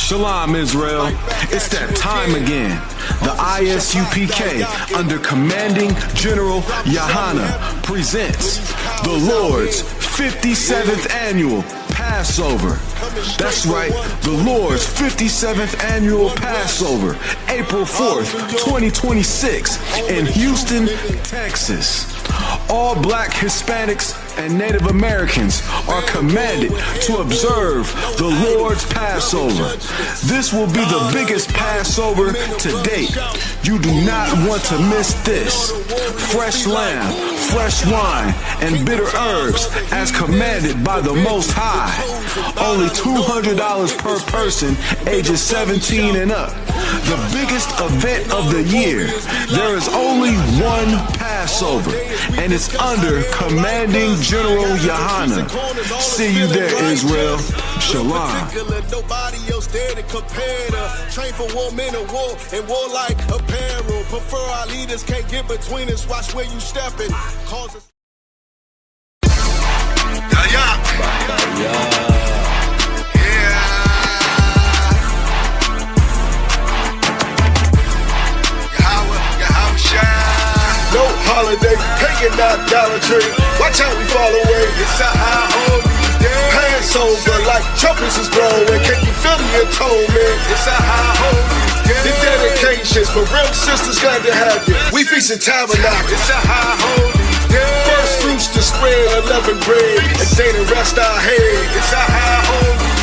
Shalom, Israel. It's that time again. The I.S.U.P.K. under Commanding General Yahanna presents the Lord's 57th Annual Passover. That's right, the Lord's 57th Annual Passover, April 4th, 2026 in Houston, Texas. All Black, Hispanics, and Native Americans are commanded to observe the Lord's Passover. This will be the biggest Passover to date. You do not want to miss this. Fresh lamb, fresh wine, and bitter herbs as commanded by the Most High. Only $200 per person ages 17 and up. The biggest event of the year. There is only one Passover, and it's under Commanding General Yahanna. See you there, Israel. Shalom. Nobody else there to compare to. Train for war, men of war, and war like apparel. Prefer our leaders, can't get between us. Watch where you stepping. Cause us. No holiday, hanging out Dollar Tree. Watch how we fall away. It's a high holy day. Passover like trumpets is blowing. Can you feel the atonement? It's a high holy day. The dedications for real sisters, glad to have you. We feast in tabernacle. It's a high holy day. First fruits to spread, 11 bread, and day to rest our head. It's a high holy day.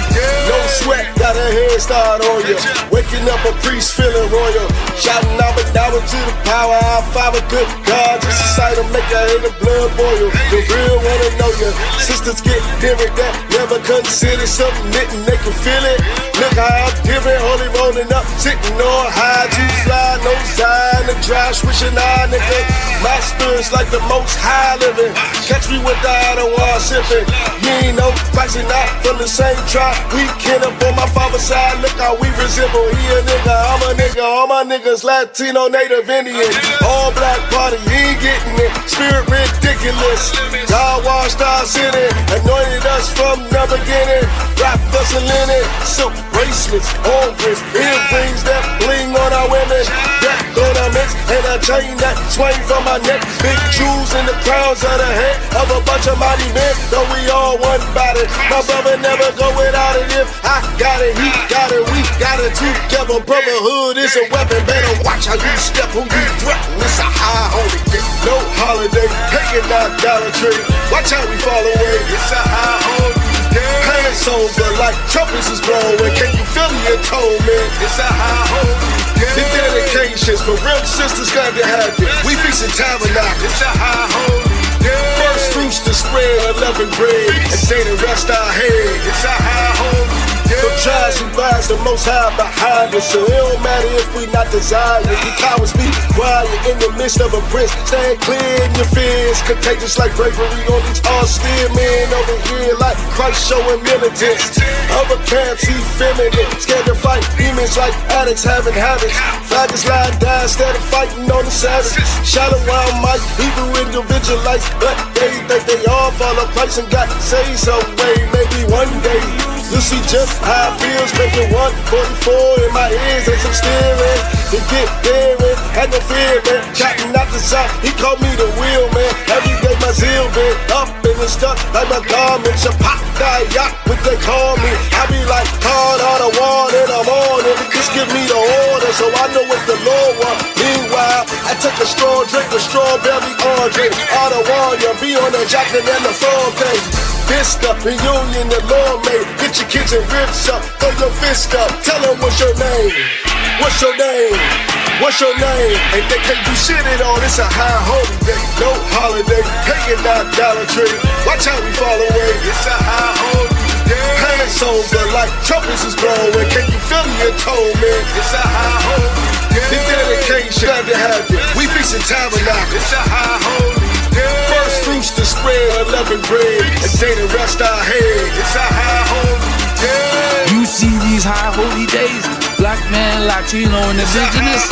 No sweat, got a head start on you. Waking up a priest feeling royal. Shouting out but now to the power. Our Father, good God, just a sight of make a hate of blood boil. The real wanna know you. Sisters get different that never considered something knitting, they can feel it. Look how I'm different, holy rolling up, sitting on high, too fly, no sign, the dry swishing eye, nigga. My spirit's like the most high living. Catch me with the Ottawa sipping. You ain't no pricing out from the same tribe. We kin up on my father's side, look how we resemble. He a nigga, I'm a nigga, all my niggas Latino, Native Indian. All black party, he ain't getting it. Spirit ridiculous. God washed our city, anointed us from the beginning. Wrapped us in linen, silk bracelets, ornaments, earrings that bling on our women. That ornaments and a chain that swing from my neck. Big jewels in the crowns of the head of a bunch of mighty men. Though we all one body, my brother never go without it. If I got it, he got it, we got it together. Brotherhood is a weapon, better watch how you step, who you threaten. It's a high holy day. No holiday, hanging out Dollar Tree. Watch how we fall away. It's a high holy day. Passover like trumpets is blowing. Can you feel the atonement? It's a high holy day. The dedications for real sisters, glad to have you. We feast in tabernacle. It's a high holy day. First fruits to spread, 11 bread, and day to rest our head. It's a high holy day. From trials and rise, the Most High behind us. So it don't matter if we not desired. You cowards be quiet in the midst of a prince. Stand clear in your fears, contagious like bravery on these austere men over here, like Christ showing militants. Other camps, he feminine, scared to fight demons like addicts having habits. Faggots lying down instead of fighting on the savage. Shalom, Mike, Hebrew individualites, but they think they all follow Christ and got saved some way. Maybe one day you'll see just how it feels, making 144 in my ears and some steering. To get there and had no fear, man. Chatting out the side, he called me the wheel, man. Every day my zeal been up and it's stuck like my garments. A pop die yacht, what they call me. I be like card on the wall and I'm on it. Just give me the order so I know what the Lord wants. Meanwhile, I took a straw drink with strawberry Andre. All the wall, you be on the jacket and the floor thing. Fist up, reunion the Lord made. Get your kids and ribs up, throw your fist up. Tell them what's your name, what's your name, what's your name. And they can't do shit at all, it's a high holy day. No holiday, hanging out Dollar Tree. Watch how we fall away, it's a high holy day. Passover like trumpets is blowing. Can you feel the atonement? It's a high holy day. The dedication, glad to have you. We feast in tabernacle. It's a high holy day. First fruits to spread, 11 bread, and day to rest our head. It's a high holy day. You see these high holy days, black man, Latino, and indigenous.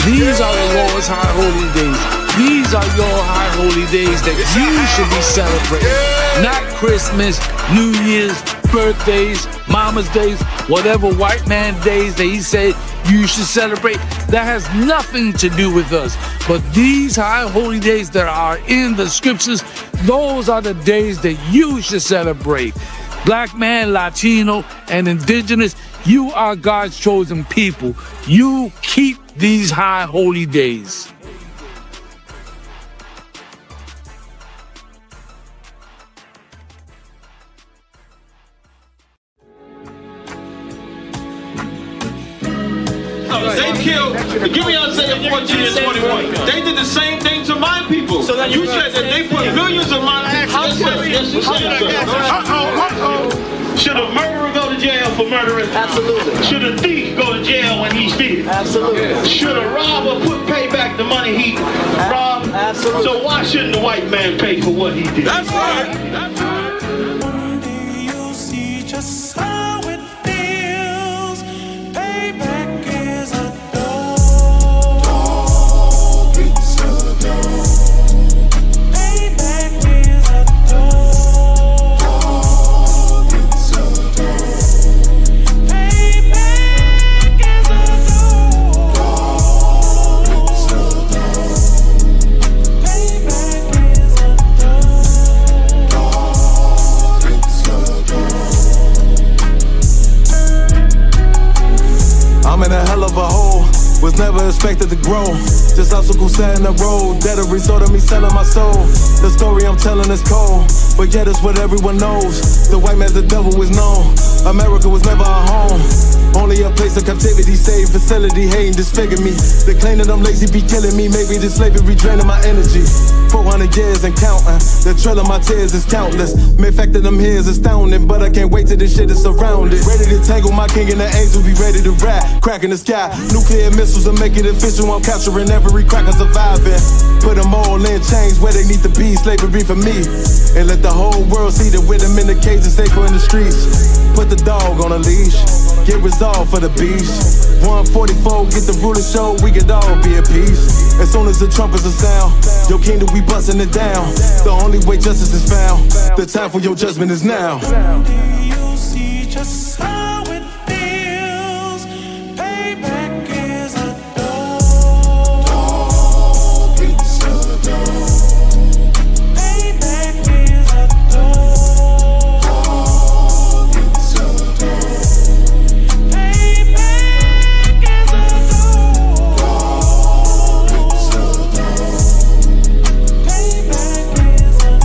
These are the Lord's high holy days. These are your high holy days that you should be celebrating. Not Christmas, New Year's, birthdays, mama's days, whatever white man days that he said you should celebrate, that has nothing to do with us. But these high holy days that are in the scriptures, those are the days that you should celebrate. Black man, Latino, and indigenous, you are God's chosen people. You keep these high holy days. They killed, give me Isaiah 14 and 21. They did the same thing to my people. So you said that they put millions of my access. Should a murderer go to jail for murdering? Absolutely. Should a thief go to jail when he steals? Absolutely. Should a robber pay back the money he robbed? Absolutely. So why shouldn't the white man pay for what he did? That's right. That's right. One day you'll see just how it feels. Payback is a dog. It's a dog. Payback is a dog. It's a dog. Payback is a dog. It's a dog. Payback is a dog. It's a dog. I'm in a hell of a hole, was never expected to grow. Just obstacles set in the road, that a result of me selling my soul. The story I'm telling is cold, but yet it's what everyone knows. The white man's the devil is known. America was never our home, only a place of captivity, saved facility, hating, disfigure me. They claim that I'm lazy, be killing me. Maybe this slavery draining my energy. 400 years and counting, the trail of my tears is countless. Main fact that I'm here is astounding, but I can't wait till this shit is surrounded. Ready to tangle my king and the angels, be ready to rap. Cracking the sky, nuclear missiles will make it official. I'm capturing every cracker surviving. Put them all in chains where they need to be, slavery for me. And let the whole world see that with them in the cage and safer in the streets. Put the dog on a leash, get resolved for the beast. 144, get the ruler show, we could all be at peace. As soon as the trumpets are sound, your kingdom we busting it down. The only way justice is found, the time for your judgment is now. One day you'll see just how it feels. Payback is a dog. It's a dog. Payback is a dog. It's a dog. Payback is a dog. It's a dog. Payback is a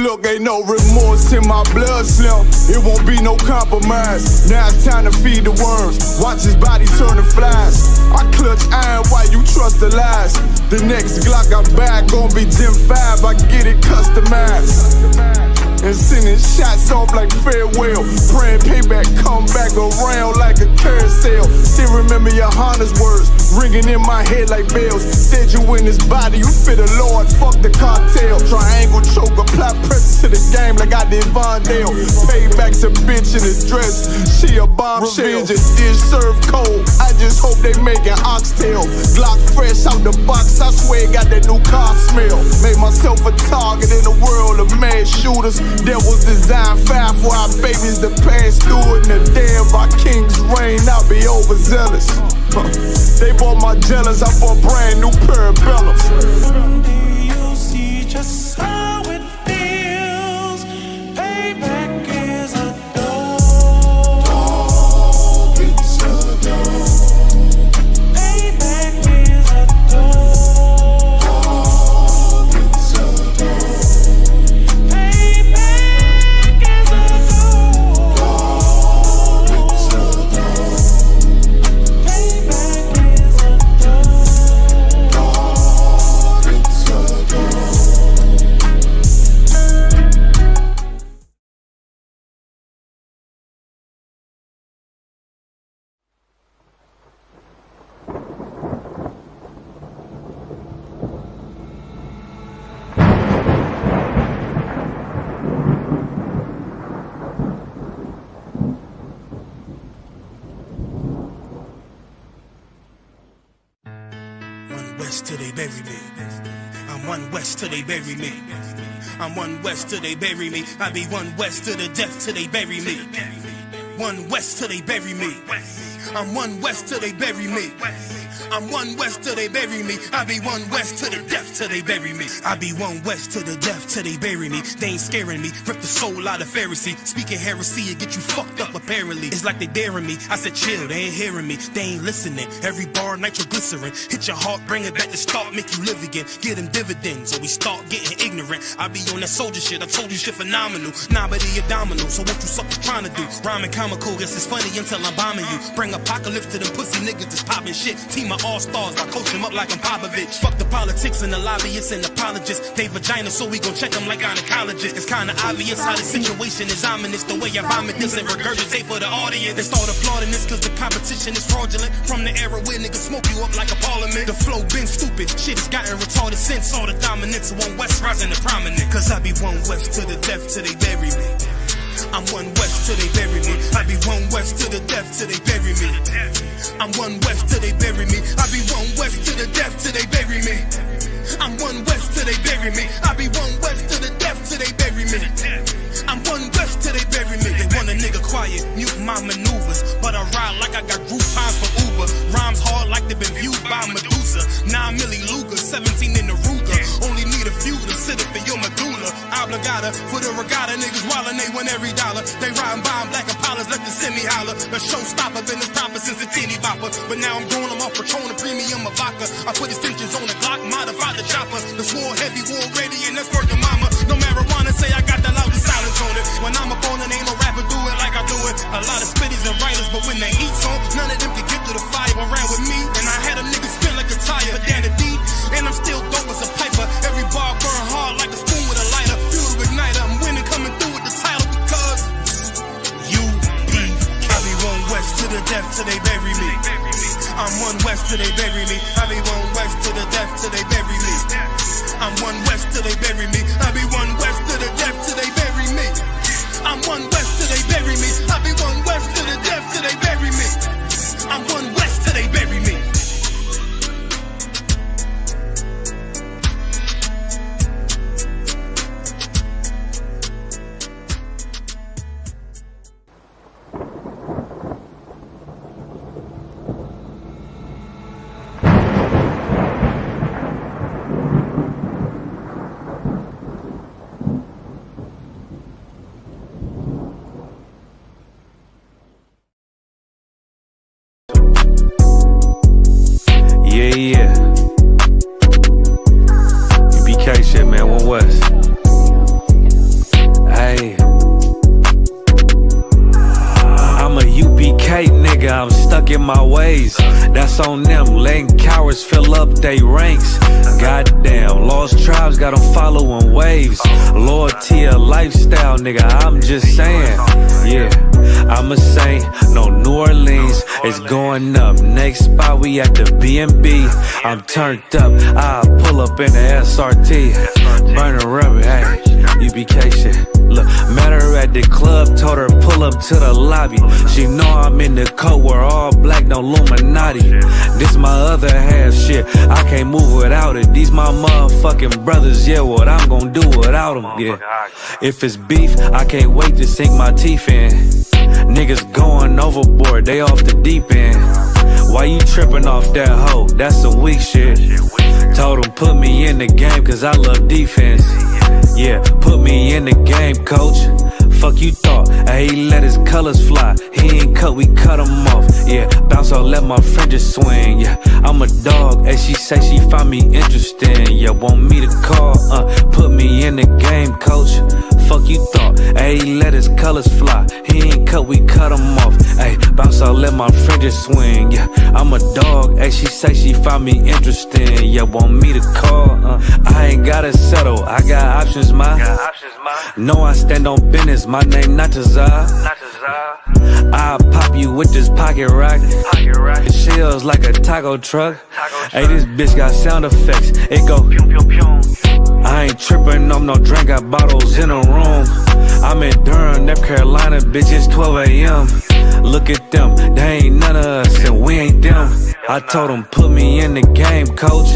Look, ain't no remorse in my blood, Slim. It won't be no compromise. Now it's time to feed the worms. Watch his body turn to flies. I clutch iron while you trust the lies. The next Glock I buy gon' be Gen 5. I get it customized. And sending shots off like farewell. Praying payback come back around like a carousel. Still remember Yahanna's words ringing in my head like bells. Said you in this body, you fit the Lord, fuck the cartel. Triangle choke, apply pressure to the game like I did Vondale. Payback's a bitch in a dress, she a bombshell. Revenge is served cold, I just hope they make an oxtail. Glock fresh out the box, I swear it got that new car smell. Made myself a target in a world of mad shooters. That was designed fire for our babies to pass through. In the day of our king's reign, I'll be overzealous. They bought my jealous, I bought brand new parabellums. One day you'll see just how it feels. Payback is a dog. It's a dog. Payback is a dog. It's a dog. Payback is a dog. It's a dog. Payback is a dog. It's a dog. One West till they bury me. I'm one west till they bury me. I'm one west till they bury me. I be one west to the death till they bury me. One west till they bury me. I'm one west till they bury me. I'm one west till they bury me. I be one west to the death till they bury me. I be one west to the death till they bury me. They ain't scaring me. Rip the soul out of Pharisee. Speaking heresy, it get you fucked up apparently. It's like they daring me. I said chill, they ain't hearing me. They ain't listening. Every bar nitroglycerin. Hit your heart, bring it back to start, make you live again. Get them dividends or we start getting ignorant. I be on that soldier shit. I told you shit phenomenal. Nah, but he a domino. So what you suckers trying to do? Rhyming comical, guess it's funny until I'm bombing you. Bring apocalypse to them pussy niggas that's popping shit. Team of all-stars, I coach them up like I'm Popovich. Fuck the politics and the lobbyists and apologists. They vagina, so we gon' check them like gynecologists. It's kinda obvious how the situation is ominous. The way I vomit this and regurgitate for the audience. They start applauding this cause the competition is fraudulent. From the era where niggas smoke you up like a parliament. The flow been stupid, shit has gotten retarded since. All the dominance of one west rising to prominent. Cause I be one west to the death till they bury me. I'm one west till they bury me. I be one west to the death till they bury me. I'm one west till they bury me. I be one west to the death till they bury me. I'm one west till they bury me. I be one west to the death till they bury me. I'm one west till they bury me. They want a nigga quiet, mute my maneuvers, but I ride like I got Groupon for Uber. Rhymes hard like they been viewed by Medusa. 9 milli Luger, 17 in the Ruger. Only need a few to sit up in your medulla. Obligata for the regatta, niggas wildin', they win every dollar. They riding by in black Impalas, let the semi holler. A showstopper, been as proper since a teeny bopper. But now I'm growing them off Patron, a premium of vodka. I put extensions on the Glock, modified the chopper. The swore heavy, war ready, and that's working mama. No marijuana, say I got the loudest silence on it. When I'm up on it, ain't no rapper do it like I do it. A lot of spitties and writers, but when the heat's on, none of them can get to the fire. Around with me, and I had a nigga spin like a tire. But down the deep, and I'm still dope as a piper. Every bar burn hard like a spoon with a lighter. Fuel to igniter, I'm winning, coming through with the title because U.P.K. I be one west to the death till they bury me. I'm one west till they bury me. I be one west to the death till they bury me. I'm one west till they bury me. I be one west to the death till they bury me. I'm one west till they bury me. I be one west to the death till they bury me. I'm one west till they bury me. Yeah. U.P.K shit, man, one west. Hey. I'm a U.P.K nigga, I'm stuck in my ways. That's on them, letting cowards fill up they ranks. Goddamn, lost tribes got them following waves. Loyalty a lifestyle, nigga, I'm just saying. Yeah, I'm a saint, no New Orleans, it's going up. Next spot, we at the B&B. I'm turned up, I pull up in the SRT. Burning rubber, hey, U.P.K shit. Look, met her at the club, told her pull up to the lobby. She know I'm in the coat, we're all black, no Illuminati. This my other half shit, I can't move without it. These my motherfucking brothers, yeah, what I'm gonna do without them, yeah. If it's beef, I can't wait to sink my teeth in. Niggas going overboard, they off the deep end. Why you tripping off that hoe? That's some weak shit. Told him put me in the game cause I love defense. Yeah, put me in the game, coach. Fuck you thought, hey, he let his colors fly. He ain't cut, we cut him off. Yeah, bounce out, let my fringes swing. Yeah, I'm a dog, and she say she find me interesting. Yeah, want me to call, put me in the game, coach. Fuck you thought, hey, he let his colors fly. He ain't cut, we cut him off. Hey, bounce out, let my fringes swing. Yeah, I'm a dog, and she say she find me interesting. Yeah, want me to call, I ain't gotta settle, I got options, ma. No, I stand on business, my name not Tazar. I'll pop you with this pocket rock. It shells like a taco truck. Hey, this bitch got sound effects, it go. I ain't tripping on no drink, got bottles in a room. I'm in Durham, North Carolina, bitch, it's 12 a.m. Look at them, they ain't none of us, and we ain't them. I told him, put me in the game, coach.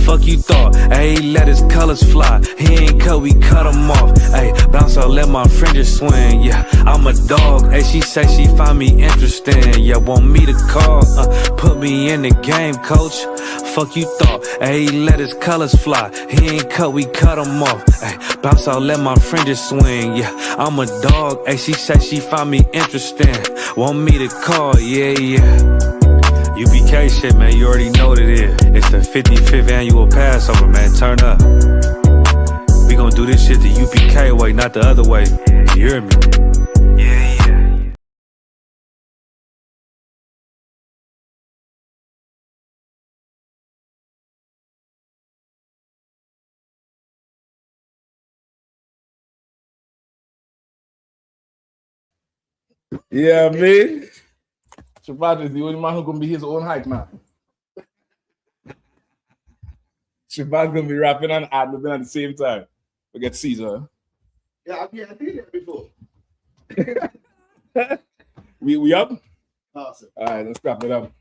Fuck you thought, ayy, let his colors fly. He ain't cut, we cut him off. Ayy, bounce out, let my fringes swing, yeah. I'm a dog, ayy, she say she find me interesting. Yeah, want me to call, put me in the game, coach. Fuck you thought, ayy, let his colors fly. He ain't cut, we cut him off. Ayy, bounce out, let my fringes swing, yeah. I'm a dog, ayy, she say she find me interesting. Want me to call, yeah. UPK shit, man, you already know what it is. It's the 55th annual Passover, man, turn up. We gon' do this shit the UPK way, not the other way. You hear me? Yeah. Yeah, man. Shabbat is the only man who gonna be his own height, man. Shabbat gonna be rapping and ad-libbing at the same time. Forget Caesar. Yeah, I've been there before. We up? Awesome. All right, let's wrap it up.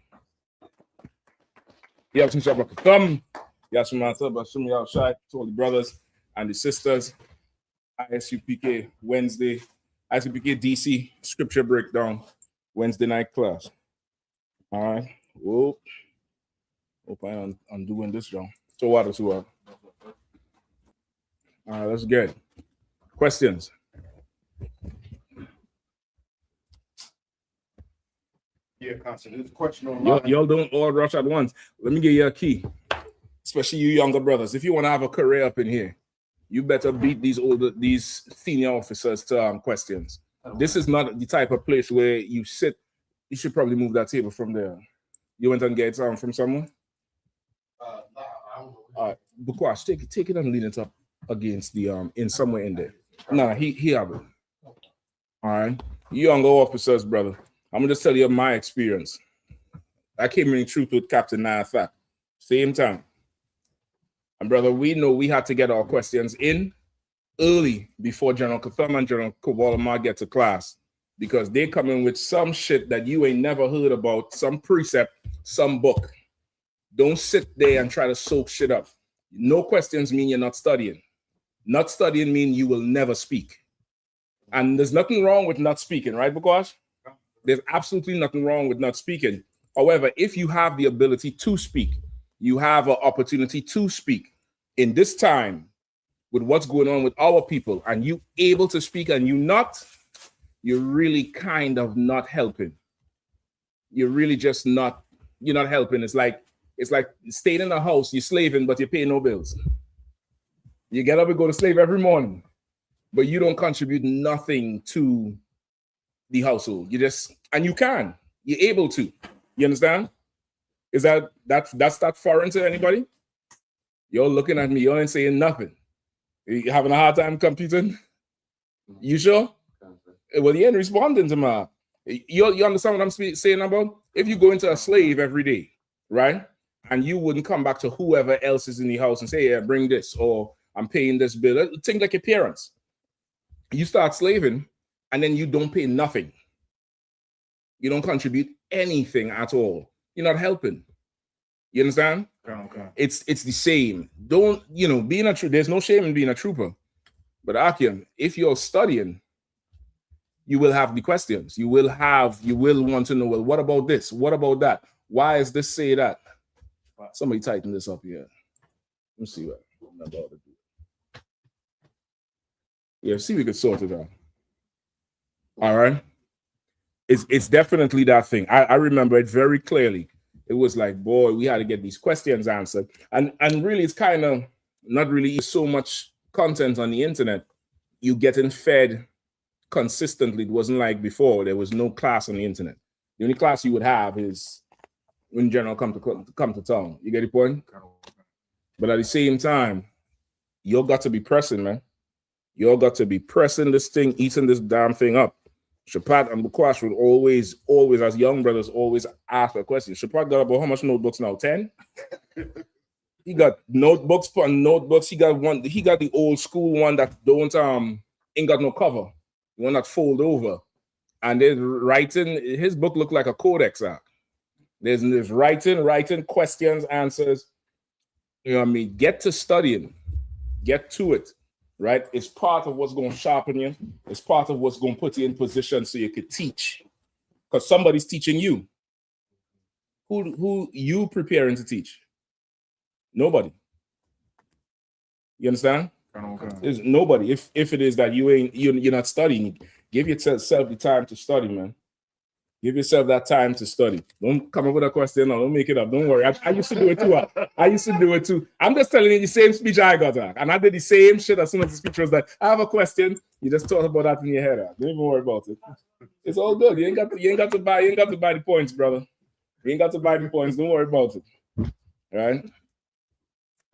You have some Shabbat come. You have some answer, but show me outside to all the brothers and the sisters. I.S.U.P.K. Wednesday. I.S.U.P.K. DC scripture breakdown. Wednesday night class. All right. Whoop. Hope I'm doing this, John. So what? All right, that's good. Questions? Yeah, Constant. There's a question on Y'all don't all rush at once. Let me give you a key, especially you younger brothers. If you want to have a career up in here, you better beat these senior officers to questions. This is not the type of place where you sit. You should probably move that table from there. You went and get from someone? Bukwash, take it and lean it up against the in somewhere in there. No, he have it. All right. You younger officers, brother. I'm gonna just tell you my experience. I came in truth with Captain I.S.U.P.K. Same time. And brother, we know we had to get our questions in early before General Katham and General Kowalama get to class, because they come in with some shit that you ain't never heard about, some precept, some book. Don't sit there and try to soak shit up. No questions mean you're not studying. Not studying mean you will never speak. And there's nothing wrong with not speaking, right, Bukash? There's absolutely nothing wrong with not speaking. However, if you have the ability to speak, you have an opportunity to speak in this time with what's going on with our people, and you able to speak and you're really kind of not helping. You're really just not, you're not helping. It's like staying in a house, you're slaving, but you're paying no bills. You get up and go to slave every morning, but you don't contribute nothing to the household. You just, and you're able to. You understand? Is that's that foreign to anybody? You're looking at me, you ain't saying nothing. You having a hard time computing? You sure? Well, you ain't responding to me. You understand what I'm saying about? If you go into a slave every day, right? And you wouldn't come back to whoever else is in the house and say, yeah, bring this, or I'm paying this bill. Think like your parents. You start slaving, and then you don't pay nothing. You don't contribute anything at all. You're not helping. You understand? Okay. It's the same. Don't, being a trooper, there's no shame in being a trooper. But Akim, if you're studying, you will have the questions. You will want to know, well, what about this? What about that? Why is this say that? Somebody tighten this up here. Let me see what I'm about to do. Yeah, see if we could sort it out. All right. It's definitely that thing. I remember it very clearly. It was like, boy, we had to get these questions answered. And really, it's kind of not really so much content on the internet. You getting fed consistently. It wasn't like before. There was no class on the internet. The only class you would have is when General come to town. You get the point? But at the same time, you got to be pressing, man. You all got to be pressing this thing, eating this damn thing up. Shapat and Bukwash would always, as young brothers, always ask a question. Shapat got about how much notebooks now? 10? He got notebooks upon notebooks. He got the old school one that ain't got no cover. You will not fold over. And there's writing, his book looked like a codex act. There's writing, questions, answers. You know what I mean? Get to studying. Get to it. Right? It's part of what's going to sharpen you. It's part of what's going to put you in position so you could teach. Because somebody's teaching you. Who you preparing to teach? Nobody. You understand? There's nobody. If it is that you're not studying, give yourself the time to study, man. Give yourself that time to study. Don't come up with a question. No, don't make it up. Don't worry. I used to do it too. I used to do it too. I'm just telling you the same speech I got. And I did the same shit as soon as the speech was like, I have a question. You just talk about that in your head. Don't even worry about it. It's all good. You ain't got to buy the points, brother. You ain't got to buy the points. Don't worry about it. All right?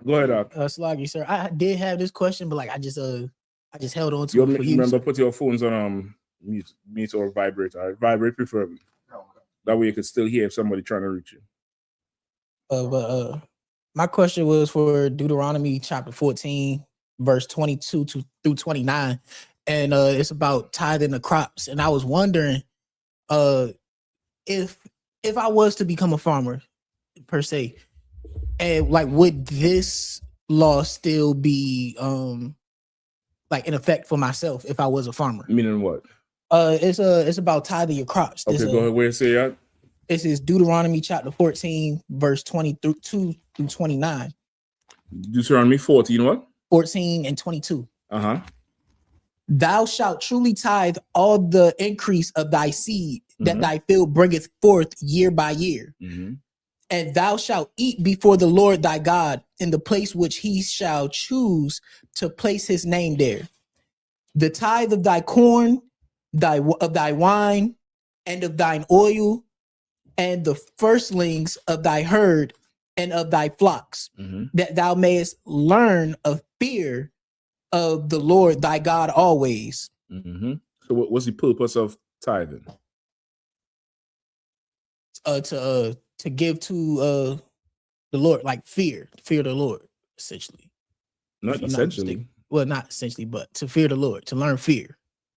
Go ahead, Sloggy, sir. I did have this question, but like I just held on to it for you. Remember, put your phones on mute or vibrate. All right? Vibrate preferably. That way you could still hear if somebody trying to reach you. But my question was for Deuteronomy chapter 14, verse 22 through 29, and it's about tithing the crops. And I was wondering, if I was to become a farmer, per se, and like, would this law still be like in effect for myself if I was a farmer? Meaning what? It's about tithing your crops. Okay, go ahead. Where say that? This is Deuteronomy chapter 14, verse 22 through 29. Deuteronomy 14, what? 14 and 22. Uh-huh. Thou shalt truly tithe all the increase of thy seed that thy field bringeth forth year by year. And thou shalt eat before the Lord thy God in the place which he shall choose to place his name there. The tithe of thy corn, of thy wine, and of thine oil, and the firstlings of thy herd and of thy flocks, that thou mayest learn of fear of the Lord thy God always. So what's the purpose of tithing? To give to the Lord, like fear the Lord, essentially. Not essentially. Well, not essentially, but to fear the Lord, to learn fear.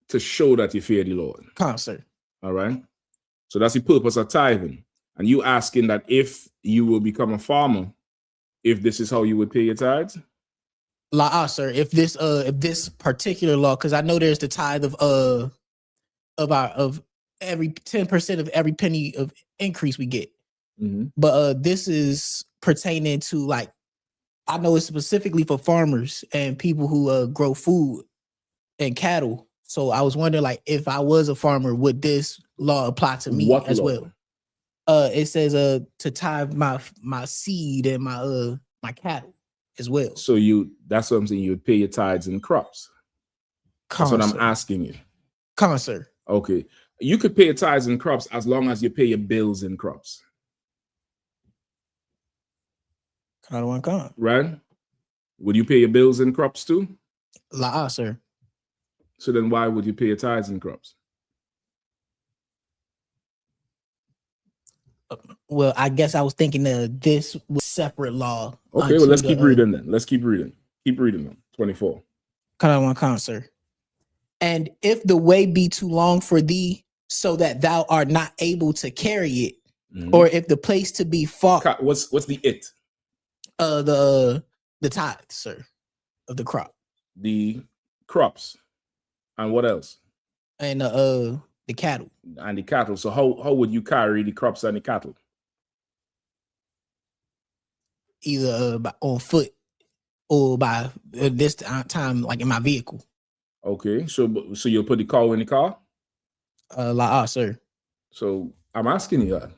To show that you fear the Lord. Concert. All right. So that's the purpose of tithing. And you asking that if you will become a farmer, if this is how you would pay your tithes? Sir, if this particular law, because I know there's the tithe of every 10% of every penny of increase we get. But this is pertaining to, like, I know it's specifically for farmers and people who grow food and cattle. So I was wondering, like, if I was a farmer, would this law apply to me as well? It says to tithe my seed and my cattle as well. So that's something you would pay your tithes and crops. That's what I'm asking you. Sir. Okay. You could pay your tithes and crops as long as you pay your bills and crops. Right? Would you pay your bills and crops too? Sir. So then why would you pay your tithes and crops? Well, I guess I was thinking that this was separate law. Okay, well, let's keep reading then. Let's keep reading. Keep reading them. 24. Sir. And if the way be too long for thee, so that thou art not able to carry it, or if the place to be far. What's the it? The tithe, sir, of the crop. The crops. And what else? And the cattle. And the cattle. So how would you carry the crops and the cattle? Either on foot or by this time, like in my vehicle. Okay, so you'll put the cow in the car? Sir. So I'm asking you that.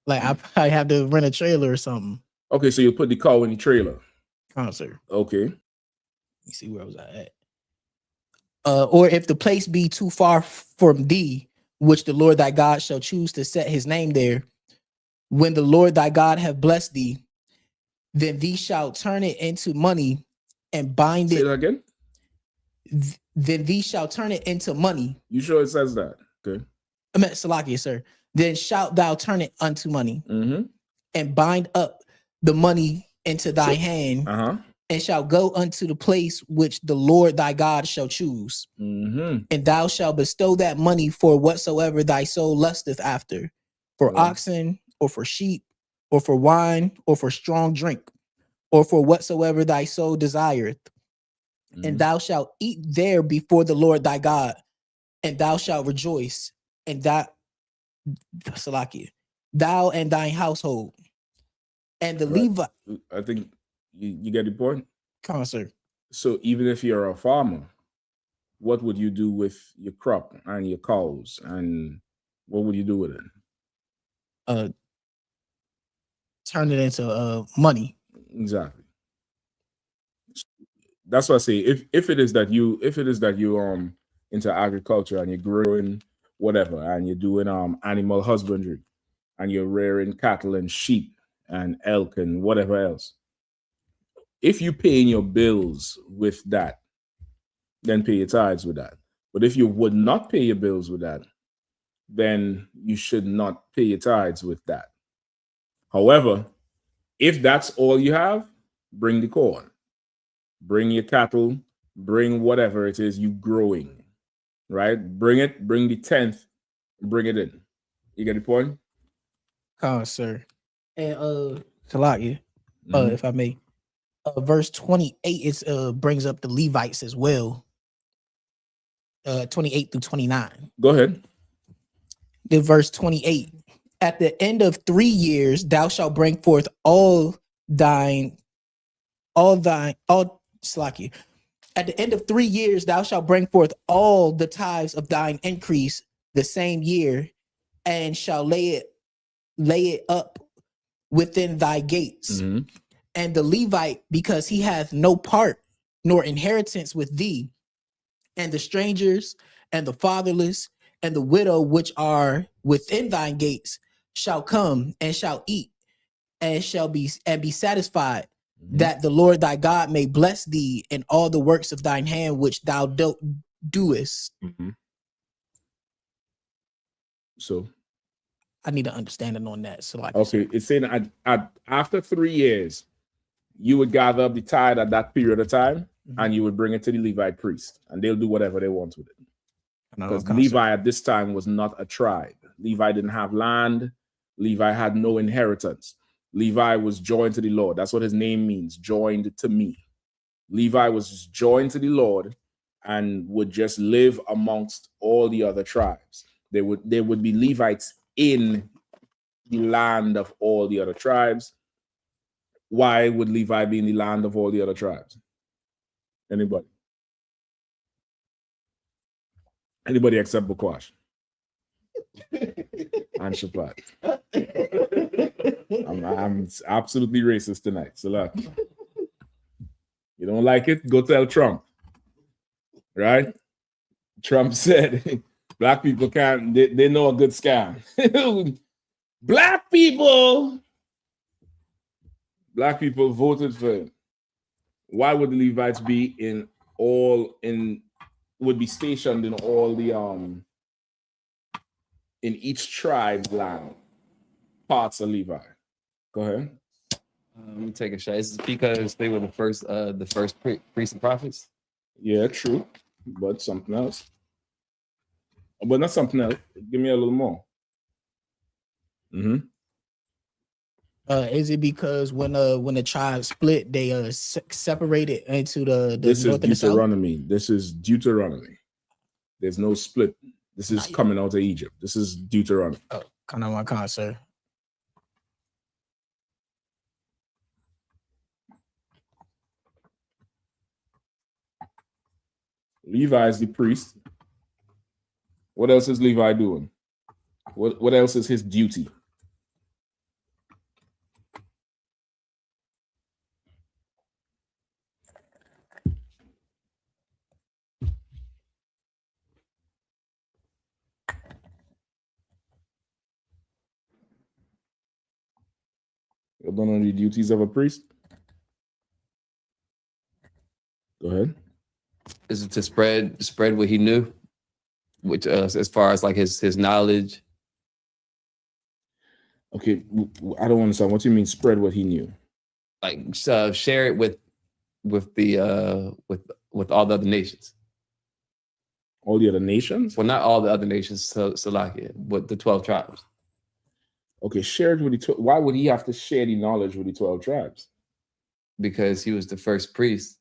Like I probably have to rent a trailer or something. Okay, so you'll put the cow in the trailer. Sir. Okay. Let me see, where was I at? Or if the place be too far from thee, which the Lord thy God shall choose to set his name there, when the Lord thy God have blessed thee, then thee shalt turn it into money and bind it. Say that again? Then thee shall turn it into money. You sure it says that? Okay. I meant Salakia, sir. Then shalt thou turn it unto money and bind up the money into thy hand and shall go unto the place which the Lord thy God shall choose. Mm-hmm. And thou shalt bestow that money for whatsoever thy soul lusteth after, for oxen, or for sheep, or for wine, or for strong drink, or for whatsoever thy soul desireth. Mm-hmm. And thou shalt eat there before the Lord thy God, and thou shalt rejoice, and that Salakia, thou and thine household. And the Levite, I think you get the point. come on, sir. So even if you're a farmer, what would you do with your crop and your cows, and what would you do with it? Turn it into money. Exactly. That's what I say. If it is that you into agriculture and you're growing whatever and you're doing animal husbandry and you're rearing cattle and sheep and elk and whatever else, if you paying your bills with that, then pay your tithes with that. But if you would not pay your bills with that, then you should not pay your tithes with that. However, if that's all you have, bring the corn, bring your cattle, bring whatever it is you growing, right? Bring it, bring the 10th, bring it in. You get the point? Come on, sir. And Salakia, if I may, verse 28 is brings up the Levites as well. 28 through 29. Go ahead. The verse 28. At the end of 3 years, thou shalt bring forth all Salakia. At the end of 3 years, thou shalt bring forth all the tithes of thine increase the same year, and shall lay it up within thy gates. Mm-hmm. And the Levite, because he hath no part nor inheritance with thee, and the strangers and the fatherless and the widow which are within thine gates shall come and shall eat and shall be satisfied, that the Lord thy God may bless thee in all the works of thine hand which thou doest. Mm-hmm. So I need an understanding on that. So like, okay, it's saying after 3 years, you would gather up the tithe at that period of time, and you would bring it to the Levite priest, and they'll do whatever they want with it. Because Levi at this time was not a tribe. Levi didn't have land. Levi had no inheritance. Levi was joined to the Lord. That's what his name means, joined to me. Levi was joined to the Lord and would just live amongst all the other tribes. There would be Levites in the land of all the other tribes. Why would Levi be in the land of all the other tribes? Anybody? Anybody except Bukwash and Shapat. I'm absolutely racist tonight. So look, you don't like it? Go tell Trump. Right? Trump said black people can't, they know a good scam. Black people voted for him. Why would the Levites be would be stationed in all the in each tribe's land, parts of Levi? Go ahead. Let me take a shot. Is it because they were the first priests and prophets? Yeah, true. But something else. But not something else. Give me a little more. Mm-hmm. Is it because when the tribes split, they separated into the This north is and the south? Deuteronomy. This is Deuteronomy. There's no split. This is coming out of Egypt. This is Deuteronomy. Oh, kind of my con, sir. Levi is the priest. What else is Levi doing? What else is his duty? You don't know the duties of a priest? Go ahead. Is it to spread what he knew, which as far as like his knowledge? Okay, I don't understand. What do you mean spread what he knew? Like share it with with the with all the other nations. All the other nations? Well, not all the other nations, Salakia, but the 12 tribes. Okay, shared with the why would he have to share the knowledge with the 12 tribes? Because he was the first priest.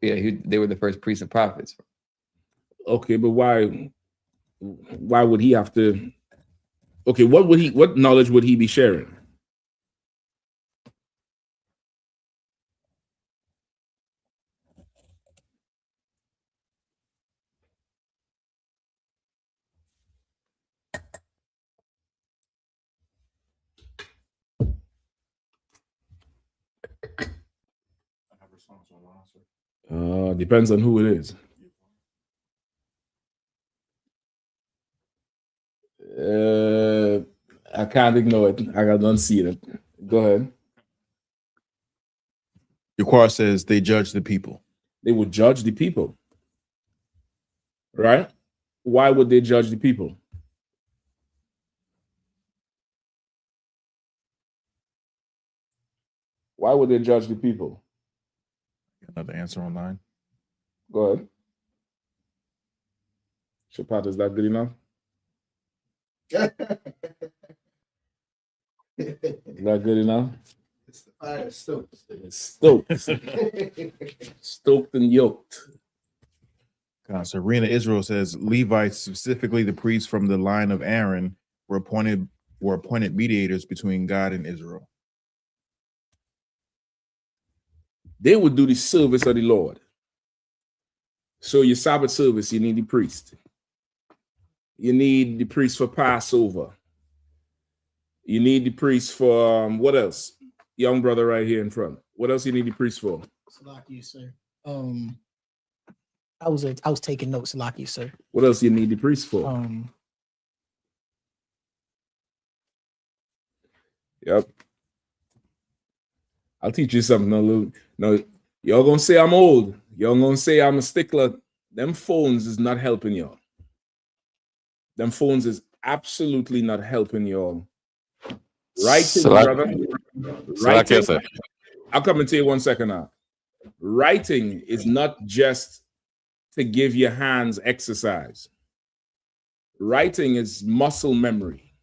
Yeah, they were the first priests and prophets. Okay, but why would he have to? Okay, what knowledge would he be sharing? Depends on who it is. I can't ignore it. I don't see it. Go ahead. Yaquar says they judge the people. They would judge the people. Right? Why would they judge the people? Why would they judge the people? Another answer online. Go ahead. Shapat, is that good enough? Is that good enough? It's the fire stoked. Stoked and yoked. Serena Israel says Levites, specifically the priests from the line of Aaron, were appointed mediators between God and Israel. They would do the service of the Lord. So your Sabbath service, you need the priest. You need the priest for Passover. You need the priest for what else? Young brother right here in front. What else you need the priest for? Salakia, sir. I was taking notes, Salakia, sir. What else you need the priest for? Yep. I'll teach you something. No, y'all gonna say I'm old. Y'all gonna say I'm a stickler. Them phones is not helping y'all. Them phones is absolutely not helping y'all. Writing, brother. Writing. I'll come and tell you 1 second now. Writing is not just to give your hands exercise. Writing is muscle memory.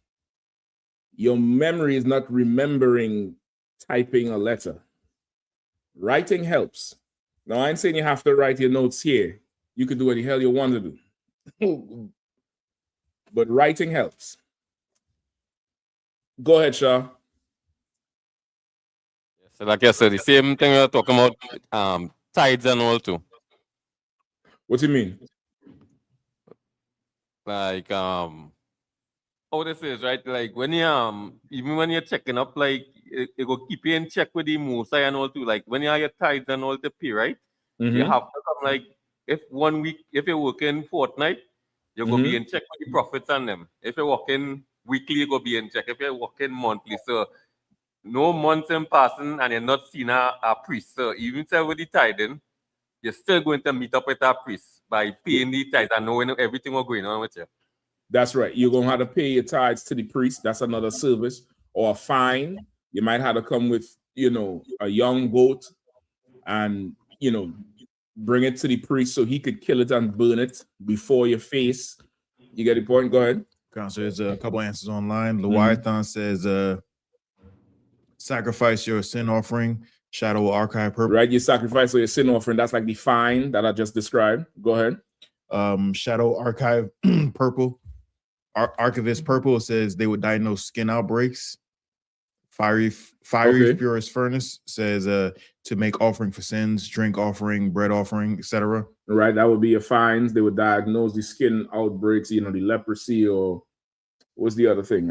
Your memory is not remembering typing a letter. Writing helps. Now, I ain't saying you have to write your notes here. You can do what the hell you want to do. But writing helps. Go ahead, Shaw. So like I said, the same thing we're talking about tithes and all too. What do you mean? Like how this is, right? Like when you even when you're checking up, like it will keep you in check with the Musai and all too. Like when you have your tithes and all to pay, right? You have to come like if 1 week, if you're working fortnight, you're gonna be in check with the profits and them. If you're working weekly, you're gonna be in check. If you're working monthly, so no months in passing and you're not seeing a priest. So even say with the tithing, you're still going to meet up with a priest by paying the tithes and knowing everything was going on with you. That's right. You're going to have to pay your tithes to the priest. That's another service. Or a fine. You might have to come with, a young goat and, bring it to the priest so he could kill it and burn it before your face. You get the point? Go ahead. So there's a couple answers online. Leviathan says, sacrifice your sin offering, shadow will archive purple. Right, you sacrifice your sin offering. That's like the fine that I just described. Go ahead. Shadow archive purple. Archivist purple says they would diagnose skin outbreaks. Fiery Furious Furnace says to make offering for sins, drink offering, bread offering, etc. Right, that would be your fines. They would diagnose the skin outbreaks, the leprosy, or what's the other thing?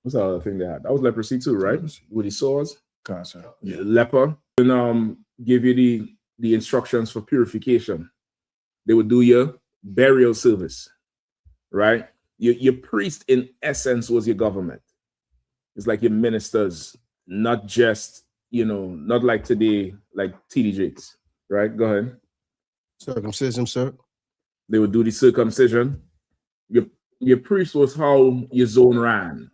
What's the other thing they had? That was leprosy too, right? With the sores. Yeah. Leper. And give you the instructions for purification. They would do your burial service, right? Your priest, in essence, was your government. It's like your ministers, not just, not like today, like TD Jakes, right? Go ahead. Circumcision, sir. They would do the circumcision. Your priest was how your zone ran,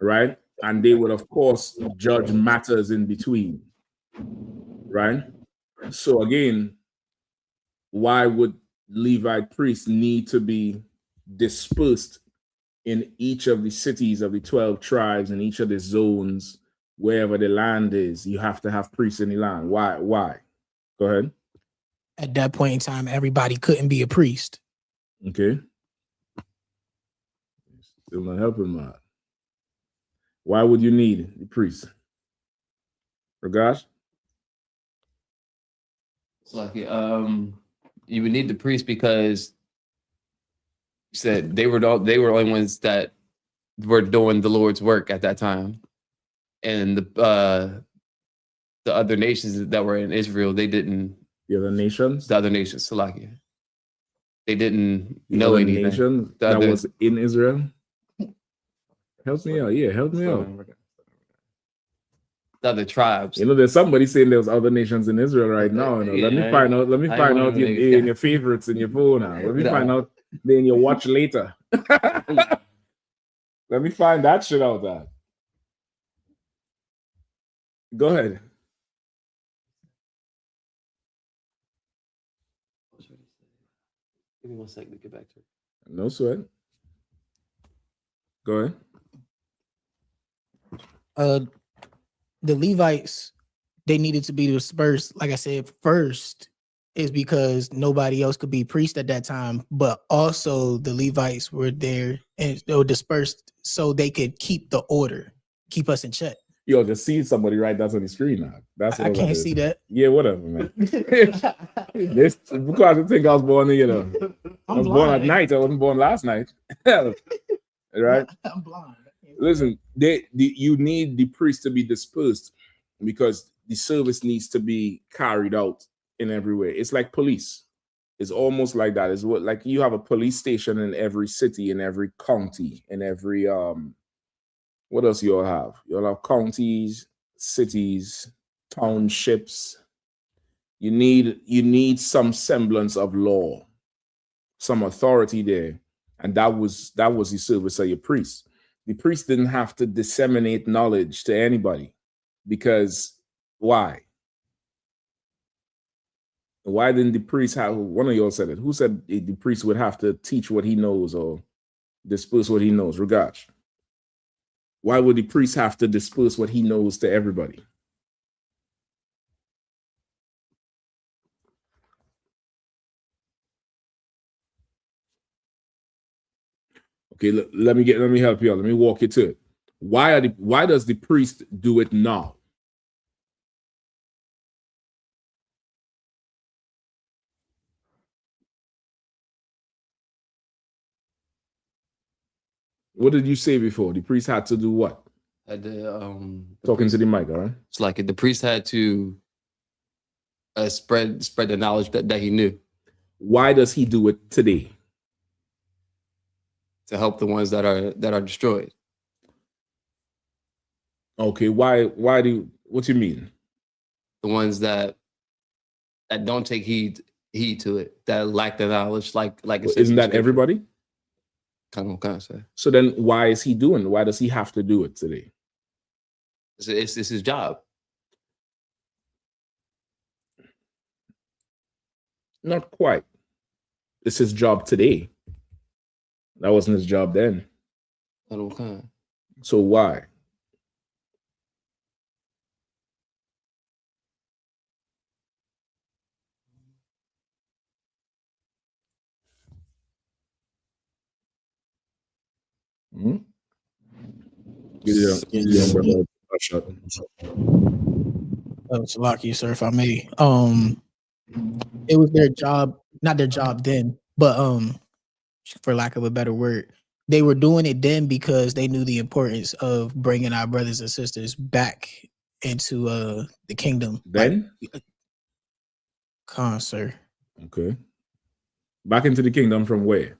right? And they would, of course, judge matters in between, right? So again, why would Levite priests need to be dispersed in each of the cities of the 12 tribes in each of the zones, wherever the land is? You have to have priests in the land. Why? Go ahead. At that point in time, everybody couldn't be a priest. Okay. Still not helping, man. Why would you need the priest? Ragash? It's like you would need the priest because you said they were the only ones that were doing the Lord's work at that time, and the other nations that were in Israel, they didn't. The other nations, Salakia. They didn't know anything. Nation that was in Israel. Help me out. Yeah, help me out. The other tribes. You know, there's somebody saying there's other nations in Israel right now. You know? Yeah, Let me find out. Let me find out in your favorites in your phone now. Let me find out then your watch later. Let me find that shit out there. Go ahead. Give me 1 second to get back to it. No sweat. Go ahead. The Levites, they needed to be dispersed. Like I said, first is because nobody else could be priest at that time, but also the Levites were there and they were dispersed so they could keep the order, keep us in check. Yo, just see somebody right that's on the screen now. That's what I can't see that. Yeah, whatever, man. This because I think I was born, you know. I was born at night. I wasn't born last night. Right? I'm blind. Listen, you need the priest to be dispersed because the service needs to be carried out in everywhere. It's like police. It's almost like that. It's what like you have a police station in every city, in every county, in every what else you all have? You all have counties, cities, townships. You need some semblance of law, some authority there, and that was the service of your priest. The priest didn't have to disseminate knowledge to anybody because why? Why didn't the priest have? One of y'all said it. Who said the priest would have to teach what he knows or disperse what he knows? Ragash. Why would the priest have to disperse what he knows to everybody? Okay, let me help you out. Let me walk you to it. Why does the priest do it now? What did you say before? The priest had to do what? Talking to the mic, all right? It's like the priest had to spread the knowledge that he knew. Why does he do it today? To help the ones that are destroyed. Okay, why what do you mean? The ones that don't take heed to it, that lack the knowledge, like isn't that everybody? Kind of say. So then why is he doing? Why does he have to do it today? It's his job. Not quite. It's his job today. That wasn't his job then. Okay. So why? Hmm? It's lucky, sir, if I may. It was their job, not their job then, but for lack of a better word, they were doing it then because they knew the importance of bringing our brothers and sisters back into the kingdom. Then? Sir. Okay. Back into the kingdom from where?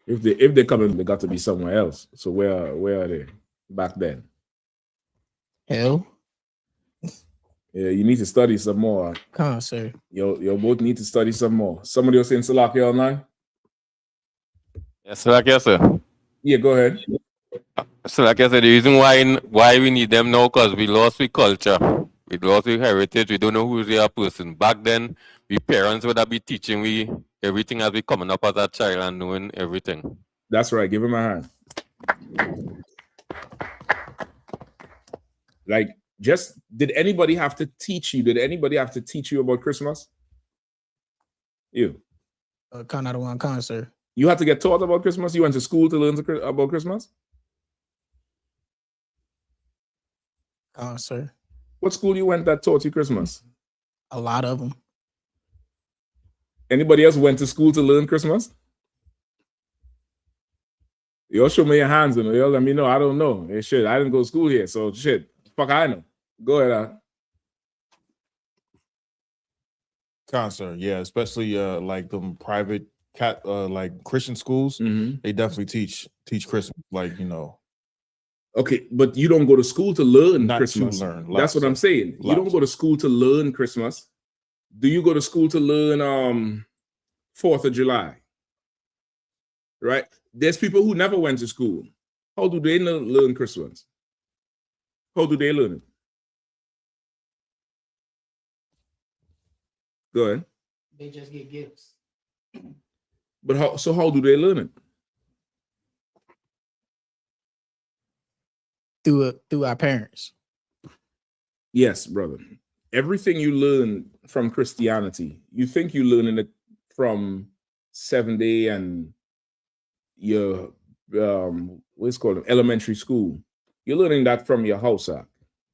If they come in, they got to be somewhere else. So where are they back then? Hell. Yeah, you need to study some more. Sir. You both need to study some more. Somebody else in Salakia online? Yes, Salakia, sir. Yeah, go ahead. So like I said, the reason why we need them now, because we lost our culture. We lost our heritage. We don't know who's the other person. Back then, we parents would have been teaching we everything as we coming up as a child and knowing everything. That's right. Give him a hand. Like, did anybody have to teach you? Did anybody have to teach you about Christmas? You. Not one concert. You had to get taught about Christmas? You went to school to learn about Christmas? Sir. What school you went that taught you Christmas? A lot of them. Anybody else went to school to learn Christmas? Y'all show me your hands, and y'all let me know. I don't know. Hey, shit, I didn't go to school here, so shit. Fuck, I know. Go ahead. Concert, yeah, especially like them private like Christian schools. They definitely teach Christmas, like, you know. Okay, but you don't go to school to learn Not Christmas. to learn. That's what I'm saying. You don't go to school to learn Christmas. Do you go to school to learn 4th of July? Right? There's people who never went to school. How do they learn Christmas? How do they learn it? Go ahead. They just get gifts. But how do they learn it? Through our parents. Yes, brother. Everything you learn from Christianity, you think you're learning it from 7-day and your what's called elementary school. You're learning that from your house.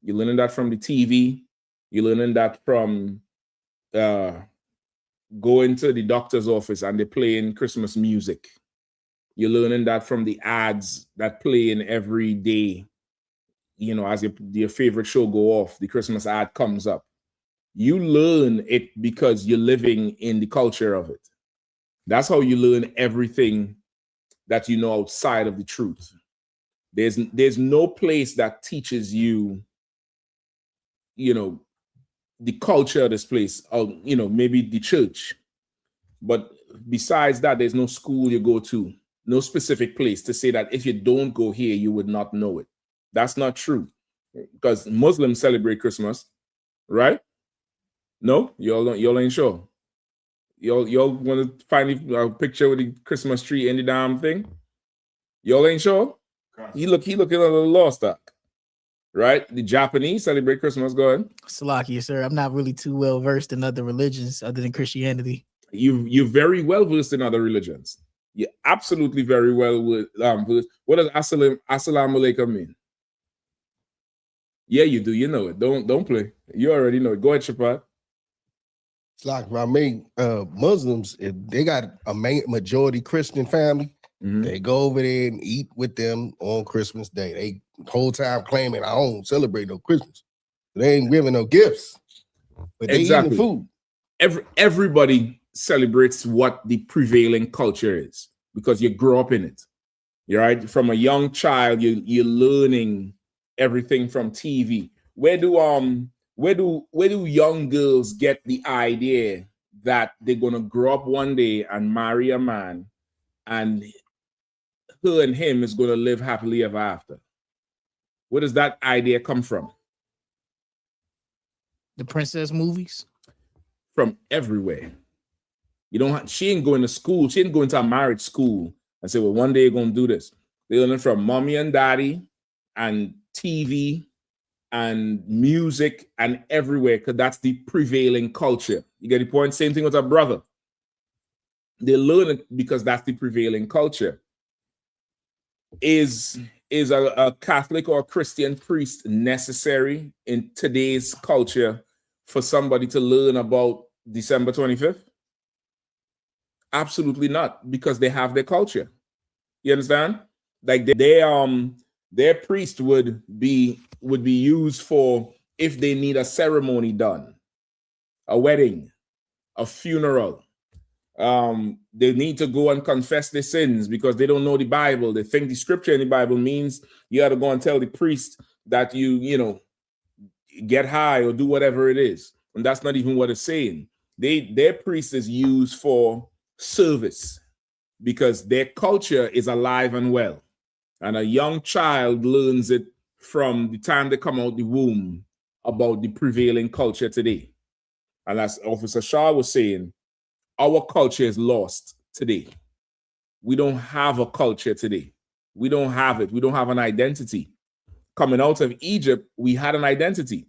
You're learning that from the TV. You're learning that from going to the doctor's office and they're playing Christmas music. You're learning that from the ads that play in every day. You know, as your favorite show go off, the Christmas ad comes up. You learn it because you're living in the culture of it. That's how you learn everything that you know outside of the truth. There's no place that teaches you, you know, the culture of this place, or, you know, maybe the church. But besides that, there's no school you go to, no specific place to say that if you don't go here, you would not know it. That's not true, because Muslims celebrate Christmas, right? No, y'all ain't sure. Y'all want to find a picture with the Christmas tree in the damn thing? Y'all ain't sure? He looking a little lost, right? The Japanese celebrate Christmas. Go ahead. Salakia, sir. I'm not really too well versed in other religions other than Christianity. You're very well versed in other religions. You're absolutely very well versed. What does assalamu alaikum mean? Yeah, you do. You know it. Don't play. You already know it. Go ahead, Shapat. It's like my main Muslims, if they got a majority Christian family, they go over there and eat with them on Christmas Day. They the whole time claiming I don't celebrate no Christmas. They ain't giving no gifts, but they eating the food. Everybody celebrates what the prevailing culture is because you grow up in it. You're right. From a young child, you're learning everything from TV. Where do young girls get the idea that they're gonna grow up one day and marry a man and her and him is gonna live happily ever after? Where does that idea come from? The princess movies? From everywhere. She ain't going to school. She ain't going to a marriage school and say, well, one day you're gonna do this. They're learning from mommy and daddy and TV and music and everywhere, because that's the prevailing culture. You get the point? Same thing with a brother. They learn it because that's the prevailing culture. Is a Catholic or a Christian priest necessary in today's culture for somebody to learn about December 25th? Absolutely not, because they have their culture. You understand? Like their priest would be used for if they need a ceremony done, a wedding, a funeral. They need to go and confess their sins because they don't know the Bible. They think the scripture in the Bible means you got to go and tell the priest that you know, get high or do whatever it is. And that's not even what it's saying. Their priest is used for service because their culture is alive and well. And a young child learns it from the time they come out the womb about the prevailing culture today. And as Officer Shaw was saying, our culture is lost today. We don't have a culture today. We don't have it. We don't have an identity. Coming out of Egypt, we had an identity.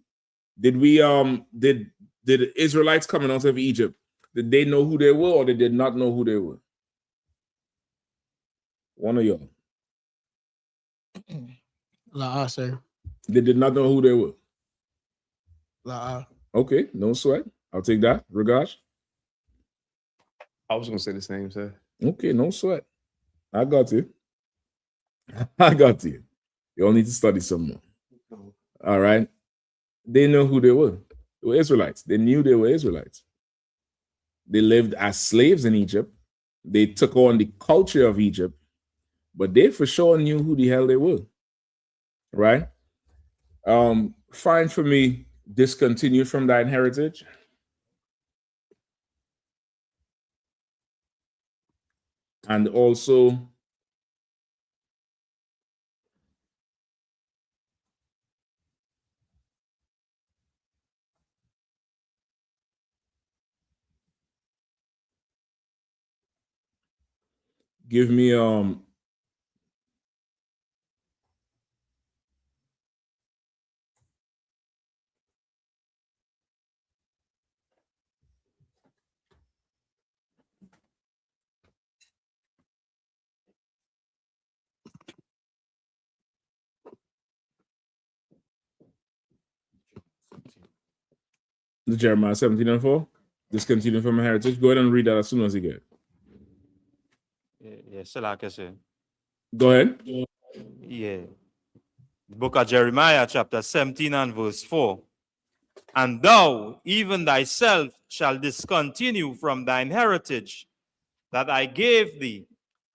Did the Israelites coming out of Egypt, did they know who they were or they did not know who they were? One of y'all. La, sir. They did not know who they were. La. Okay, no sweat. I'll take that. Ragash? I was gonna say the same, sir. Okay, no sweat. I got you. I got you. You all need to study some more. All right. They know who they were. They were Israelites. They knew they were Israelites. They lived as slaves in Egypt. They took on the culture of Egypt, but they for sure knew who the hell they were. Right? Find for me, discontinued from thine heritage. And also give me the Jeremiah 17:4. Discontinued from my heritage. Go ahead and read that as soon as you get it. Yeah, still like I say. Go ahead. Yeah. The book of Jeremiah, chapter 17 and verse 4. And thou, even thyself, shall discontinue from thine heritage that I gave thee,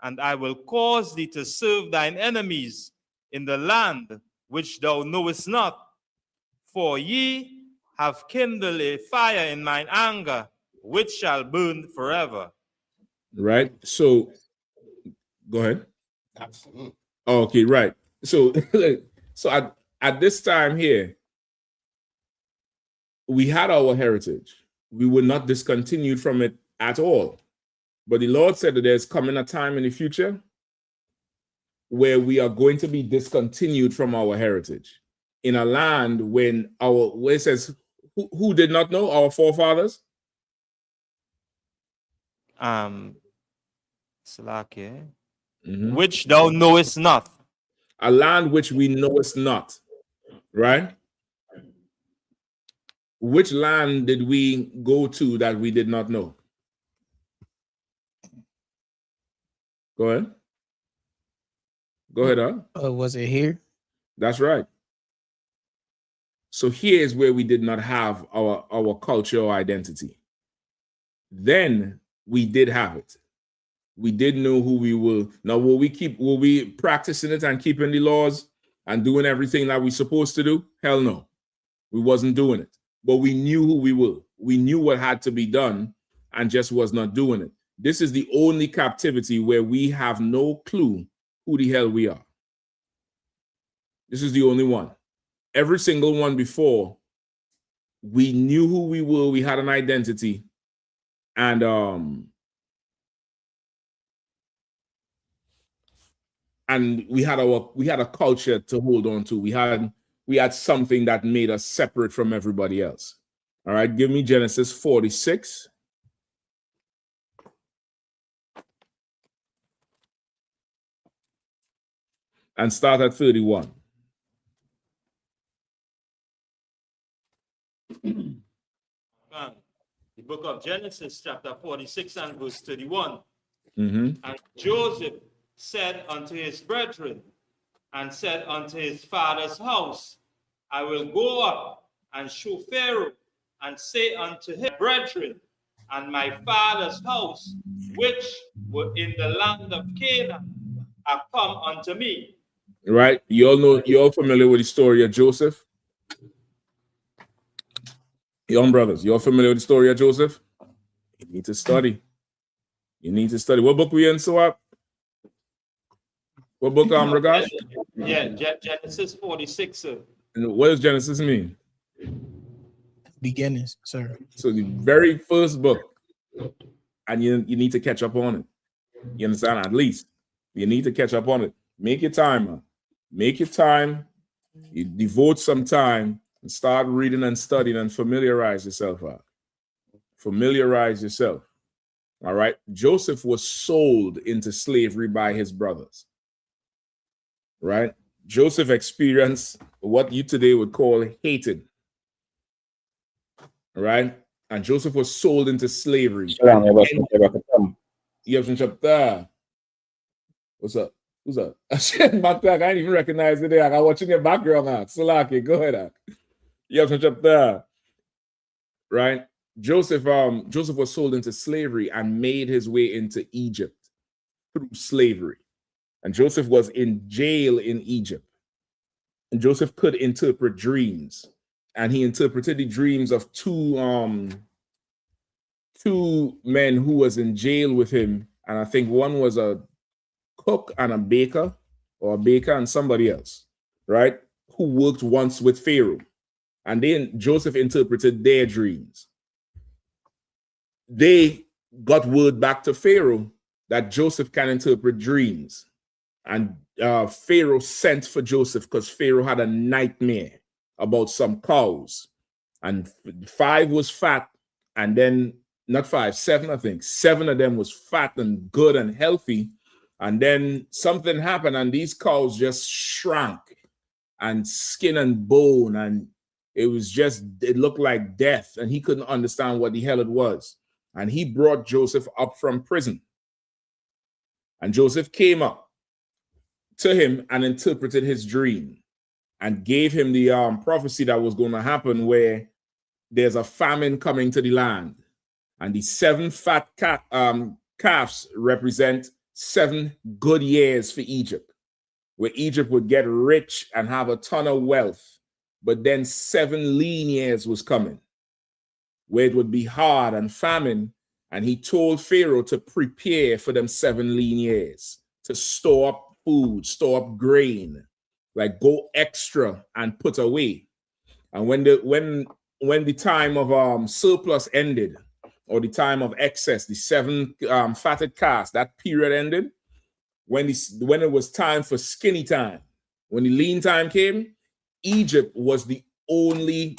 and I will cause thee to serve thine enemies in the land which thou knowest not. For ye have kindled a fire in mine anger, which shall burn forever. Right. So go ahead. Oh, okay, right. So so at this time here, we had our heritage. We were not discontinued from it at all. But the Lord said that there's coming a time in the future where we are going to be discontinued from our heritage in a land where it says, who did not know? Our forefathers? Which thou knowest not. A land which we knowest not, right? Which land did we go to that we did not know? Go ahead. Go ahead, huh? Was it here? That's right. So here is where we did not have our culture or identity. Then we did have it. We did know who we were. Now, will we practicing it and keeping the laws and doing everything that we're supposed to do? Hell no. We wasn't doing it. But we knew who we were. We knew what had to be done and just was not doing it. This is the only captivity where we have no clue who the hell we are. This is the only one. Every single one before, we knew who we were. We had an identity. And we had a culture to hold on to. We had something that made us separate from everybody else. All right, give me Genesis 46. And start at 31. The book of Genesis, chapter 46 and verse 31. Mm-hmm. And Joseph said unto his brethren, and said unto his father's house, I will go up and show Pharaoh, and say unto his brethren, and my father's house, which were in the land of Canaan, are come unto me. Right? You're all familiar with the story of Joseph? Young brothers, you're familiar with the story of Joseph? You need to study. You need to study. What book we in, SWAP? What book, Regards? Yeah, Genesis 46, sir. And what does Genesis mean? Beginnings, sir. So the very first book, and you need to catch up on it. You understand? At least you need to catch up on it. Make your time, man. Make your time. You devote some time and start reading and studying and familiarize yourself out. Familiarize yourself. All right. Joseph was sold into slavery by his brothers. Right? Joseph experienced what you today would call hated. Right? And Joseph was sold into slavery. You have some chapter. What's up? Who's up? I didn't even recognize it there. I watch in your background now. Salaki, go ahead. You have some chapter. Right? Joseph was sold into slavery and made his way into Egypt through slavery. And Joseph was in jail in Egypt. And Joseph could interpret dreams. And he interpreted the dreams of two men who was in jail with him. And I think one was a cook and a baker, or a baker and somebody else, right? Who worked once with Pharaoh. And then Joseph interpreted their dreams. They got word back to Pharaoh that Joseph can interpret dreams. And Pharaoh sent for Joseph because Pharaoh had a nightmare about some cows. And 5 was fat, and then not 5, 7, I think. 7 of them was fat and good and healthy. And then something happened, and these cows just shrank, and skin and bone, and it looked like death, and he couldn't understand what the hell it was. And he brought Joseph up from prison. And Joseph came up to him and interpreted his dream and gave him the prophecy that was going to happen, where there's a famine coming to the land. And the 7 fat calves represent 7 good years for Egypt, where Egypt would get rich and have a ton of wealth. But then 7 lean years was coming, where it would be hard and famine. And he told Pharaoh to prepare for them 7 lean years, to store up food, store up grain, like go extra and put away. And when the time of surplus ended, or the time of excess, the 7 fatted calves, that period ended, when it was time for skinny time, when the lean time came, Egypt was the only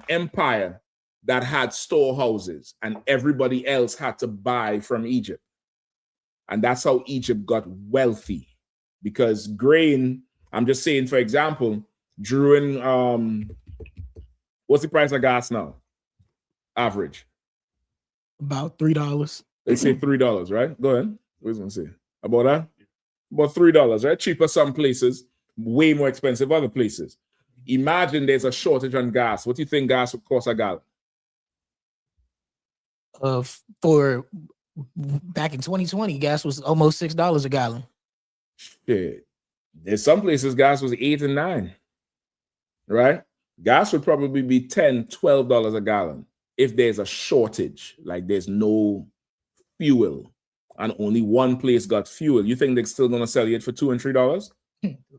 empire that had storehouses, and everybody else had to buy from Egypt. And that's how Egypt got wealthy, because grain, I'm just saying, for example, during, what's the price of gas now? Average. About $3. They say $3, right? Go ahead. What was I going to say? About that? About $3, right? Cheaper some places, way more expensive other places. Imagine there's a shortage on gas. What do you think gas would cost a gallon? For back in 2020, gas was almost $6 a gallon. Shit. There's some places gas was 8 and 9, right? Gas would probably be $10, $12 a gallon if there's a shortage, like there's no fuel and only one place got fuel. You think they're still going to sell it for $2 and $3?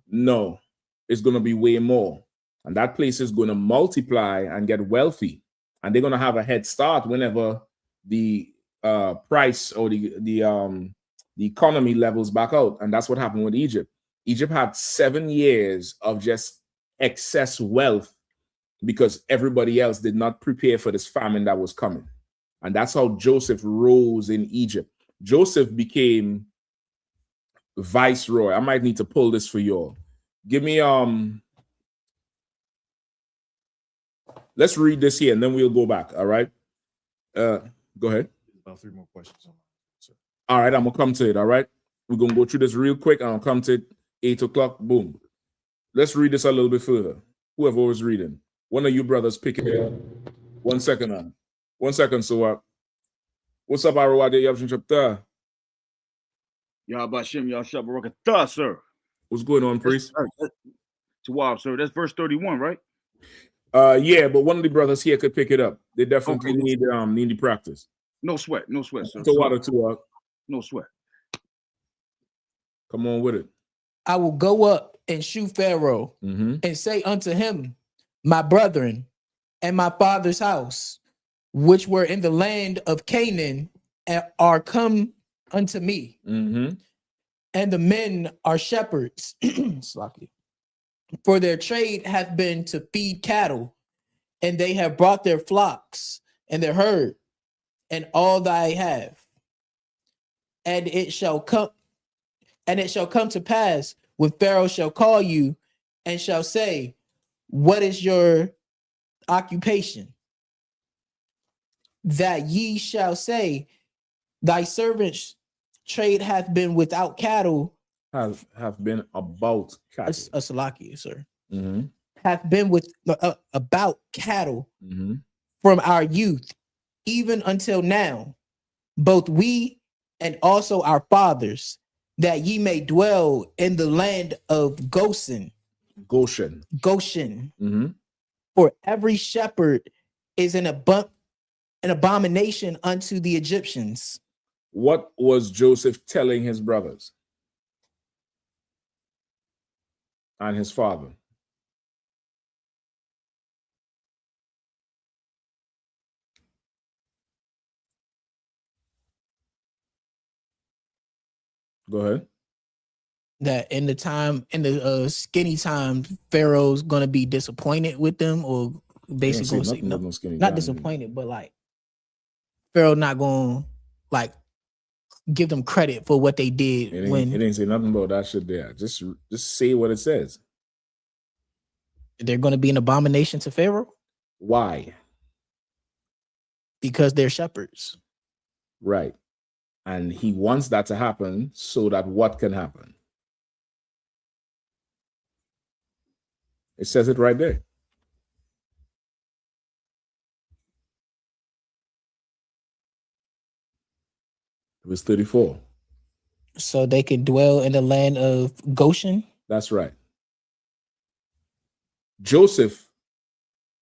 No, it's going to be way more. And that place is going to multiply and get wealthy. And they're going to have a head start whenever the price or the economy levels back out. And that's what happened with Egypt. Egypt had 7 years of just excess wealth because everybody else did not prepare for this famine that was coming. And that's how Joseph rose in Egypt. Joseph became viceroy. I might need to pull this for y'all. Give me let's read this here and then we'll go back. All right. Go ahead. About 3 more questions. All right, I'm gonna come to it. All right. We're gonna go through this real quick and I'll come to it 8 o'clock. Boom. Let's read this a little bit further. Whoever was reading. One of you brothers pick it up. 1 second on. 1 second, so what's up, Arwade Yabshin Chapter? Yabashim Yashab Barakatah, sir. What's going on, priest? Tawab, sir. That's verse 31, right? Yeah, but one of the brothers here could pick it up. They definitely need the practice. No sweat, sir. To water to no sweat. Come on with it. I will go up and shoot Pharaoh and say unto him, my brethren and my father's house, which were in the land of Canaan, are come unto me. And the men are shepherds. For their trade hath been to feed cattle, and they have brought their flocks and their herd and all that I have. And it shall come to pass when Pharaoh shall call you and shall say, what is your occupation? That ye shall say, thy servant's trade hath been without cattle. Have been about cattle. A Salakia, sir. Hath been with about cattle from our youth, even until now, both we and also our fathers, that ye may dwell in the land of Goshen. For every shepherd is an abomination unto the Egyptians. What was Joseph telling his brothers and his father? Go ahead. That in the skinny time, Pharaoh's gonna be disappointed with them, or basically gonna say not disappointed, but like Pharaoh not gonna like give them credit for what they did. It ain't say nothing about that shit there. Just say what it says. They're gonna be an abomination to Pharaoh. Why? Because they're shepherds. Right. And he wants that to happen so that what can happen? It says it right there. It was 34. So they could dwell in the land of Goshen? That's right. Joseph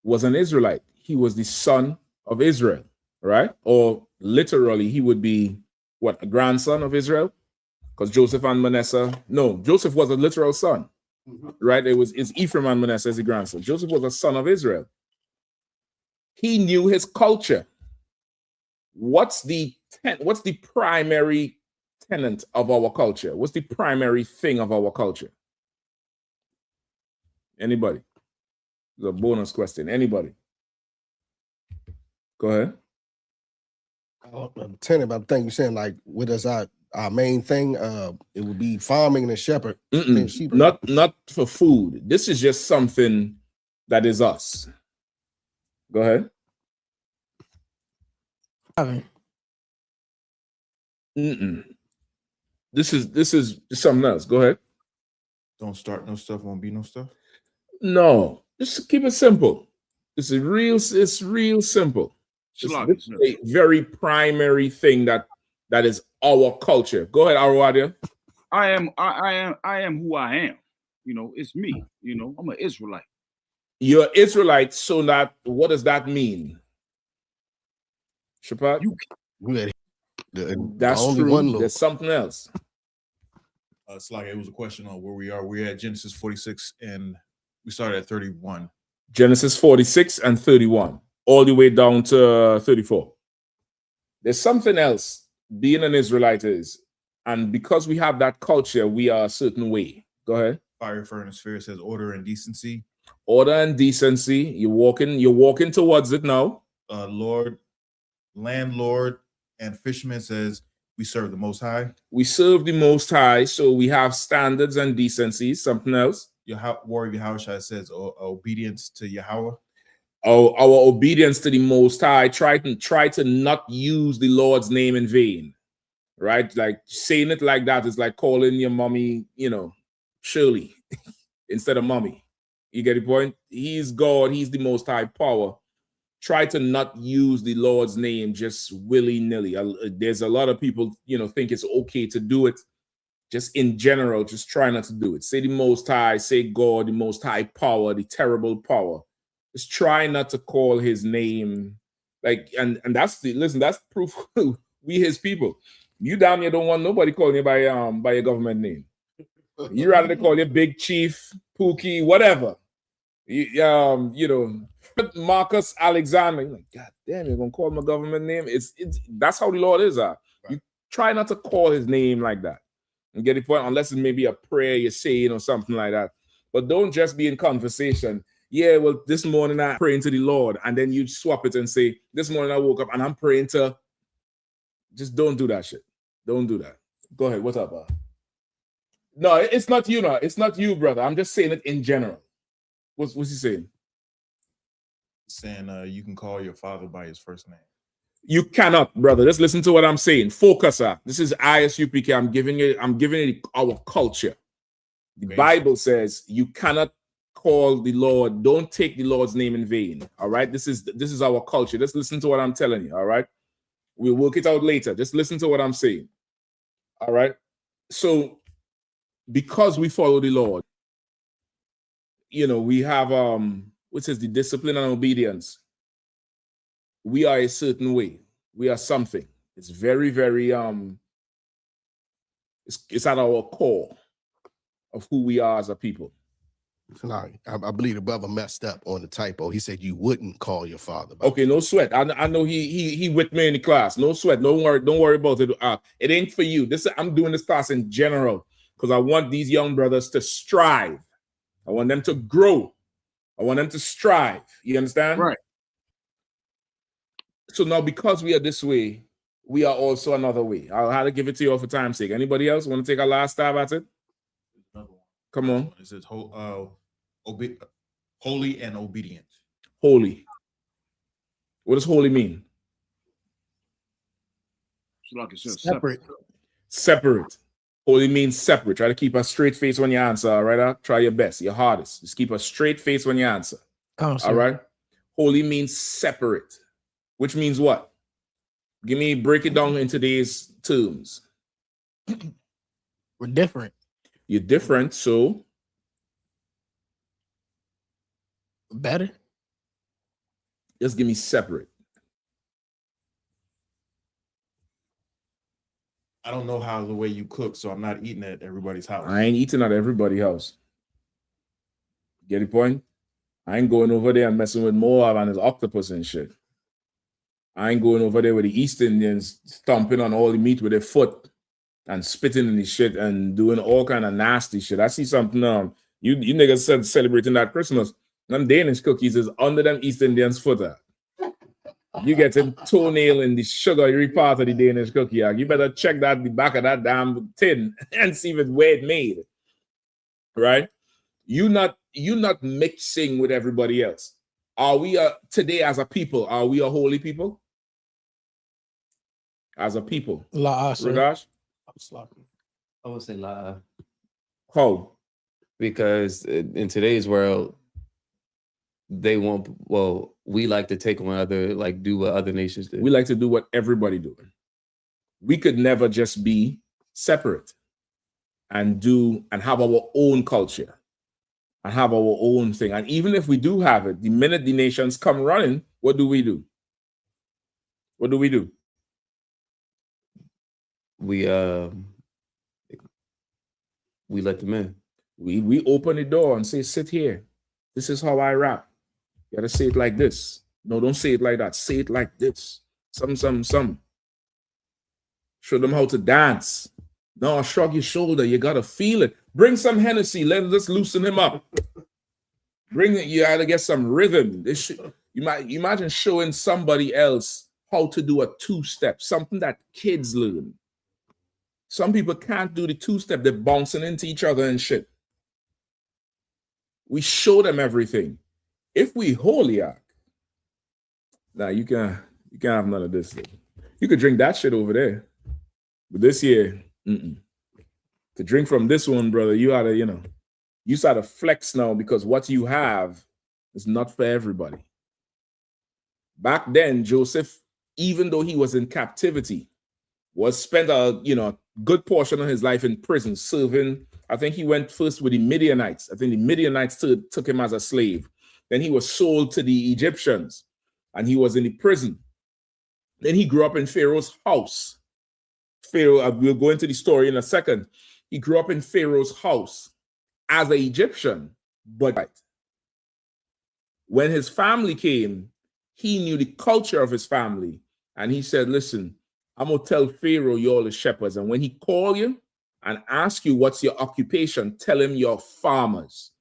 was an Israelite. He was the son of Israel, right? Or literally, he would be, what, a grandson of Israel? Because Joseph and Manasseh, no, Joseph was a literal son, right? It's Ephraim and Manasseh as a grandson. Joseph was a son of Israel. He knew his culture. What's the primary tenet of our culture? What's the primary thing of our culture? Anybody? It's a bonus question. Anybody? Go ahead. I'm telling you, I think you're saying like, what is our main thing? It would be farming and shepherd. And sheep. Not for food. This is just something that is us. Go ahead. This is something else. Go ahead. Don't start no stuff, won't be no stuff. No, just keep it simple. It's real simple. It's a very primary thing that is our culture. Go ahead, Arwadia. I am who I am. You know, it's me. You know, I'm an Israelite. You're Israelite, so that what does that mean? Shapat? That's only true. one There's something else. It's like it was a question on where we are. We're at Genesis 46 and we started at 31. Genesis 46 and 31, all the way down to 34. There's something else being an Israelite is, and because we have that culture, we are a certain way. Go ahead. Fire, furnace, fear says order and decency. Order and decency. You're walking towards it now. Lord, landlord, and fisherman says we serve the Most High. We serve the Most High, so we have standards and decencies. Something else. Warrior Yahushua says obedience to Yahweh. Our obedience to the Most High. Try to not use the Lord's name in vain, right? Like saying it like that is like calling your mommy, Shirley, instead of mommy. You get the point? He's God. He's the Most High power. Try to not use the Lord's name just willy-nilly. There's a lot of people, think it's okay to do it. Just in general, just try not to do it. Say the Most High, say God, the Most High power, the terrible power. Just try not to call his name. And that's proof we his people. You down here don't want nobody calling you by your government name. You rather they call you Big Chief, Pookie, whatever. You know, Marcus Alexander. You're like, God damn, you're gonna call my government name? It's that's how the Lord is. You try not to call his name like that. And get the point, unless it's maybe a prayer you're saying or something like that. But don't just be in conversation. Yeah, well, this morning I'm praying to the Lord, and then you swap it and say, this morning I woke up and I'm praying to. Just don't do that shit. Don't do that. Go ahead. What's up, No, it's not you, no. It's not you, brother. I'm just saying it in general. What's he saying? Saying you can call your father by his first name. You cannot, brother. Just listen to what I'm saying. Focus up. This is I.S.U.P.K. I'm giving it our culture. The Bible says you cannot call the Lord. Don't take the Lord's name in vain. All right. This is our culture. Just listen to what I'm telling you. All right. We'll work it out later. Just listen to what I'm saying. All right. So because we follow the Lord, you know, we have which is the discipline and obedience. We are a certain way. We are something. It's very, very it's at our core of who we are as a people. No, I believe the brother messed up on the typo. He said you wouldn't call your father. Okay, no sweat. I know he with me in the class. No sweat. Don't worry about it. It ain't for you. I'm doing this class in general because I want these young brothers to strive. I want them to grow. I want them to strive. You understand? Right. So now, because we are this way, we are also another way. I'll have to give it to you all for time's sake. Anybody else want to take a last stab at it? Come on. It says holy and obedient. Holy. What does holy mean? It's like it says Separate. Separate. Holy means separate. Try to keep a straight face when you answer, all right? Try your best, your hardest. Just keep a straight face when you answer. Oh, all right? Holy means separate, which means what? Break it down in today's terms. We're different. You're different, so? Better. Just give me separate. I don't know how the way you cook, so I'm not eating at everybody's house. I ain't eating at everybody's house. Get the point? I ain't going over there and messing with Moab and his octopus and shit. I ain't going over there with the East Indians stomping on all the meat with their foot and spitting in the shit and doing all kind of nasty shit. I see something you niggas said celebrating that Christmas. Them Danish cookies is under them East Indians' foot. You get a toenail in the sugary part of the Danish cookie. You better check the back of that damn tin and see if it's where it made. Right? You not mixing with everybody else. Are we today as a people? Are we a holy people? As a people, Ragash? I would say la. How? Because in today's world, we like to take on do what other nations do. We like to do what everybody doing. We could never just be separate and have our own culture and have our own thing. And even if we do have it, the minute the nations come running, what do we do? What do we do? We let them in. We open the door and say, sit here. This is how I rap. You gotta say it like this. No, don't say it like that. Say it like this. Some. Show them how to dance. No, shrug your shoulder. You gotta feel it. Bring some Hennessy. Let's loosen him up. Bring it. You gotta get some rhythm. You might imagine showing somebody else how to do a two-step, something that kids learn. Some people can't do the two-step. They're bouncing into each other and shit. We show them everything. If we holy act, now you can't have none of this thing. You could drink that shit over there. But this year, to drink from this one, brother, you start to flex now because what you have is not for everybody. Back then, Joseph, even though he was in captivity, was spent a good portion of his life in prison serving. I think he went first with the Midianites. I think the Midianites took him as a slave. Then he was sold to the Egyptians and he was in the prison. Then he grew up in Pharaoh's house. Pharaoh, we'll go into the story in a second. He grew up in Pharaoh's house as an Egyptian, but when his family came, he knew the culture of his family. And he said, listen, I'm going to tell Pharaoh you're the shepherds. And when he call you and ask you what's your occupation, tell him you're farmers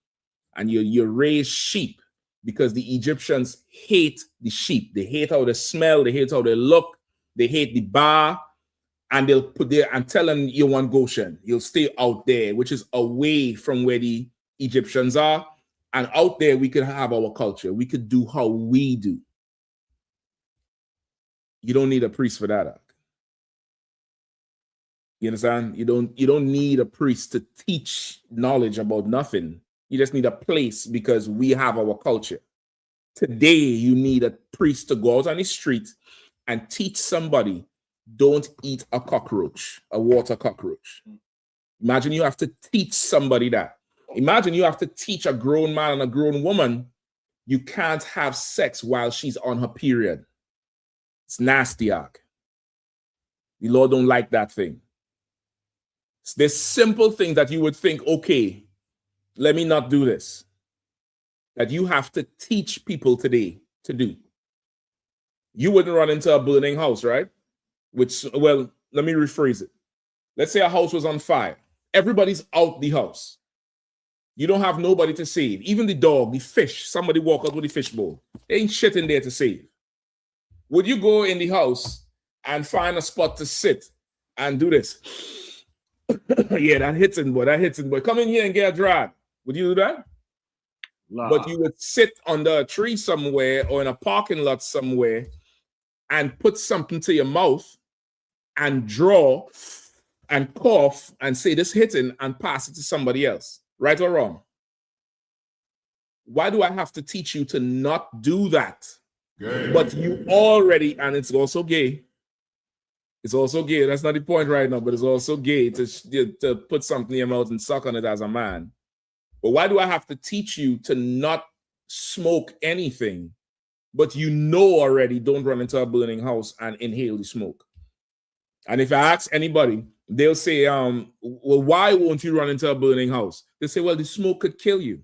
and you raise sheep, because the Egyptians hate the sheep. They hate how they smell. They hate how they look. They hate the bar. And they'll put there and tell him you want Goshen. You'll stay out there, which is away from where the Egyptians are. And out there, we could have our culture. We could do how we do. You don't need a priest for that. You understand? You don't need a priest to teach knowledge about nothing. You just need a place because we have our culture. Today, you need a priest to go out on the street and teach somebody, don't eat a cockroach, a water cockroach. Imagine you have to teach somebody that. Imagine you have to teach a grown man and a grown woman you can't have sex while she's on her period. It's nasty, Ark. The Lord don't like that thing. There's simple things that you would think, okay, let me not do this, that you have to teach people today to do. You wouldn't run into a burning house, right? Which, well, let me rephrase it. Let's say a house was on fire. Everybody's out the house. You don't have nobody to save. Even the dog, the fish, somebody walk out with the fish bowl. There ain't shit in there to save. Would you go in the house and find a spot to sit and do this? Yeah, that hits it, boy. That hits it, boy. Come in here and get a drag. Would you do that? But you would sit under a tree somewhere or in a parking lot somewhere and put something to your mouth and draw and cough and say this hitting and pass it to somebody else. Right or wrong? Why do I have to teach you to not do that? Gay. But you already, and it's also gay. It's also gay. That's not the point right now, but it's also gay to put something in your mouth and suck on it as a man. But why do I have to teach you to not smoke anything, but you know already don't run into a burning house and inhale the smoke? And if I ask anybody, they'll say, well, why won't you run into a burning house? They say, well, the smoke could kill you.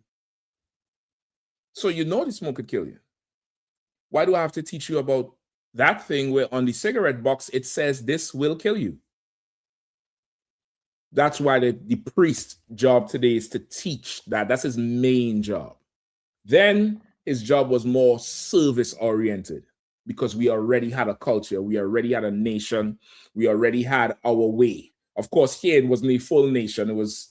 So you know the smoke could kill you. Why do I have to teach you about that thing where on the cigarette box, it says this will kill you? That's why the priest's job today is to teach that. That's his main job. Then his job was more service-oriented because we already had a culture. We already had a nation. We already had our way. Of course, here it wasn't a full nation. It was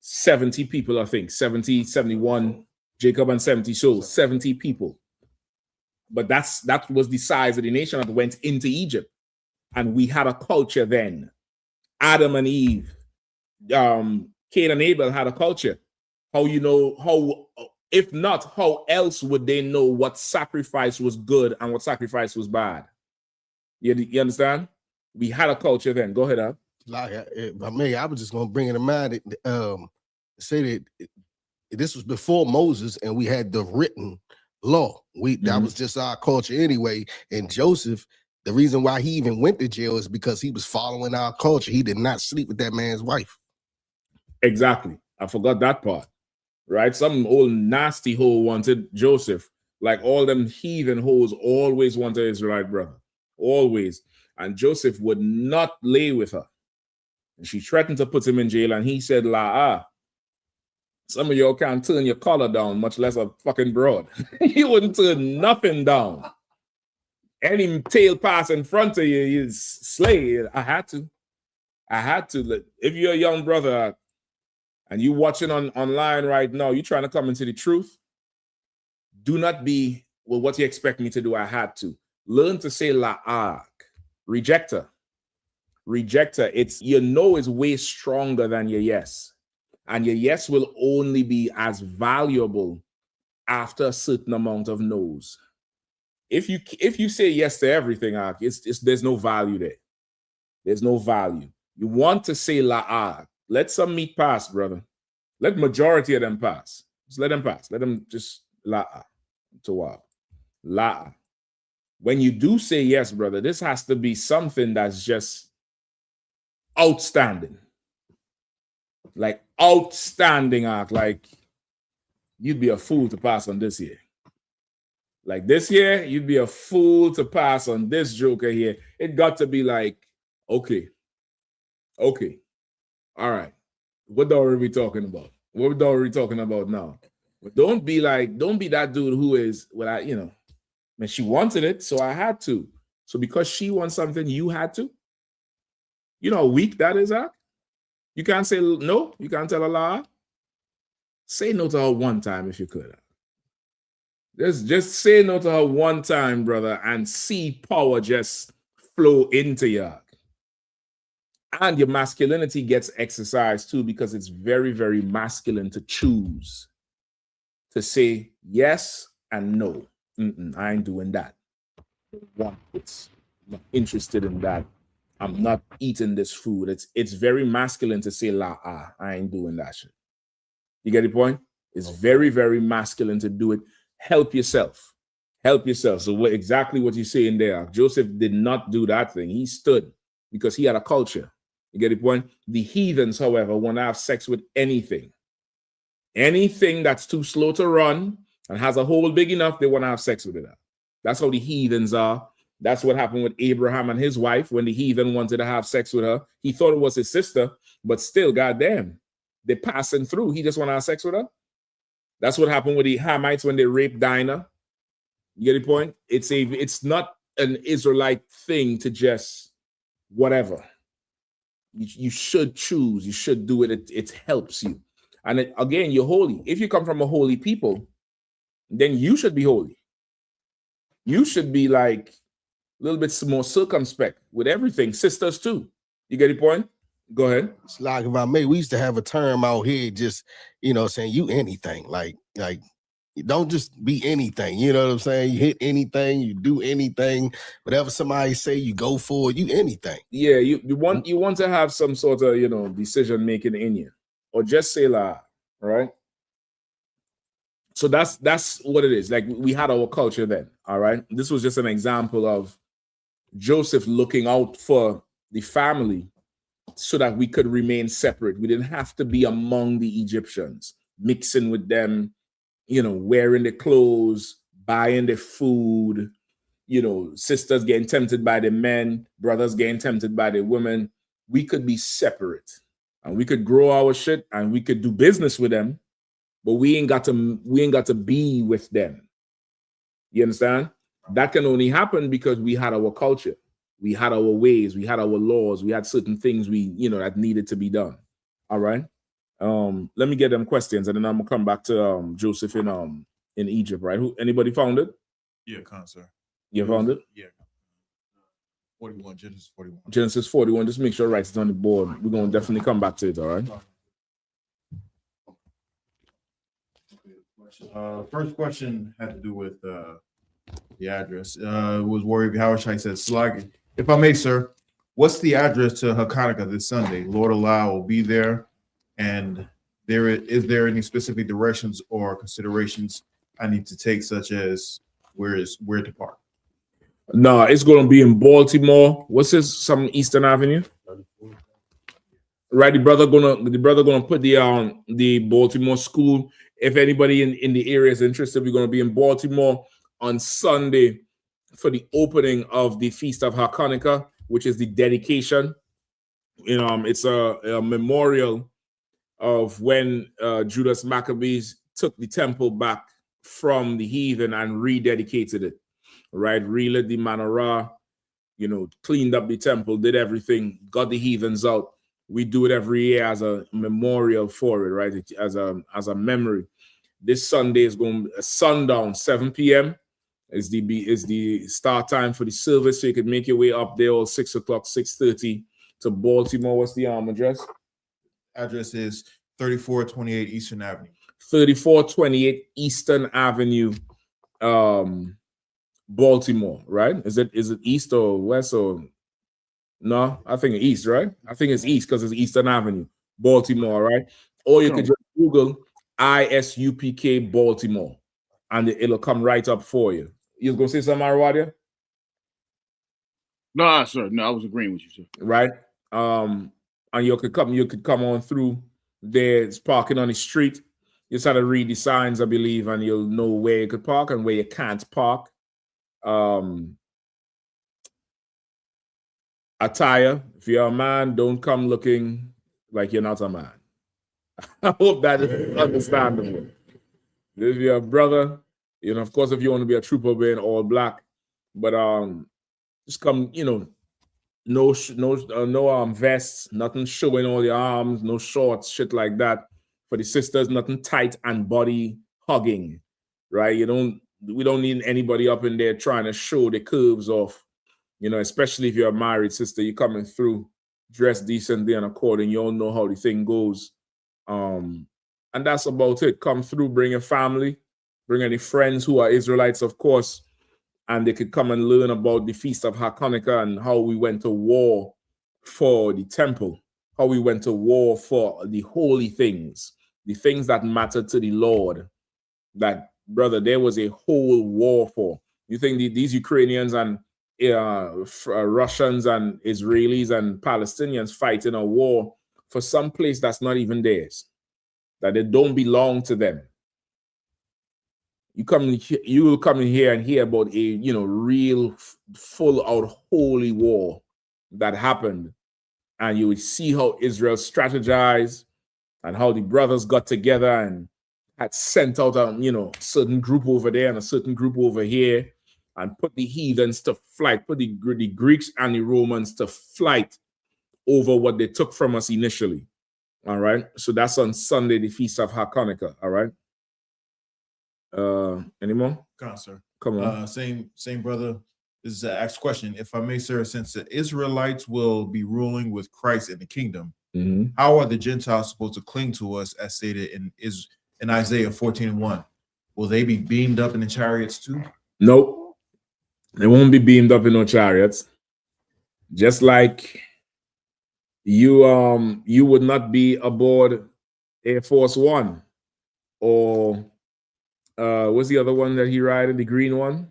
70 people, I think. 70, 71, Jacob and 70. So 70 people. But that was the size of the nation that went into Egypt. And we had a culture then. Adam and Eve, Cain and Abel had a culture. If not, how else would they know what sacrifice was good and what sacrifice was bad? You understand? We had a culture then. Go ahead, Al. I was just going to bring in mind say that this was before Moses and we had the written law. That was just our culture anyway. And Joseph, the reason why he even went to jail is because he was following our culture. He did not sleep with that man's wife. Exactly. I forgot that part. Right? Some old nasty hoe wanted Joseph. Like all them heathen hoes always wanted Israelite brother. Always. And Joseph would not lay with her. And she threatened to put him in jail. And he said, some of y'all can't turn your collar down, much less a fucking broad. You wouldn't turn nothing down. Any tail pass in front of you, you slay. I had to. If you're a young brother and you watching online right now, you trying to come into the truth, do not be, well, what you expect me to do? I had to. Learn to say la'ak. Rejecter. It's, is way stronger than your yes. And your yes will only be as valuable after a certain amount of no's. If you say yes to everything, there's no value there. There's no value. You want to say la'ak. Let some meat pass, brother. Let majority of them pass. Just let them pass. Let them just la'a. Tawab. La'a. When you do say yes, brother, this has to be something that's just outstanding. Like outstanding act. Like you'd be a fool to pass on this year. Like this year, you'd be a fool to pass on this joker here. It got to be like, okay, all right. What dog are we talking about? What dog are we talking about now? But don't be that dude who is, man, she wanted it, so I had to. So because she wants something, you had to. You know how weak that is, huh? You can't say no. You can't tell a lie. Say no to her one time if you could. Just say no to her one time, brother, and see power just flow into you. And your masculinity gets exercised too, because it's very, very masculine to choose to say yes and no. I ain't doing that. I'm not interested in that. I'm not eating this food. It's very masculine to say I ain't doing that shit. You get the point? It's very, very masculine to do it. Help yourself. So exactly what you say in there. Joseph did not do that thing. He stood because he had a culture. You get the point? The heathens, however, want to have sex with anything. Anything that's too slow to run and has a hole big enough, they want to have sex with it. That's how the heathens are. That's what happened with Abraham and his wife when the heathen wanted to have sex with her. He thought it was his sister, but still, goddamn, they're passing through. He just want to have sex with her. That's what happened with the Hamites when they raped Dinah. You get the point? It's not an Israelite thing to just whatever. You should choose. You should do it. It helps you. And again, you're holy. If you come from a holy people, then you should be holy. You should be like a little bit more circumspect with everything. Sisters too. You get the point? Go ahead. It's like if I may, we used to have a term out here, just saying you anything. Like don't just be anything. You know what I'm saying? You hit anything, you do anything, whatever somebody say, you go for it, you anything. Yeah, you want to have some sort of decision making in you, or just say la, right? So that's what it is. Like we had our culture then. All right. This was just an example of Joseph looking out for the family so that we could remain separate. We didn't have to be among the Egyptians, mixing with them, wearing the clothes, buying the food, sisters getting tempted by the men, brothers getting tempted by the women. We could be separate and we could grow our shit and we could do business with them, but we ain't got to be with them. You understand? That can only happen because we had our culture. We had our ways, we had our laws, we had certain things that needed to be done. All right. Let me get them questions and then I'm gonna come back to Joseph in Egypt, right? Anybody found it? Yeah, sir. You found it? Yeah. 41, Genesis 41. Genesis 41. Just make sure it it's on the board. We're gonna definitely come back to it, all right? First question had to do with the address. Was Warrior Howard said, Slag, if I may, sir, what's the address to Hanukkah this Sunday? Lord Allah will be there. And is there any specific directions or considerations I need to take, such as where to park? No, it's going to be in Baltimore. What's this? Some Eastern Avenue, right? The brother gonna put the Baltimore school. If anybody in the area is interested, we're going to be in Baltimore on Sunday for the opening of the Feast of Hanukkah, which is the dedication. It's a memorial of when Judas Maccabees took the temple back from the heathen and rededicated it, right? Relit the menorah, cleaned up the temple, did everything, got the heathens out. We do it every year as a memorial for it, right? As a memory. This Sunday is going to be sundown, 7 p.m. is the start time for the service, so you can make your way up there all 6 o'clock, 6:30 to Baltimore. What's the address? Address is 3428 Eastern Avenue. 3428 Eastern Avenue, Baltimore, right? Is it east or west or no? I think east, right? I think it's east because it's Eastern Avenue, Baltimore, right? Or you could just Google I.S.U.P.K. Baltimore, and it'll come right up for you. You was gonna say something, Arawadia? No, sir. No, I was agreeing with you, sir. Right. And you could come on through there's parking on the street. You just have to read the signs, I believe, and you'll know where you could park and where you can't park. Attire. If you're a man, don't come looking like you're not a man. I hope that is understandable. If you're a brother, of course, if you want to be a trooper wearing all black, but just come, no vests, nothing showing all your arms, no shorts, shit like that. For the sisters, nothing tight and body hugging, right? We don't need anybody up in there trying to show the curves off, especially if you're a married sister, you're coming through, dressed decently and according, you all know how the thing goes. And that's about it. Come through, bring a family, bring any friends who are Israelites, of course, and they could come and learn about the Feast of Hanukkah and how we went to war for the temple, how we went to war for the holy things, the things that matter to the Lord. That, brother, there was a whole war for. You think these Ukrainians and Russians and Israelis and Palestinians fighting a war for some place that's not even theirs, that they don't belong to them. You will come in here and hear about a real full out holy war that happened, and you would see how Israel strategized and how the brothers got together and had sent out a certain group over there and a certain group over here and put the heathens to flight, put the Greeks and the Romans to flight over what they took from us initially. All right. So that's on Sunday, the Feast of Hanukkah. All right. Any more? Come on, sir. Come on. Same brother. This is an asked question. If I may, sir, since the Israelites will be ruling with Christ in the kingdom, how are the Gentiles supposed to cling to us, as stated in Isaiah 14:1? Will they be beamed up in the chariots too? Nope. They won't be beamed up in no chariots. Just like you would not be aboard Air Force One or what's the other one that he riding? The green one?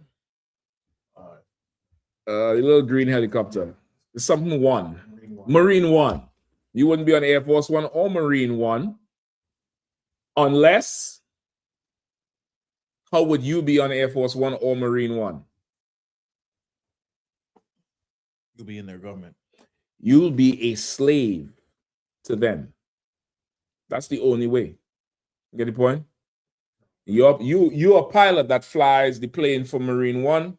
The little green helicopter. It's something one. Marine One. You wouldn't be on Air Force One or Marine One unless, how would you be on Air Force One or Marine One? You'll be in their government. You'll be a slave to them. That's the only way. Get the point? You're a pilot that flies the plane for Marine One.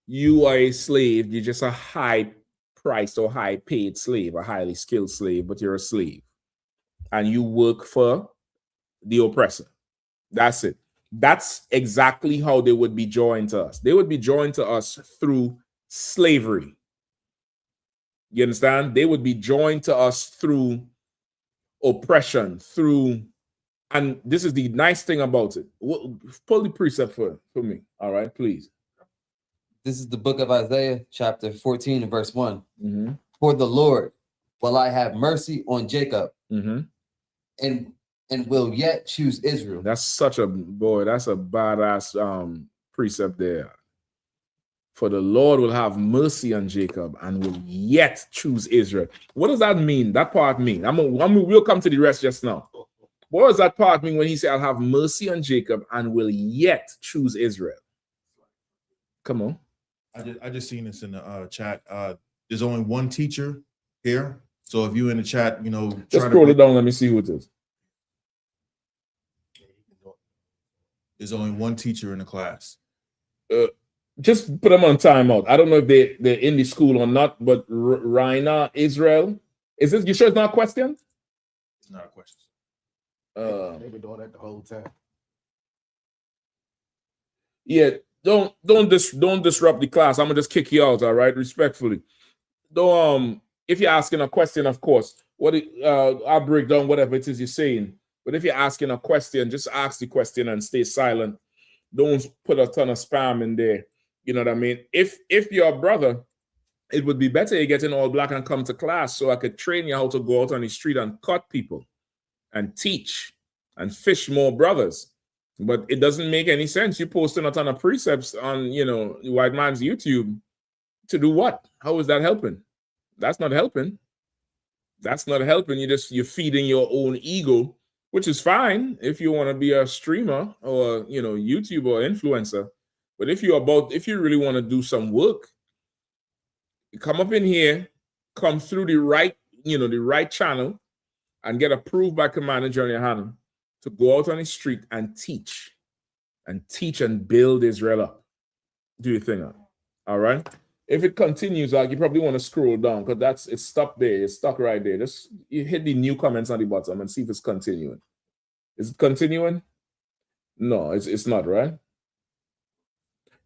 You are a slave. You're just a high-priced or high-paid slave, a highly skilled slave, but you're a slave. And you work for the oppressor. That's it. That's exactly how they would be joined to us. They would be joined to us through slavery. You understand? They would be joined to us through oppression, and this is the nice thing about it. Pull the precept for me. All right, please. This is the book of Isaiah, chapter 14 and verse 1. For the Lord will I have mercy on Jacob, and will yet choose Israel. That's a badass precept there. For the Lord will have mercy on Jacob and will yet choose Israel. What does that mean? That part mean? We'll come to the rest just now. What does that part mean when he said, I'll have mercy on Jacob and will yet choose Israel? Come on. I just seen this in the chat. There's only one teacher here. So if you in the chat, just scroll it down. Let me see who it is. There's only one teacher in the class. Just put them on timeout. I don't know if they're in the school or not, but Raina Israel, is this? You sure it's not a question? It's not a question. They've been doing that the whole time. Yeah, don't disrupt the class. I'm gonna just kick you out. All right, respectfully. Don't if you're asking a question, of course, I'll break down whatever it is you're saying. But if you're asking a question, just ask the question and stay silent. Don't put a ton of spam in there. You know what I mean? If you're a brother, it would be better you get in all black and come to class so I could train you how to go out on the street and cut people and teach and fish more brothers. But it doesn't make any sense. You posting a ton of precepts on, the white man's YouTube to do what? How is that helping? That's not helping. That's not helping. You're feeding your own ego, which is fine if you want to be a streamer or YouTuber or influencer. But if you really want to do some work, you come up in here, come through the right channel, and get approved by Commander General Yahanna to go out on the street and teach and build Israel up. Do your thing. All right. If it continues, you probably want to scroll down because it's stopped there. It's stuck right there. Just you hit the new comments on the bottom and see if it's continuing. Is it continuing? No, it's not, right?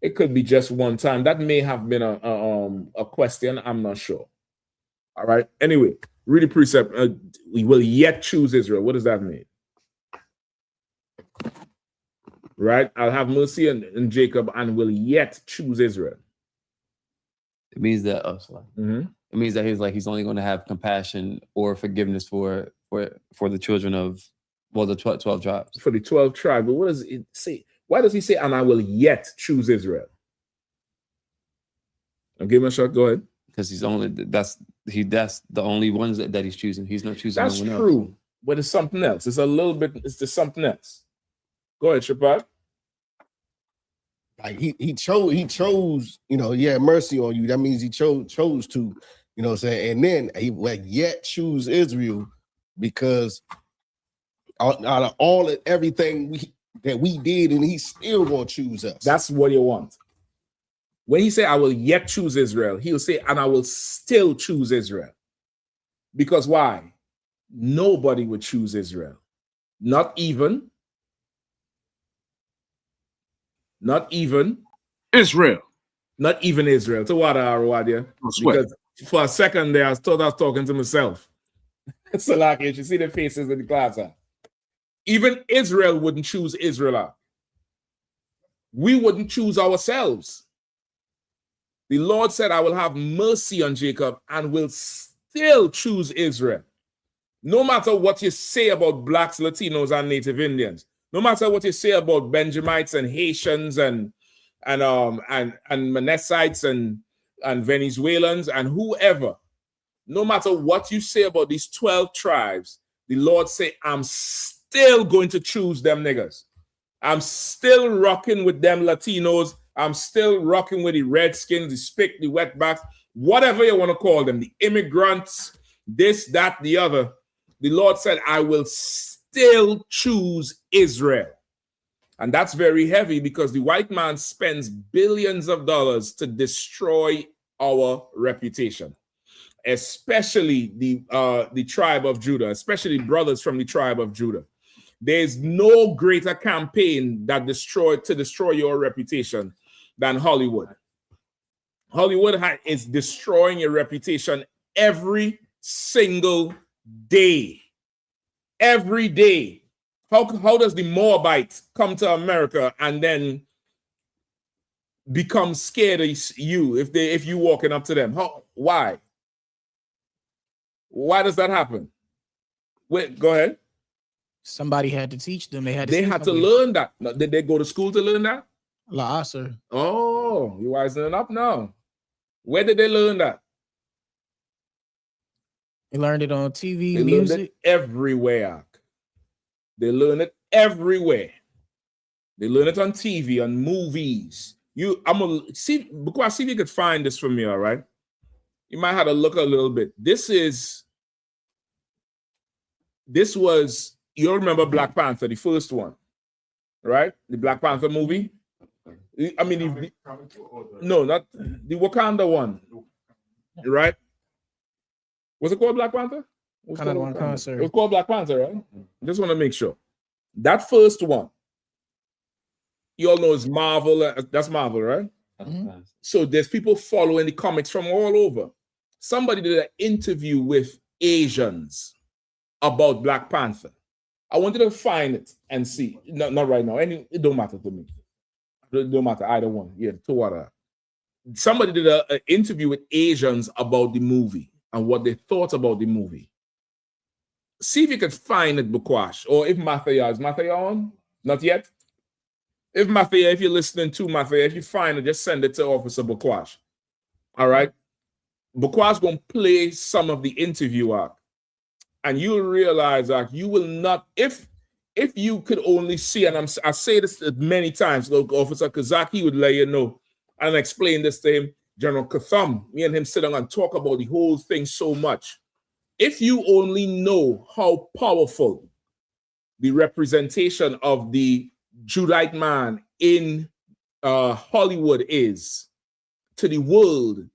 It could be just one time. That may have been a question. I'm not sure. All right. Anyway, read the precept. We will yet choose Israel. What does that mean? Right? I'll have mercy on Jacob and will yet choose Israel. It means that it means that he's only going to have compassion or forgiveness for the children of the 12 tribes. For the 12 tribes. But what does it say? Why does he say, and I will yet choose Israel? I'll give him a shot. Go ahead. Because that's the only ones that he's choosing. He's not choosing that's no one true. else. But it's something else. It's a little bit, it's just something else. Go ahead, Shabbat. Like he chose, he had mercy on you. That means he chose to, what I'm saying? And then he will yet choose Israel because out of everything that we did, and he's still gonna choose us. That's what you want. When he say, I will yet choose Israel, he'll say, and I will still choose Israel. Because why? Nobody would choose Israel. Not even Israel. Not even Israel. To what Arawadia? Because for a second there, I thought I was talking to myself. So like you should see the faces in the class. Even Israel wouldn't choose Israel. We wouldn't choose ourselves. The Lord said, I will have mercy on Jacob and will still choose Israel. No matter what you say about blacks, Latinos, and Native Indians, no matter what you say about Benjamites and Haitians and Manassites and Venezuelans and whoever, no matter what you say about these 12 tribes, the Lord say, I'm still going to choose them niggas. I'm still rocking with them Latinos. I'm still rocking with the Redskins, the SPIC, the wetbacks, whatever you want to call them, the immigrants, this, that, the other. The Lord said, I will still choose Israel. And that's very heavy because the white man spends billions of dollars to destroy our reputation, especially the tribe of Judah, especially brothers from the tribe of Judah. There's no greater campaign that destroy your reputation than Hollywood. Hollywood is destroying your reputation every single day. Every day. How does the Moabite come to America and then become scared of you if you walking up to them? Why? Why does that happen? Wait, go ahead. Somebody had to teach them. They had to learn that. Did they go to school to learn that? La, sir. Oh, you wising up now. Where did they learn that? They learned it on TV, they music. Learned it everywhere. They learn it everywhere. They learn it on TV, on movies. I'm gonna see if you could find this for me, all right? You might have to look a little bit. This was, you'll remember Black Panther, the first one, right? The Black Panther movie. I mean, no, not the Wakanda one, right? Was it called Black Panther? It was called Black Panther, right? Just want to make sure. That first one, you all know is Marvel. That's Marvel, right? Mm-hmm. So there's people following the comics from all over. Somebody did an interview with Asians about Black Panther. I wanted to find it and see. Not right now. It don't matter to me. It don't matter either one. Yeah, to what? Somebody did an interview with Asians about the movie and what they thought about the movie. See if you could find it, Bukwash, or if Mathia is Mathia on? Not yet. If Mathia, if you're listening to Mathia, if you find it, just send it to Officer Bukwash. All right. Bukwash gonna play some of the interview out. and you'll realize that you will not, if you could only see, and I say this many times, look, Officer Kazaki would let you know, and explain this to him, General Katham, me and him sit down and talk about the whole thing so much. If you only know how powerful the representation of the Judite man in Hollywood is to the world,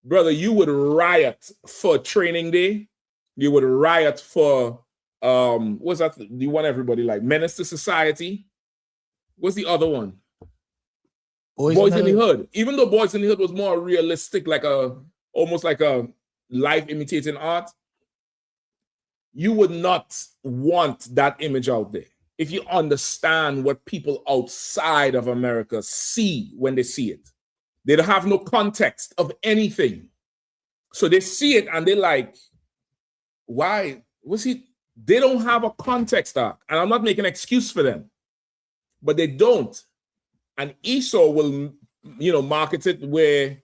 brother, you would riot for Training Day. You would riot for what's that? The one everybody like? Menace to Society. What's the other one? Boys in the Hood. Even though Boys in the Hood was more realistic, like almost like a life imitating art, you would not want that image out there. If you understand what people outside of America see when they see it, they don't have no context of anything. So they see it and they're like, why? Was he? They don't have a context arc. And I'm not making an excuse for them, but they don't. And Esau will, market it where,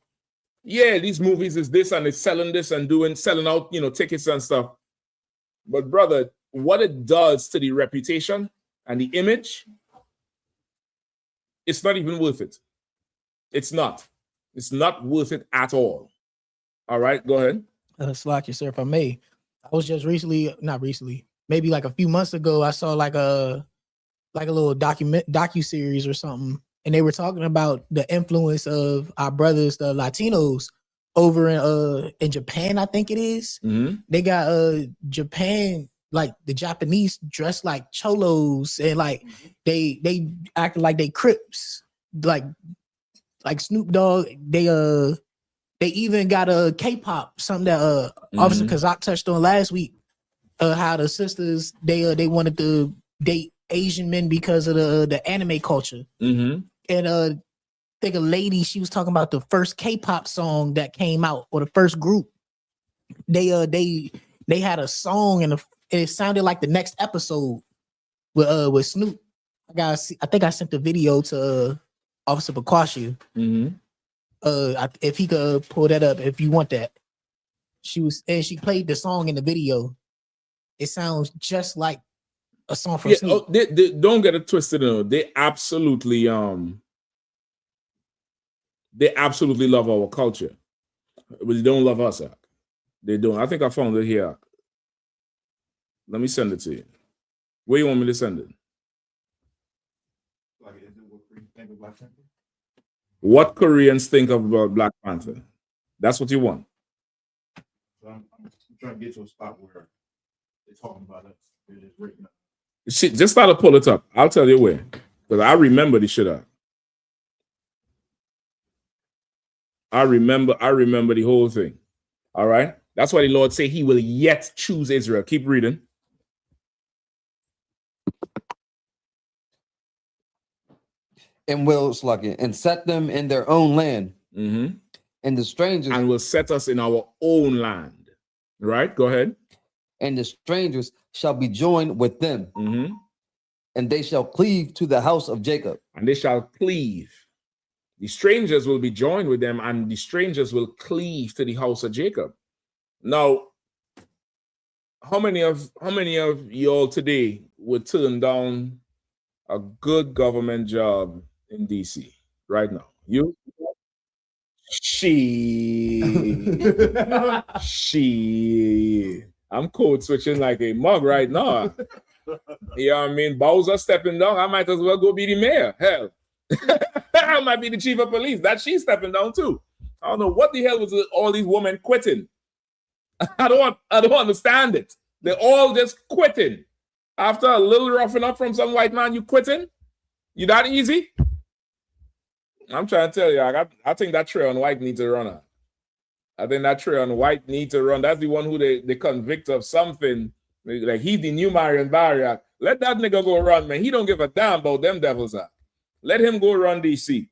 yeah, these movies is this and it's selling this and selling out, tickets and stuff. But brother, what it does to the reputation and the image, it's not even worth it. It's not. It's not worth it at all. All right, go ahead. Slack you, sir, if I may. I was just not recently, maybe like a few months ago, I saw like a little docu-series or something, and they were talking about the influence of our brothers, the Latinos, over in Japan, I think it is. Mm-hmm. They got Japan, like the Japanese dressed like cholos, and like they acted like they Crips, like Snoop Dogg. They even got a K-pop, something that Officer Kazak touched on last week. How the sisters they wanted to date Asian men because of the anime culture. Mm-hmm. And I think a lady, she was talking about the first K-pop song that came out, or the first group. They had a song and it sounded like the next episode with Snoop. I think I sent the video to Officer Bakwashi. Mm-hmm. If he could pull that up, if you want that. She played the song in the video. It sounds just like a song from Snoop. They don't get it twisted. They absolutely love our culture, but they don't love us. They don't. I think I found it here. Let me send it to you. Where you want me to send it? What Koreans think about Black Panther? That's what you want. I'm trying to get to a spot where they're talking about it. It's written up. Shit, just start to pull it up. I'll tell you where, because I remember the shit up. I remember the whole thing. All right. That's why the Lord say He will yet choose Israel. Keep reading. And will and set them in their own land. Mm-hmm. And the strangers, and will set us in our own land. Right? Go ahead. And the strangers shall be joined with them. Mm-hmm. And they shall cleave to the house of Jacob. And they shall cleave. The strangers will be joined with them, and the strangers will cleave to the house of Jacob. Now, how many of y'all today would turn down a good government job in DC right now? You? I'm code switching like a mug right now. You know what I mean? Bowser stepping down. I might as well go be the mayor. Hell, I might be the chief of police. That she's stepping down too. I don't know what the hell was all these women quitting. I don't understand it. They're all just quitting. After a little roughing up from some white man, you quitting? You that easy? I'm trying to tell you, I think that Trey on White needs a runner. I think that Trey on White needs a run. That's the one who they convict of something. Like he's the new Marion Barrier. Let that nigga go run, man. He don't give a damn about them devils. Let him go run DC.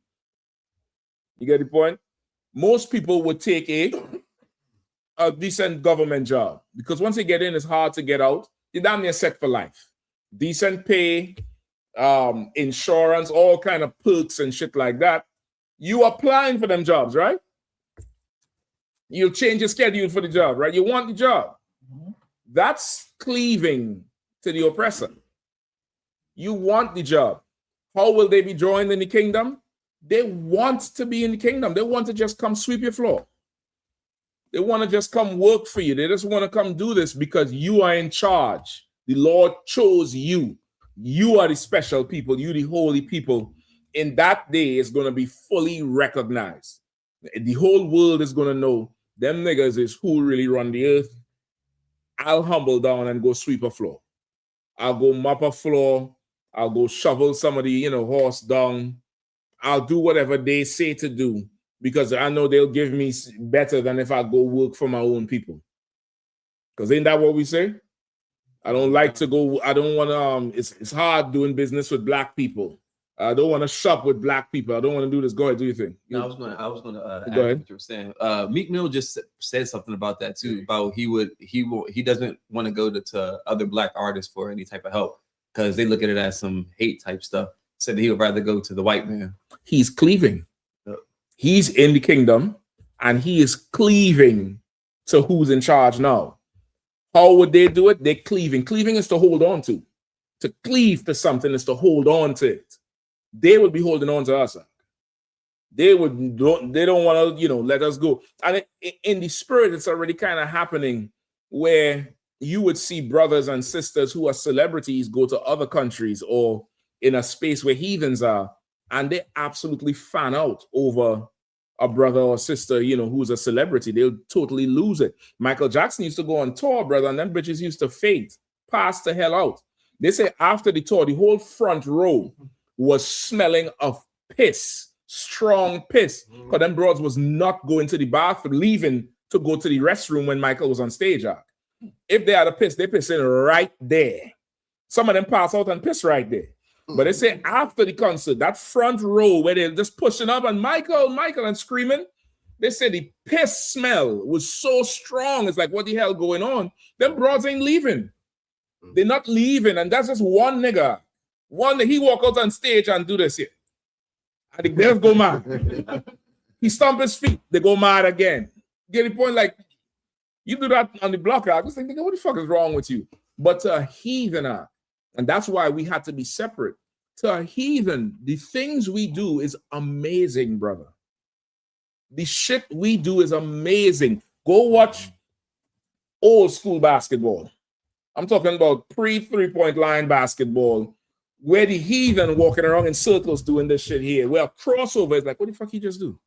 You get the point? Most people would take a decent government job because once you get in, it's hard to get out. You're damn near set for life. Decent pay, insurance, all kind of perks and shit like that. You applying for them jobs, right? You'll change your schedule for the job, right? You want the job. That's cleaving to the oppressor. You want the job. How will they be joined in the kingdom? They want to be in the kingdom. They want to just come sweep your floor. They want to just come work for you. They just want to come do this because you are in charge. The Lord chose you. You are the special people. You the holy people. In that day, it's going to be fully recognized. The whole world is going to know them niggas is who really run the earth. I'll humble down and go sweep a floor. I'll go mop a floor. I'll go shovel some of the, horse dung. I'll do whatever they say to do because I know they'll give me better than if I go work for my own people. Because ain't that what we say? I don't like to go. I don't want to. It's hard doing business with black people. I don't want to shop with black people. I don't want to do this. Go ahead, do your thing. No, I was going to add Go ahead. what you were saying. Meek Mill just said something about that too. About he doesn't want to go to other black artists for any type of help because they look at it as some hate type stuff. Said that he would rather go to the white man. He's cleaving. He's in the kingdom, and he is cleaving to who's in charge now. How would they do it? They're cleaving. Cleaving is to hold on to. To cleave to something is to hold on to it. They would be holding on to us. They don't want to, let us go. And in the spirit, it's already kind of happening where you would see brothers and sisters who are celebrities go to other countries or in a space where heathens are, and they absolutely fan out over a brother or sister, who's a celebrity. They'll totally lose it. Michael Jackson used to go on tour, brother, and them bitches used to faint, pass the hell out. They say after the tour, the whole front row was smelling of piss, strong piss, because them broads was not going to the bathroom, leaving to go to the restroom when Michael was on stage. If they had a piss, they piss in right there. Some of them pass out and piss right there. But they say after the concert, that front row where they're just pushing up and Michael, and screaming, they say the piss smell was so strong. It's like, what the hell going on? Them broads ain't leaving. They're not leaving. And that's just one nigga. One that he walk out on stage and do this here. And the girls go mad. He stomp his feet. They go mad again. Get the point? Like, you do that on the block. I just think, what the fuck is wrong with you? But to a heathen, and that's why we had to be separate. To a heathen, the things we do is amazing, brother. The shit we do is amazing. Go watch old school basketball. I'm talking about pre-3-point line basketball, where the heathen walking around in circles doing this shit here. Where a crossover is like, what the fuck he just do?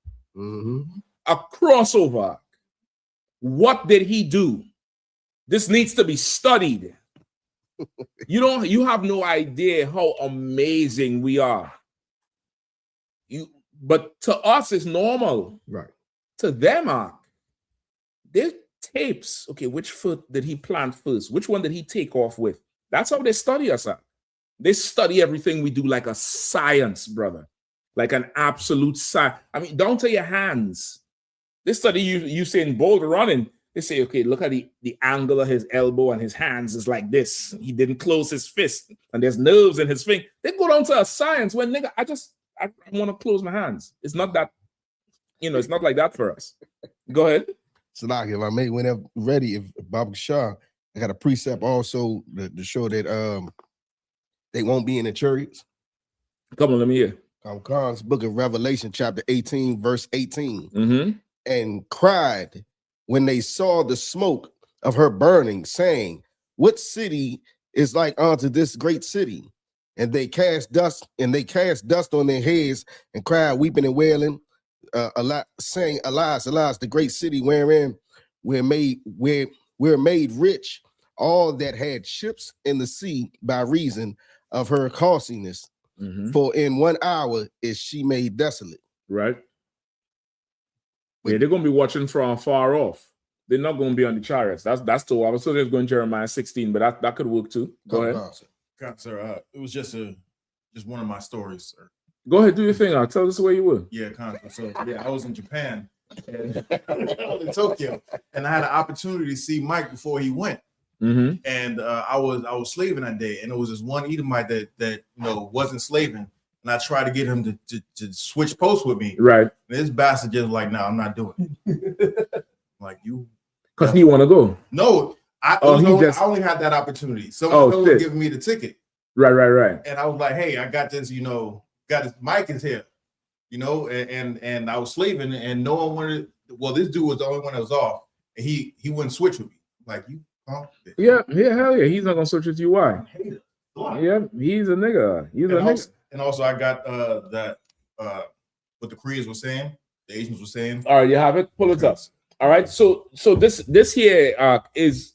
A crossover. What did he do? This needs to be studied. You have no idea how amazing we are. But to us, it's normal. Right. To them, they're tapes. Okay, which foot did he plant first? Which one did he take off with? That's how they study us. They study everything we do like a science, brother. Like an absolute science. I mean, down to your hands. They study you saying Bolt running. They say, okay, look at the angle of his elbow and his hands is like this. He didn't close his fist and there's nerves in his finger. They go down to a science when, nigga, I want to close my hands. It's not that, it's not like that for us. Go ahead. So like if I may, whenever ready, if Bob Shah, I got a precept also to show that they won't be in the chariots. Come on, let me hear. Khan's book of Revelation, chapter 18, verse 18. And cried when they saw the smoke of her burning, saying, what city is like unto this great city? And they cast dust on their heads and cried, weeping and wailing, saying, alas, alas, the great city wherein we're made rich, all that had ships in the sea by reason of her costliness. For in 1 hour is she made desolate. Right. Yeah, they're gonna be watching from far off. They're not gonna be on the chariots. That's too. I was still just going Jeremiah 16, but that could work too. Go ahead. God, sir, it was just one of my stories, sir. Go ahead, do your thing. I'll tell us where you were. Yeah, so yeah, I was in Japan, and in Tokyo, and I had an opportunity to see Mike before he went. And I was slaving that day, and it was this one Edomite that wasn't slaving, and I tried to get him to switch posts with me. Right. And this bastard just like, no, I'm not doing it. Like you, because he want to go. No, I only had that opportunity. Someone was giving me the ticket. Right. And I was like, hey, I got this, got his mic is here, and I was slaving, and no one wanted. Well, this dude was the only one that was off, and he wouldn't switch with me. Like, you, huh? Yeah, hell yeah. He's not gonna switch with you. Why? Yeah, he's a nigga. And also, I got that what the Koreans were saying, the Asians were saying. All right, you have it. Pull it up. All right. So this here is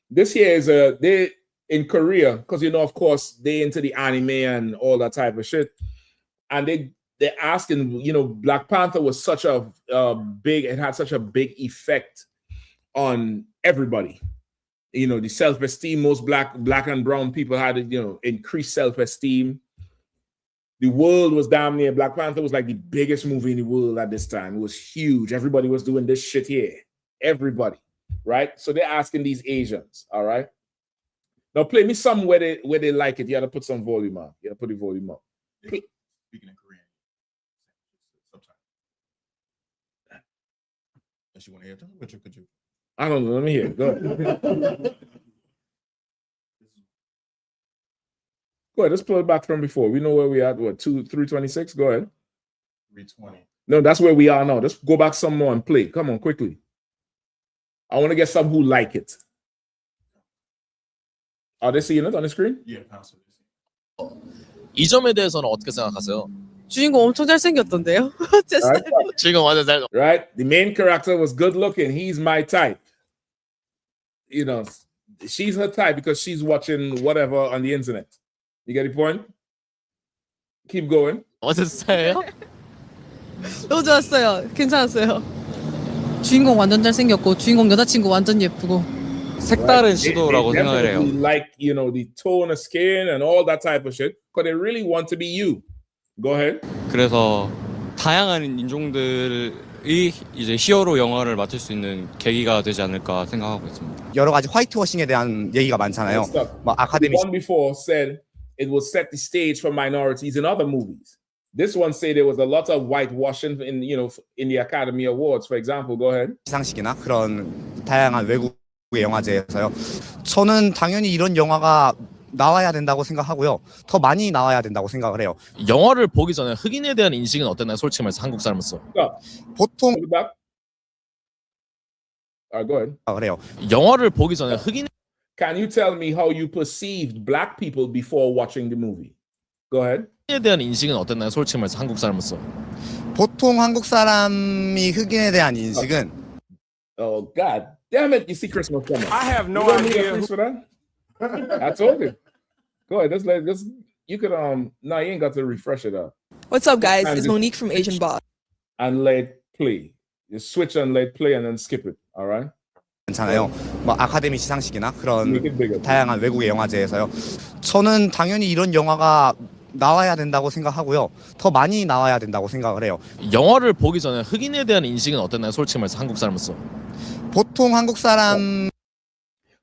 they in Korea, because of course they into the anime and all that type of shit, and they're asking, Black Panther was such a big, it had such a big effect on everybody. The self-esteem, most black and brown people had, increased self-esteem. The world was damn near, Black Panther was like the biggest movie in the world at this time. It was huge. Everybody was doing this shit here. Everybody, right? So they're asking these Asians, all right? Now play me some where they like it. You gotta put some volume on. You gotta put the volume up. Speaking in Korean. Sometimes. Unless you want to hear it, could you? I don't know. Let me hear it. Go ahead. Go ahead. Let's pull it back from before. We know where we at. What, 326? Go ahead. 320. No, that's where we are now. Let's go back some more and play. Come on, quickly. I want to get some who like it. Are they seeing it on the screen? Yeah. 이 점에 대해서는 어떻게 생각하세요? 주인공 엄청 잘생겼던데요? 주인공 완전 잘. Right? The main character was good looking. He's my type. She's her type because she's watching whatever on the internet. You get the point? Keep going. 어땠어요? 너무 좋았어요. 괜찮았어요. 주인공 완전 잘생겼고 주인공 여자친구 완전 예쁘고. 색다른 시도라고 생각을 해요. Like, the tone of skin and all that type of shit, because they really want to be you. Go ahead. 그래서 다양한 인종들이 이제 히어로 영화를 맡을 수 있는 계기가 되지 않을까 생각하고 있습니다. 여러 가지 화이트워싱에 대한 얘기가 많잖아요. 뭐 아카데미. The one before said it will set the stage for minorities in other movies. This one said there was a lot of whitewashing in the Academy Awards, for example. Go ahead. 시상식이나 그런 다양한 외국의 영화제에서요. 저는 당연히 이런 영화가 나와야 된다고 생각하고요. 더 많이 나와야 된다고 생각을 해요. 영화를 보기 전에 흑인에 대한 인식은 어땠나요? 솔직히 말해서 한국 사람으로서. 보통 go ahead. 그래요. 영화를 보기 전에 흑인. Can you tell me how you perceived black people before watching the movie? Go ahead. 흑인에 대한 인식은 어땠나요? 솔직히 말해서 한국 사람으로서. 보통 한국 사람이 흑인에 대한 인식은 Oh God damn it! You see Christmas coming. I have no idea. For that? I told you. Go ahead. Let's. You could No, you ain't got to refresh it up. What's up, guys? It's Monique from Asian Boss. And let play. You switch and let play and then skip it. All right. 괜찮아요. 뭐 아카데미 시상식이나 그런 다양한 외국의 영화제에서요. 저는 당연히 이런 영화가 나와야 된다고 생각하고요. 더 많이 나와야 된다고 생각을 해요. 영화를 보기 전에 흑인에 대한 인식은 어땠나요? 솔직히 말해서 한국 사람으로서. 보통 한국 사람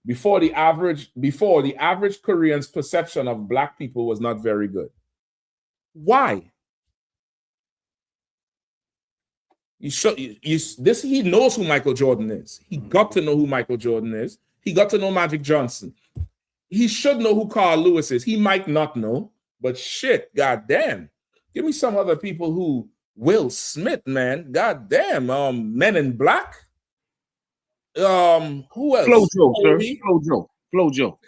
Before the average Korean's perception of black people was not very good. Why? He knows who Michael Jordan is. He got to know who Michael Jordan is. He got to know Magic Johnson. He should know who Carl Lewis is. He might not know, but shit, goddamn. Give me some other people who Will Smith, man. Goddamn. Men in Black. Who else? Flojo, sir. Flojo.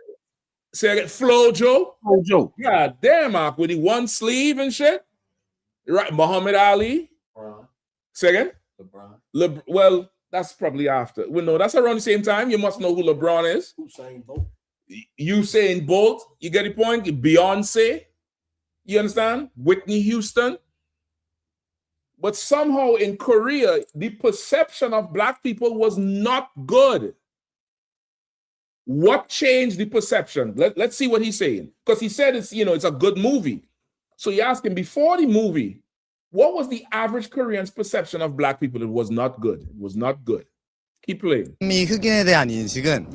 Say again, Flojo. Flojo. God damn, with the one sleeve and shit. Right, Muhammad Ali. Say again? LeBron. Well, that's probably after. Well, no, that's around the same time. You must know who LeBron is. Usain Bolt. You get the point? Beyonce. You understand? Whitney Houston. But somehow in Korea, the perception of black people was not good. What changed the perception? Let's see what he's saying. Because he said it's a good movie. So you ask him, before the movie, what was the average Korean's perception of black people? It was not good. It was not good. Keep playing. 흑인에 대한 인식은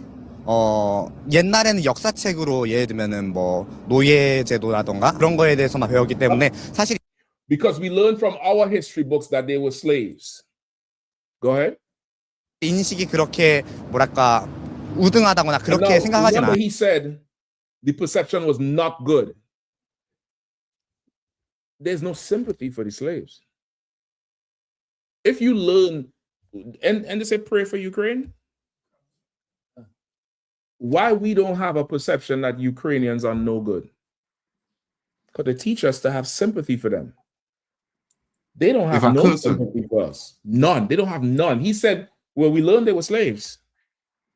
옛날에는 역사책으로 예를 들면은 뭐 노예 제도라던가 그런 거에 대해서만 배웠기 때문에 사실 Because we learned from our history books that they were slaves. Go ahead. 인식이 그렇게 뭐랄까 우등하다거나 그렇게 생각하진 remember 않아요. he said the perception was not good. There's no sympathy for the slaves. If you learn, and they say pray for Ukraine. Why we don't have a perception that Ukrainians are no good? Because they teach us to have sympathy for them. They don't have no sympathy for us. None. They don't have none. He said, well, we learned they were slaves.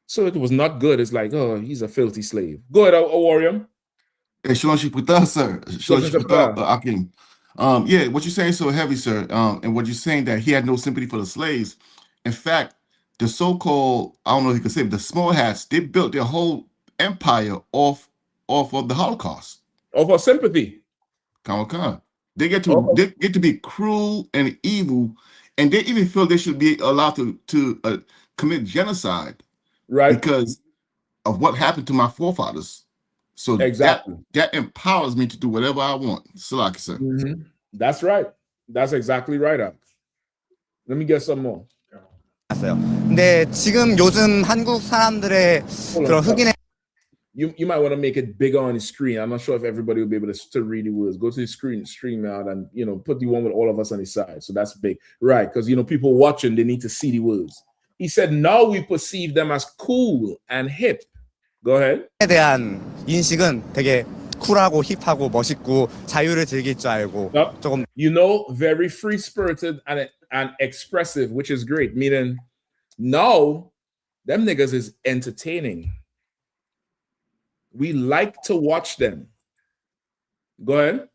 So it was not good. It's like, oh, he's a filthy slave. Go ahead, Warrior. Hey, Shalom Shiputah, sir. Shalom Shiputah, Akim. Yeah, what you're saying is so heavy, sir. And what you're saying that he had no sympathy for the slaves. In fact, the so-called, I don't know if you could say, but the small hats, they built their whole empire off of the Holocaust. Off of sympathy. Come. They get to be cruel and evil, and they even feel they should be allowed to commit genocide, right? Because of what happened to my forefathers. So exactly that empowers me to do whatever I want. Salaki, sir. That's right. That's exactly right. Let me get some more. 근데 지금 요즘 한국 사람들의 그런 흑인의 You might want to make it bigger on the screen. I'm not sure if everybody will be able to still read the words. Go to the screen, stream out, and put the one with all of us on the side. So that's big, right? Because people watching, they need to see the words. He said, "Now we perceive them as cool and hip." Go ahead. 에 대한 인식은 되게 쿨하고 힙하고 멋있고 자유를 즐길 줄 알고 조금 very free spirited and expressive, which is great. Meaning, now them niggas is entertaining. We like to watch them. Go ahead.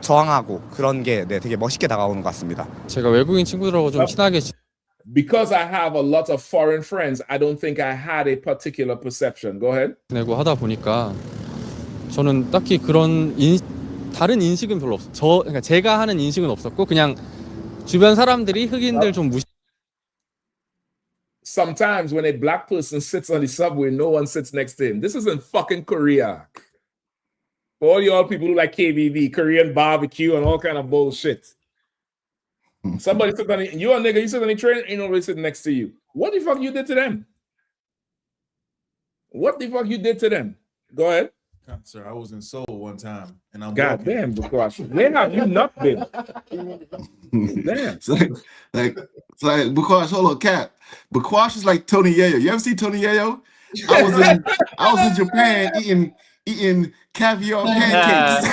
저항하고 그런 게 되게 멋있게 다가오는 것 같습니다. 제가 외국인 친구들하고 좀 친하게 Because I have a lot of foreign friends, I don't think I had a particular perception. Go ahead. 지내고 하다 보니까 저는 딱히 그런 다른 인식은 별로 없어요. 그러니까 제가 하는 인식은 없었고 그냥 주변 사람들이 흑인들 좀 무시. Sometimes when a black person sits on the subway, no one sits next to him. This is in fucking Korea. For all y'all people who like KBB, Korean barbecue, and all kind of bullshit. Somebody sits on the, you a nigga, you sit on the train, ain't nobody sitting next to you. What the fuck you did to them? What the fuck you did to them? Go ahead. Sir, I was in Seoul one time, and I'm God damn, because where have you not been? Damn. It's like because hold on, Cap. Bakwash is like Tony Yayo. You ever see Tony Yayo? I was in Japan eating caviar pancakes.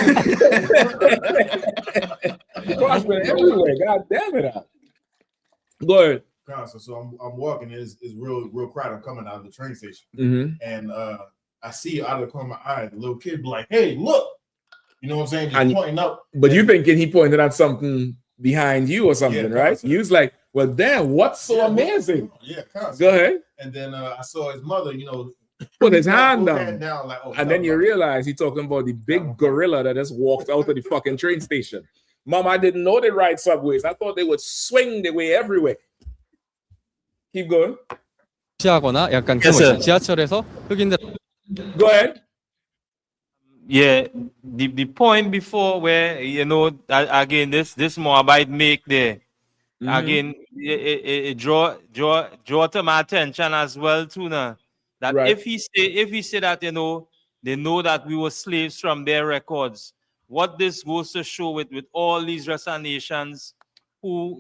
Bakwash been everywhere. God damn it. Go ahead. So I'm walking. It's real crowded. I'm coming out of the train station, and I see out of the corner of my eye, the little kid be like, "Hey, look!" You know what I'm saying? Just pointing up. But you thinking he pointed at something behind you or something, right? You was like, "Well, damn, what's so amazing?" Yeah, go ahead. And then I saw his mother, put his hand down, like, and then you realize he's talking about the big gorilla that just walked out of the fucking train station. Mom, I didn't know they ride subways. I thought they would swing their way everywhere. Keep going. 무시하거나 약간 지하철에서 흑인들. Go ahead. Yeah, the point before where again this Moabite make there again it draw to my attention as well too now that right. if he say that they know that we were slaves from their records, what this goes to show with all these Russian nations who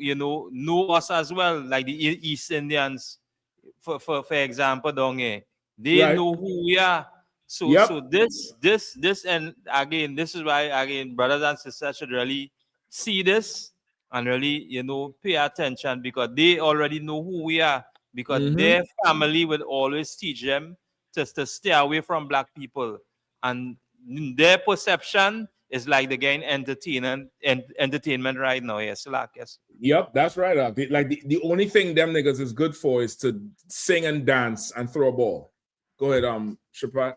know us as well, like the East Indians for example down here. They right. know who we are. So this and again, this is why again brothers and sisters should really see this and really pay attention, because they already know who we are, because their family will always teach them to stay away from black people, and their perception is like they're getting entertainment right now. Yes, yes. Yep, that's right. Like the only thing them niggas is good for is to sing and dance and throw a ball. Go ahead, Shapat.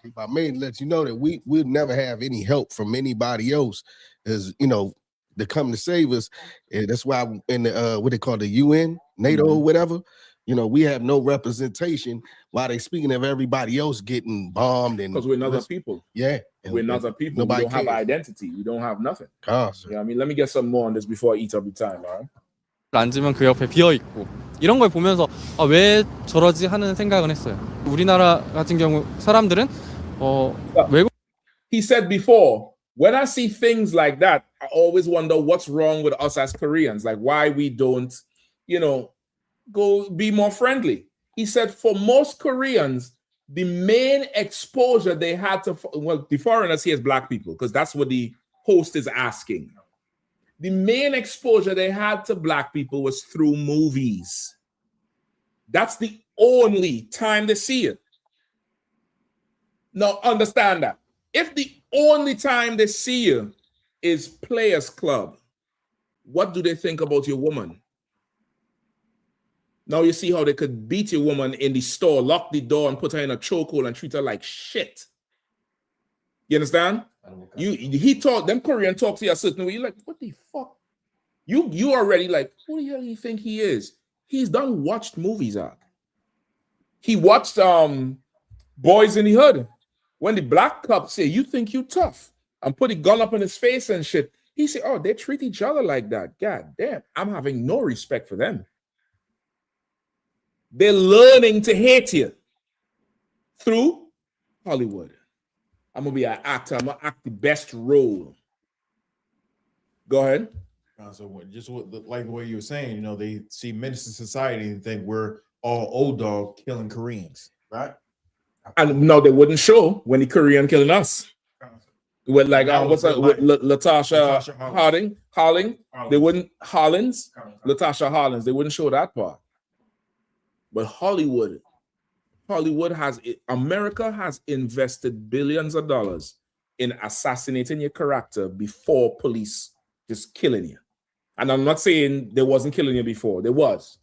If I may let you know that we'll never have any help from anybody else, as to come to save us. And that's why in the what they call the UN, NATO, or whatever, we have no representation while they speaking of everybody else getting bombed. And because we're not other people. Yeah. We're not other people. We don't have identity. We don't have nothing. Yeah, I mean, let me get some more on this before I eat up the time, all right? 앉으면 그 옆에 비어 있고 이런 걸 보면서 왜 저러지 하는 생각은 했어요. 우리나라 같은 경우 사람들은 외국 He said before, when I see things like that, I always wonder what's wrong with us as Koreans, like why we don't, go be more friendly. He said for most Koreans, the main exposure they had to, the foreigners here is black people, because that's what the host is asking. The main exposure they had to black people was through movies. That's the only time they see it. Now, understand that. If the only time they see you is Players Club, what do they think about your woman? Now you see how they could beat your woman in the store, lock the door, and put her in a chokehold and treat her like shit. You understand? He taught them Korean talk to you a certain way. You're like, what the fuck? You already like, who the hell do you think he is? He's done watched movies out. He watched Boys in the Hood. When the black cop say, you think you tough, and put a gun up in his face and shit, he said, oh, they treat each other like that. God damn, I'm having no respect for them. They're learning to hate you through Hollywood. I'm going to be an actor. I'm going to act the best role. Go ahead. Like the way you were saying, they see menace to society and think we're all old dog killing Koreans, right? And no, they wouldn't show when the Korean killing us. With like what's that? With Latasha Hollins. They wouldn't Latasha Hollins. They wouldn't show that part. But America has invested billions of dollars in assassinating your character before police just killing you. And I'm not saying they wasn't killing you before. There was.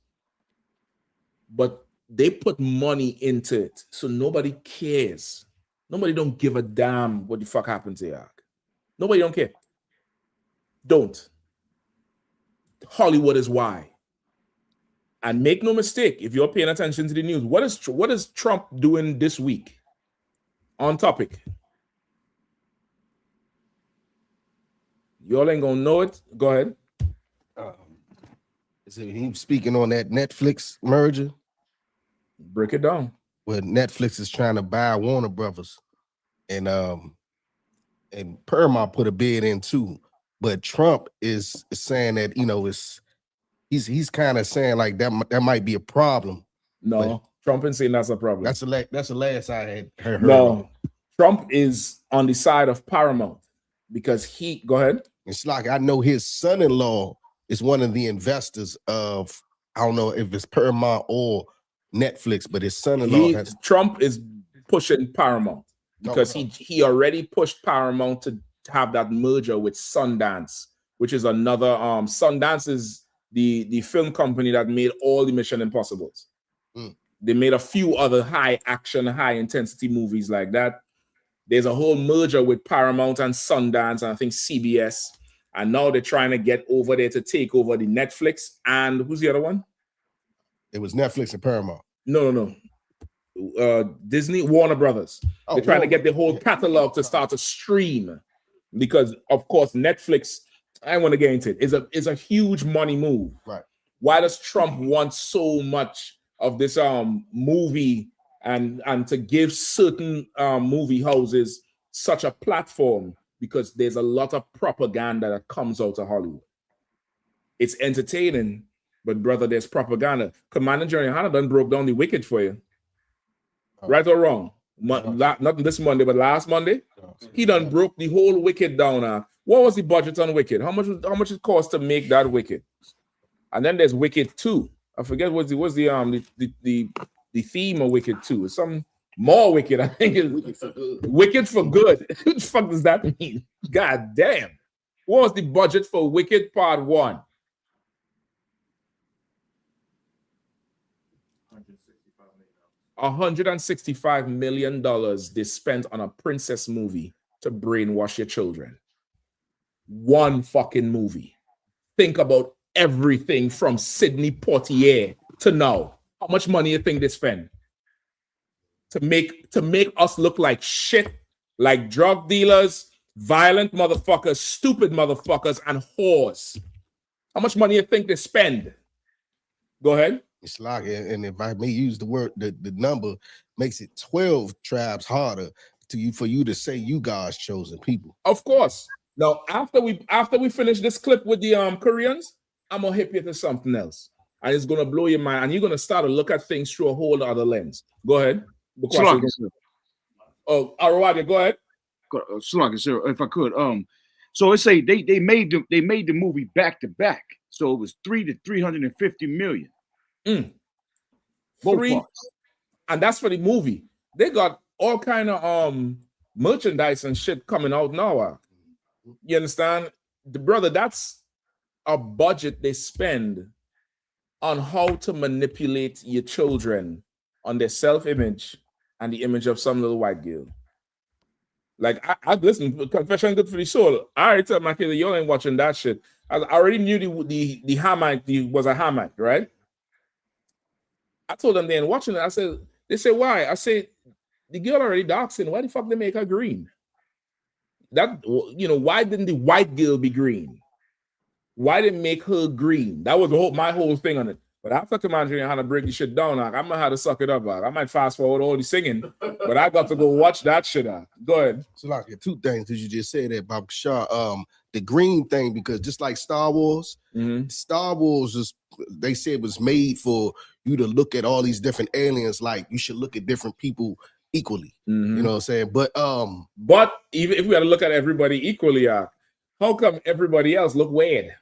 But they put money into it, so nobody cares. Nobody don't give a damn what the fuck happened to you. Nobody don't care. Don't. Hollywood is why. And make no mistake, if you're paying attention to the news, what is Trump doing this week? On topic. Y'all ain't gonna know it. Go ahead. Is he speaking on that Netflix merger? Break it down. Well, Netflix is trying to buy Warner Brothers, and Paramount put a bid in too. But Trump is saying that he's kind of saying like that might be a problem. No, Trump is saying that's a problem. That's the last I had heard. No, Trump is on the side of Paramount because go ahead. It's like I know his son-in-law is one of the investors of, I don't know if it's Paramount or Netflix, but his son-in-law Trump is pushing Paramount because he already pushed Paramount to have that merger with Sundance, which is another Sundance is the film company that made all the Mission Impossibles. They made a few other high action, high intensity movies like that. There's a whole merger with Paramount and Sundance and I think CBS, and now they're trying to get over there to take over the Netflix and who's the other one? It was Netflix and Paramount. No. Disney, Warner Brothers. They're trying to get the whole catalog to start to stream because, of course, Netflix, I want to get into it, is a huge money move. Right. Why does Trump want so much of this movie and to give certain movie houses such a platform? Because there's a lot of propaganda that comes out of Hollywood. It's entertaining, but brother, there's propaganda. Commander General Yahanna done broke down the Wicked for you. Right or wrong? Not this Monday, but last Monday. He done broke the whole Wicked down. What was the budget on Wicked? How much it cost to make that Wicked? And then there's Wicked 2. I forget what's the theme of Wicked 2. It's some more Wicked. I think it's Wicked for Good. What the fuck does that mean? God damn. What was the budget for Wicked Part 1? $165 million they spent on a princess movie to brainwash your children. One fucking movie. Think about everything from Sidney Poitier to now. How much money you think they spend to make us look like shit, like drug dealers, violent motherfuckers, stupid motherfuckers, and whores? How much money you think they spend? Go ahead. It's like, and if I may use the word, the number makes it 12 tribes harder for you to say you God's chosen people. Of course. Now, after we finish this clip with the Koreans, I'm gonna hit you to something else, and it's gonna blow your mind, and you're gonna start to look at things through a whole other lens. Go ahead. Oh, Arawadi, go ahead. Sir, if I could, so it say they made the movie back to back, so it was 350 million. Both parts. And that's for the movie. They got all kind of merchandise and shit coming out now. You understand? The brother, that's a budget they spend on how to manipulate your children on their self-image and the image of some little white girl. Like, I listen, confession good for the soul. I already tell my kid, you ain't watching that shit. I already knew the Hamite was a Hamite, right? I told them they ain't watching it. They said, why? I said, the girl already dark skinned. Why the fuck they make her green? That, why didn't the white girl be green? Why didn't make her green? That was my whole thing on it. But after Commander how to break the shit down, I'm gonna have to suck it up. I might fast forward all the singing, but I got to go watch that shit out. Go ahead. So like two things because you just said that, Bob Shaw. The green thing, because just like Star Wars, Star Wars they said was made for you to look at all these different aliens like you should look at different people equally. You know what I'm saying? But even if we had to look at everybody equally, how come everybody else look weird?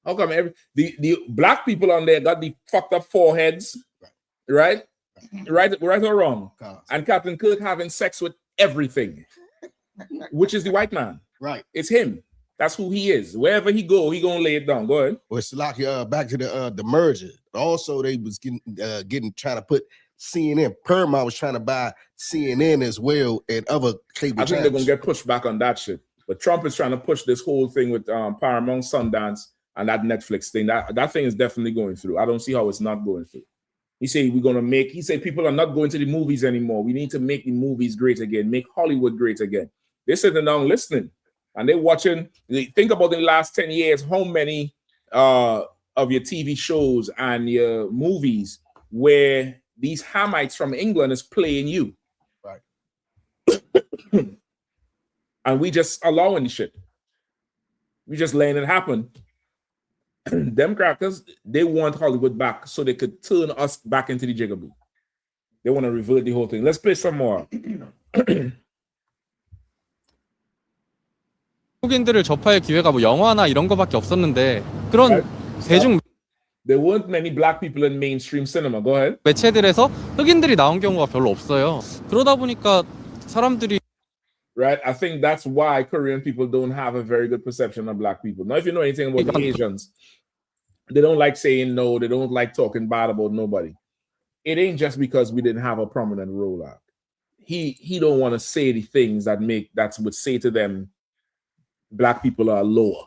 How come the black people on there got the fucked up foreheads, right or wrong? And Captain Kirk having sex with everything, which is the white man. Right. It's him. That's who he is. Wherever he go, he gonna lay it down. Go ahead. Well, it's like back to the merger. Also, they was getting trying to put CNN. Paramount was trying to buy CNN as well and other cable I think they're gonna get pushed back on that shit. But Trump is trying to push this whole thing with Paramount, Sundance, and that Netflix thing. That thing is definitely going through. I don't see how it's not going through. He said people are not going to the movies anymore. We need to make the movies great again, make Hollywood great again. They're sitting down listening and they're watching. Think about the last 10 years, how many of your TV shows and your movies where these Hamites from England is playing you. Right. And we just allowing the shit. We just letting it happen. Them crackers, they want Hollywood back so they could turn us back into the jigaboo. They want to revert the whole thing. Let's play some more. 한국인들을 접할 기회가 뭐 영화나 이런 거밖에 없었는데 그런 대중 There weren't many black people in mainstream cinema. Go ahead. 매체들에서 흑인들이 나온 경우가 별로 없어요. 그러다 보니까 사람들이 Right, I think that's why Korean people don't have a very good perception of black people. Now, if you know anything about the Asians, they don't like saying no. They don't like talking bad about nobody. It ain't just because we didn't have a prominent role out. He don't want to say the things that would say to them, black people are lower.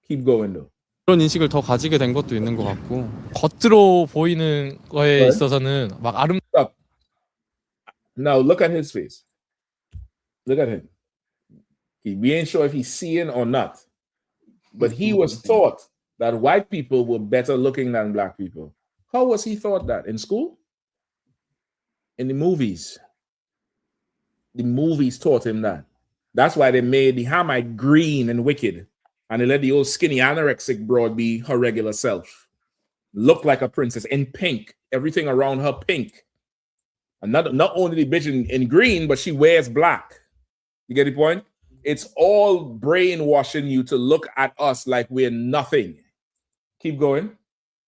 Keep going though. 그런 인식을 더 가지게 된 것도 있는 것 같고 겉으로 보이는 거에 있어서는 막 Stop. Now look at his face. Look at him. We ain't sure if he's seeing or not, but he was taught that white people were better looking than black people. How was he taught that? In school? In the movies. The movies taught him that. That's why they made the Hamite green and wicked, and they let the old skinny anorexic broad be her regular self. Look like a princess in pink. Everything around her pink. And not only the bitch in green, but she wears black. You get the point? It's all brainwashing you to look at us like we're nothing. Keep going.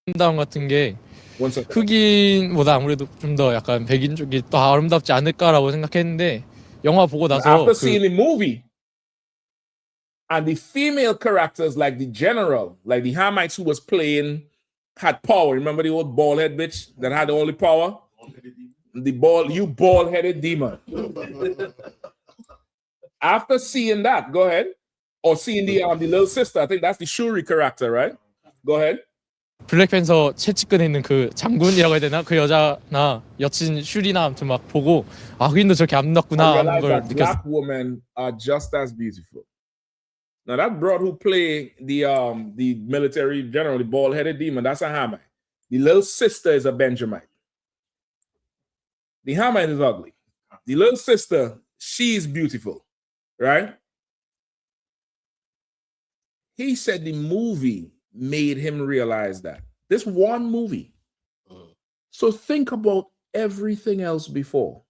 아름다움 같은 게 흑인보다 아무래도 좀 더 약간 백인 쪽이 더 아름답지 않을까라고 생각했는데 영화 보고 나서 after seeing the movie and the female characters like the general, like the Hamites who was playing had power. Remember the old bald-head bitch that had all the power? You bald-headed demon. After seeing that, go ahead. Or seeing the little sister, I think that's the Shuri character, right? Go ahead. 블랙팬서 채찍근에 있는 그 장군이라고 해야 되나? 그 여자나 여친 슈리나 아무튼 막 보고 아 흑인도 저렇게 아름답구나 하는 걸 느꼈어요. Black women are just as beautiful. Now that broad who play the military general, the bald-headed demon, that's a Hamite. The little sister is a Benjamite. The Hamite is ugly. The little sister, she is beautiful, right? He said the movie made him realize that. This one movie. So think about everything else before.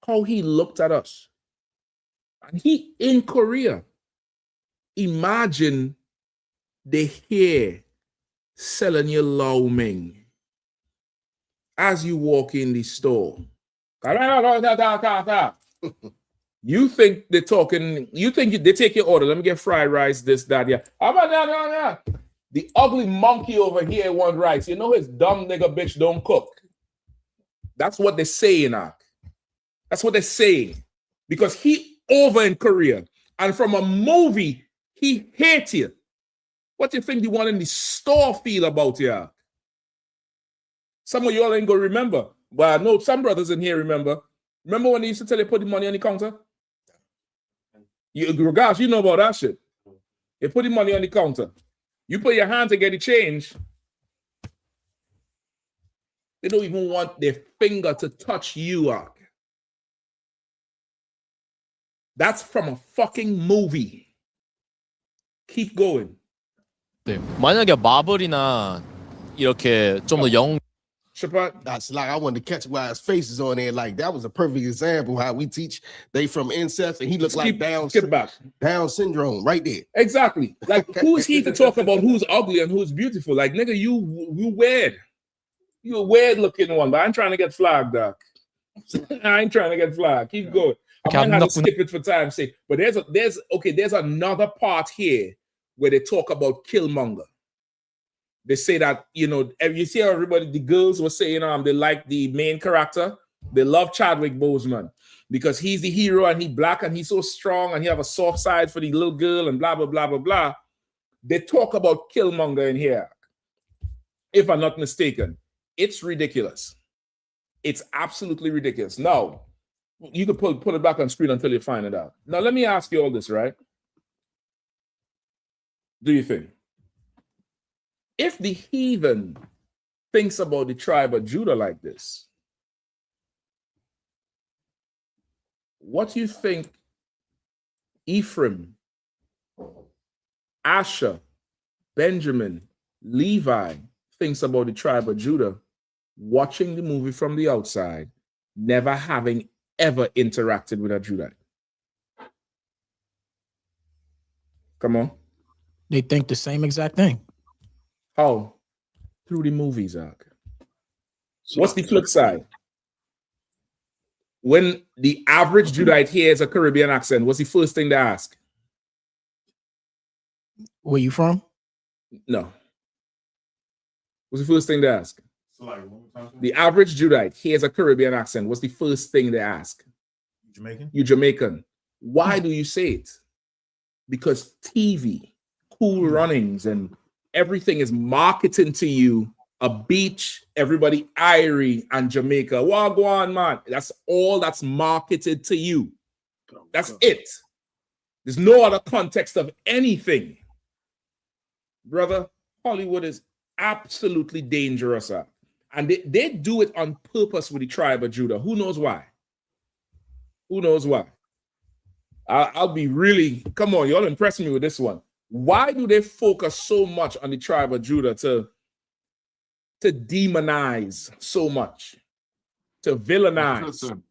How he looked at us. And he in Korea. Imagine the hair selling you Lau Ming as you walk in the store. You think they're talking, you think they take your order. Let me get fried rice, this, that, yeah. The ugly monkey over here want rice. You know his dumb nigga bitch don't cook. That's what they're saying, Ark. That's what they're saying. Because he over in Korea. And from a movie, he hates you. What do you think the one in the store feel about you, Ark? Some of y'all ain't gonna remember. But I know some brothers in here remember. Remember when they used to tell you put the money on the counter? Gosh, you know about that shit. You put the money on the counter. You put your hand to get the change. They don't even want their finger to touch you, Ark. That's from a fucking movie. Keep going. 네. 만약에 마블이나 이렇게 좀 더 영 That's like I wanted to catch why his face is on there. Like that was a perfect example how we teach they from incest, and he looks like Down syndrome right there. Exactly. Like who's he to talk about who's ugly and who's beautiful? Like nigga, you weird. You a weird looking one, but I ain't trying to get flagged, Doc. I ain't trying to get flagged. Keep going. I might have to skip it for time's sake. But there's another part here where they talk about Killmonger. They say that, you know, you see how everybody, the girls were saying they like the main character. They love Chadwick Boseman because he's the hero and he's black and he's so strong and he have a soft side for the little girl and blah, blah, blah, blah, blah. They talk about Killmonger in here. If I'm not mistaken, it's ridiculous. It's absolutely ridiculous. Now, you can put it back on screen until you find it out. Now, let me ask you all this, right? Do you think? If the heathen thinks about the tribe of Judah like this, what do you think Ephraim, Asher, Benjamin, Levi thinks about the tribe of Judah watching the movie from the outside, never having ever interacted with a Judite? Come on. They think the same exact thing. How? Through the movies, Ark. What's the flip side? When the average Judite hears a Caribbean accent, what's the first thing they ask? Where you from? No. What's the first thing they ask? The average Judite hears a Caribbean accent. What's the first thing they ask? Jamaican? You Jamaican. Why do you say it? Because TV, Cool Runnings, and everything is marketing to you a beach, everybody Irie and Jamaica. Wagwan, man. That's all that's marketed to you. That's it. There's no other context of anything. Brother, Hollywood is absolutely dangerous. And they do it on purpose with the tribe of Judah. Who knows why? Who knows why? I'll be really, come on, y'all impress me with this one. Why do they focus so much on the tribe of Judah to demonize so much, to villainize?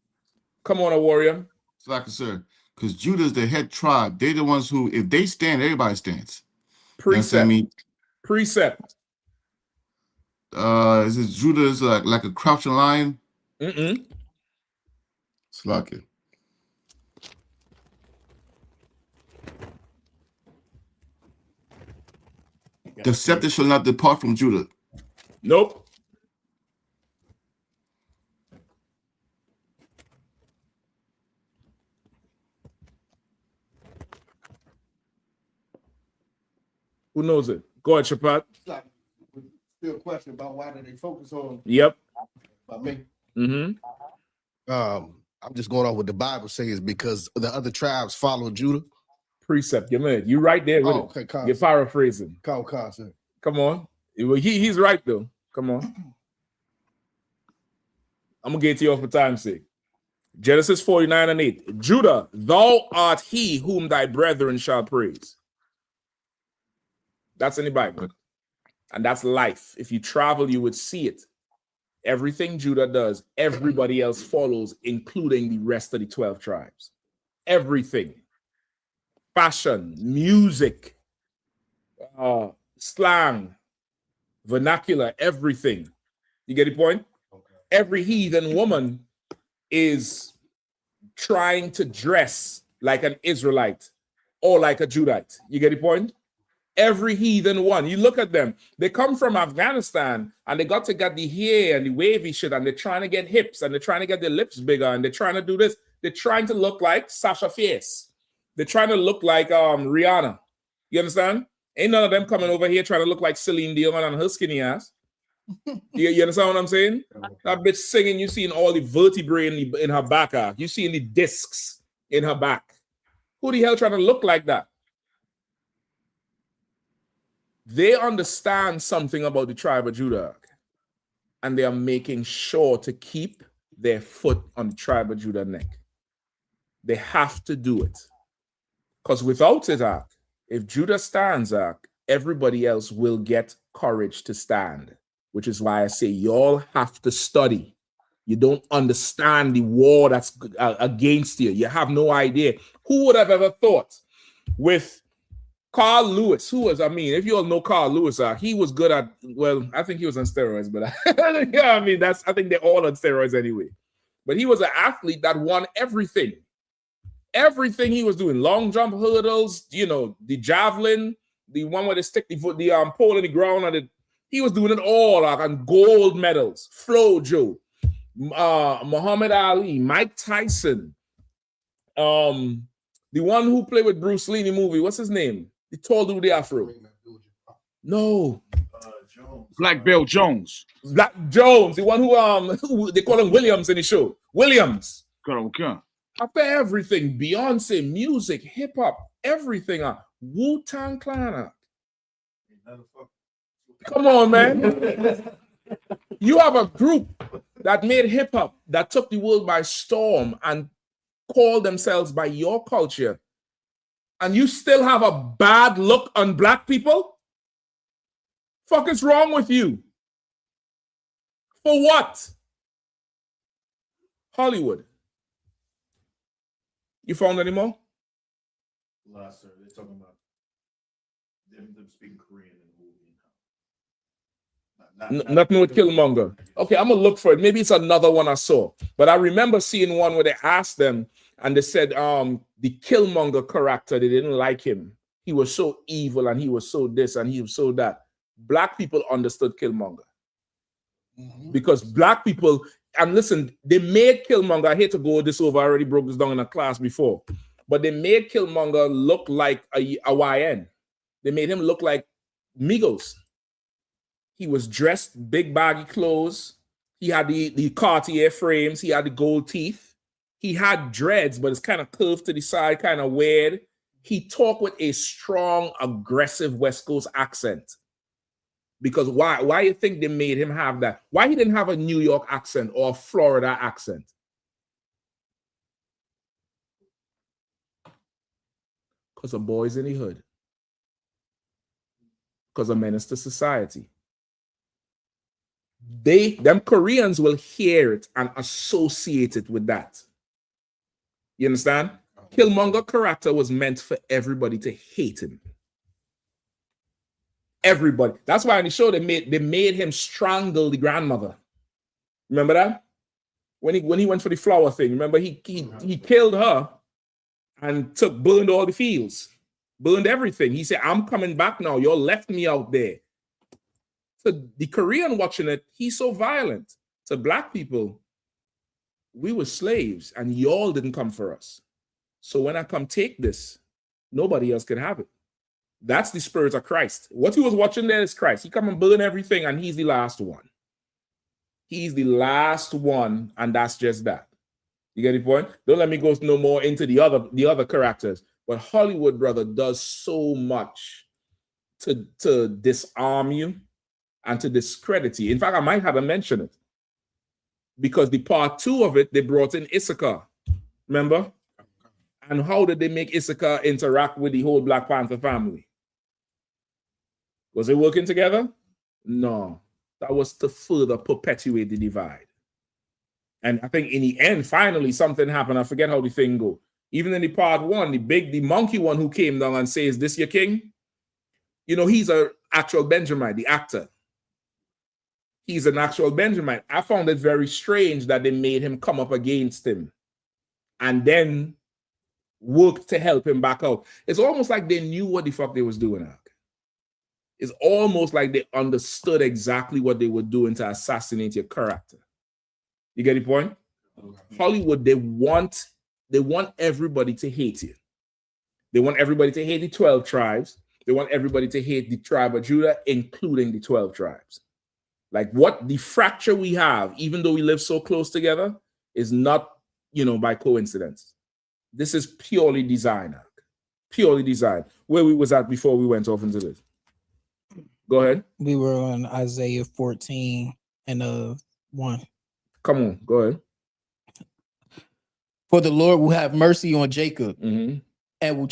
Come on, a warrior. Sir, because Judah is the head tribe. They're the ones who, if they stand, everybody stands. Precept. You know Precept. Is it Judah is like a crouching lion? Slack it. The scepter shall not depart from Judah. Nope. Who knows it? Go ahead, Shapat. Still a question about why do they focus on? Yep. About me. Mm-hmm. I'm just going off what the Bible says because the other tribes follow Judah. Precept, you man. You right there with it. Okay, You're paraphrasing. Concept. Come on. He's right though. Come on. I'm gonna get you off for time's sake. Genesis 49:8. Judah, thou art he whom thy brethren shall praise. That's in the Bible. And that's life. If you travel, you would see it. Everything Judah does, everybody else follows, including the rest of the 12 tribes. Everything. Fashion, music, slang, vernacular, everything. You get the point? Okay. Every heathen woman is trying to dress like an Israelite or like a Judite. You get the point? Every heathen one. You look at them. They come from Afghanistan and they got to get the hair and the wavy shit and they're trying to get hips and they're trying to get their lips bigger and they're trying to do this. They're trying to look like Sasha Fierce. They're trying to look like Rihanna. You understand? Ain't none of them coming over here trying to look like Celine Dion and her skinny ass. You understand what I'm saying? That bitch singing, you seeing all the vertebrae in her back. You seeing the discs in her back. Who the hell trying to look like that? They understand something about the tribe of Judah, and they are making sure to keep their foot on the tribe of Judah neck. They have to do it. Because without it, if Judah stands, everybody else will get courage to stand. Which is why I say y'all have to study. You don't understand the war that's against you. You have no idea. Who would have ever thought with Carl Lewis, if you all know Carl Lewis, he was good at, well, I think he was on steroids, but yeah, I think they're all on steroids anyway. But he was an athlete that won everything. Everything he was doing, long jump hurdles, the javelin, the one where they stick the pole in the ground, and he was doing it all, and gold medals. Flojo, Muhammad Ali, Mike Tyson, the one who played with Bruce Lee in the movie, what's his name? The tall dude with the afro. No. Black Belt Jones. Black Jones, the one who they call him Williams in the show. Williams. Okay. After everything, Beyonce, music, hip hop, everything. Wu-Tang Clan. Come on, man. You have a group that made hip hop that took the world by storm and called themselves by your culture, and you still have a bad look on black people? Fuck is wrong with you? For what? Hollywood. You found any more? Last, sir. They're talking about them speaking Korean in the movie. Nothing with Killmonger. Okay, I'm gonna look for it. Maybe it's another one I saw. But I remember seeing one where they asked them and they said the Killmonger character, they didn't like him. He was so evil and he was so this and he was so that. Black people understood Killmonger. Because black people, and listen, they made Killmonger, I hate to go this over, I already broke this down in a class before, but they made Killmonger look like a YN. They made him look like Migos. He was dressed big baggy clothes. He had the Cartier frames. He had the gold teeth. He had dreads, but it's kind of curved to the side, kind of weird. He talked with a strong, aggressive West Coast accent. Because why you think they made him have that? Why he didn't have a New York accent or a Florida accent? Because of boys in the hood. Because of menace to society. Them Koreans will hear it and associate it with that. You understand? Killmonger character was meant for everybody to hate him. Everybody. That's why in the show they made him strangle the grandmother. Remember that? When he went for the flower thing, remember he killed her and burned all the fields, burned everything. He said, "I'm coming back now. Y'all left me out there." So the Korean watching it, he's so violent. To black people, we were slaves and y'all didn't come for us. So when I come take this, nobody else can have it. That's the spirit of Christ. What he was watching there is Christ. He come and burn everything and he's the last one. He's the last one, and that's just that. You get the point? Don't let me go no more into the other characters. But Hollywood, brother, does so much to disarm you. and to discredit you. In fact, I might have to mention it because the part 2 of it, they brought in Issachar. Remember? And how did they make Issachar interact with the whole Black Panther family? Was it working together? No. That was to further perpetuate the divide. And I think in the end, finally, something happened. I forget how the thing go. Even in the part 1, the monkey one who came down and says, "This your king?" You know, he's an actual Benjamite, the actor. He's an actual Benjamite. I found it very strange that they made him come up against him and then worked to help him back out. It's almost like they knew what the fuck they was doing. It's almost like they understood exactly what they were doing to assassinate your character. You get the point? Hollywood, they want everybody to hate you. They want everybody to hate the 12 tribes. They want everybody to hate the tribe of Judah, including the 12 tribes. Like what the fracture we have, even though we live so close together, is not, by coincidence. This is purely design. Purely design. Where we was at before we went off into this. Go ahead. We were on Isaiah 14 and 1. Come on, go ahead. For the Lord will have mercy on Jacob and will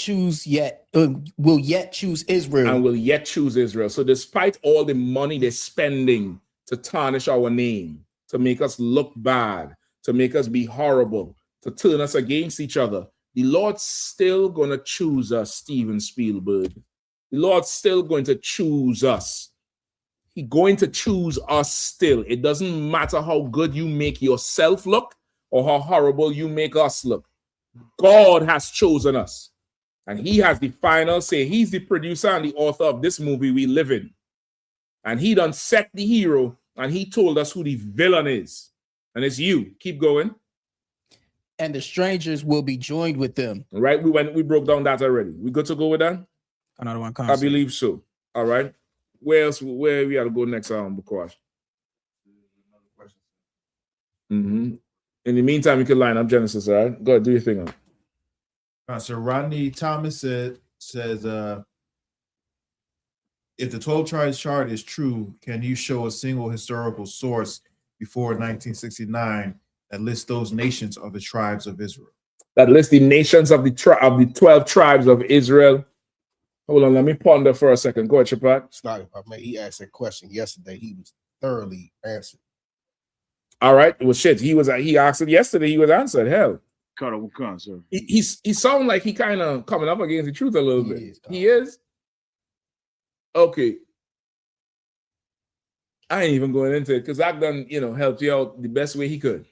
yet choose Israel. And will yet choose Israel. So despite all the money they're spending to tarnish our name, to make us look bad, to make us be horrible, to turn us against each other, the Lord's still going to choose us, Steven Spielberg. The Lord's still going to choose us. He's going to choose us still. It doesn't matter how good you make yourself look or how horrible you make us look. God has chosen us. And he has the final say. He's the producer and the author of this movie we live in. And he done set the hero and he told us who the villain is. And it's you. Keep going. And the strangers will be joined with them. Right? We broke down that already. We good to go with that? Another one. I believe so. All right. Where else? Where we got to go next? Bukash. In the meantime, you can line up Genesis. All right. Go ahead. Do your thing. So Rodney Thomas says, if the 12 tribes chart is true, can you show a single historical source before 1969 that lists those nations of the tribes of Israel? That lists the nations of the 12 tribes of Israel. Hold on, let me ponder for a second. Go ahead, Chapat. He asked that question yesterday. He was thoroughly answered. All right. Well, shit. He asked it yesterday. He was answered. Hell. Sir. He sounds like he kind of coming up against the truth a little bit. He is. Okay. I ain't even going into it because Zach done, helped you out the best way he could.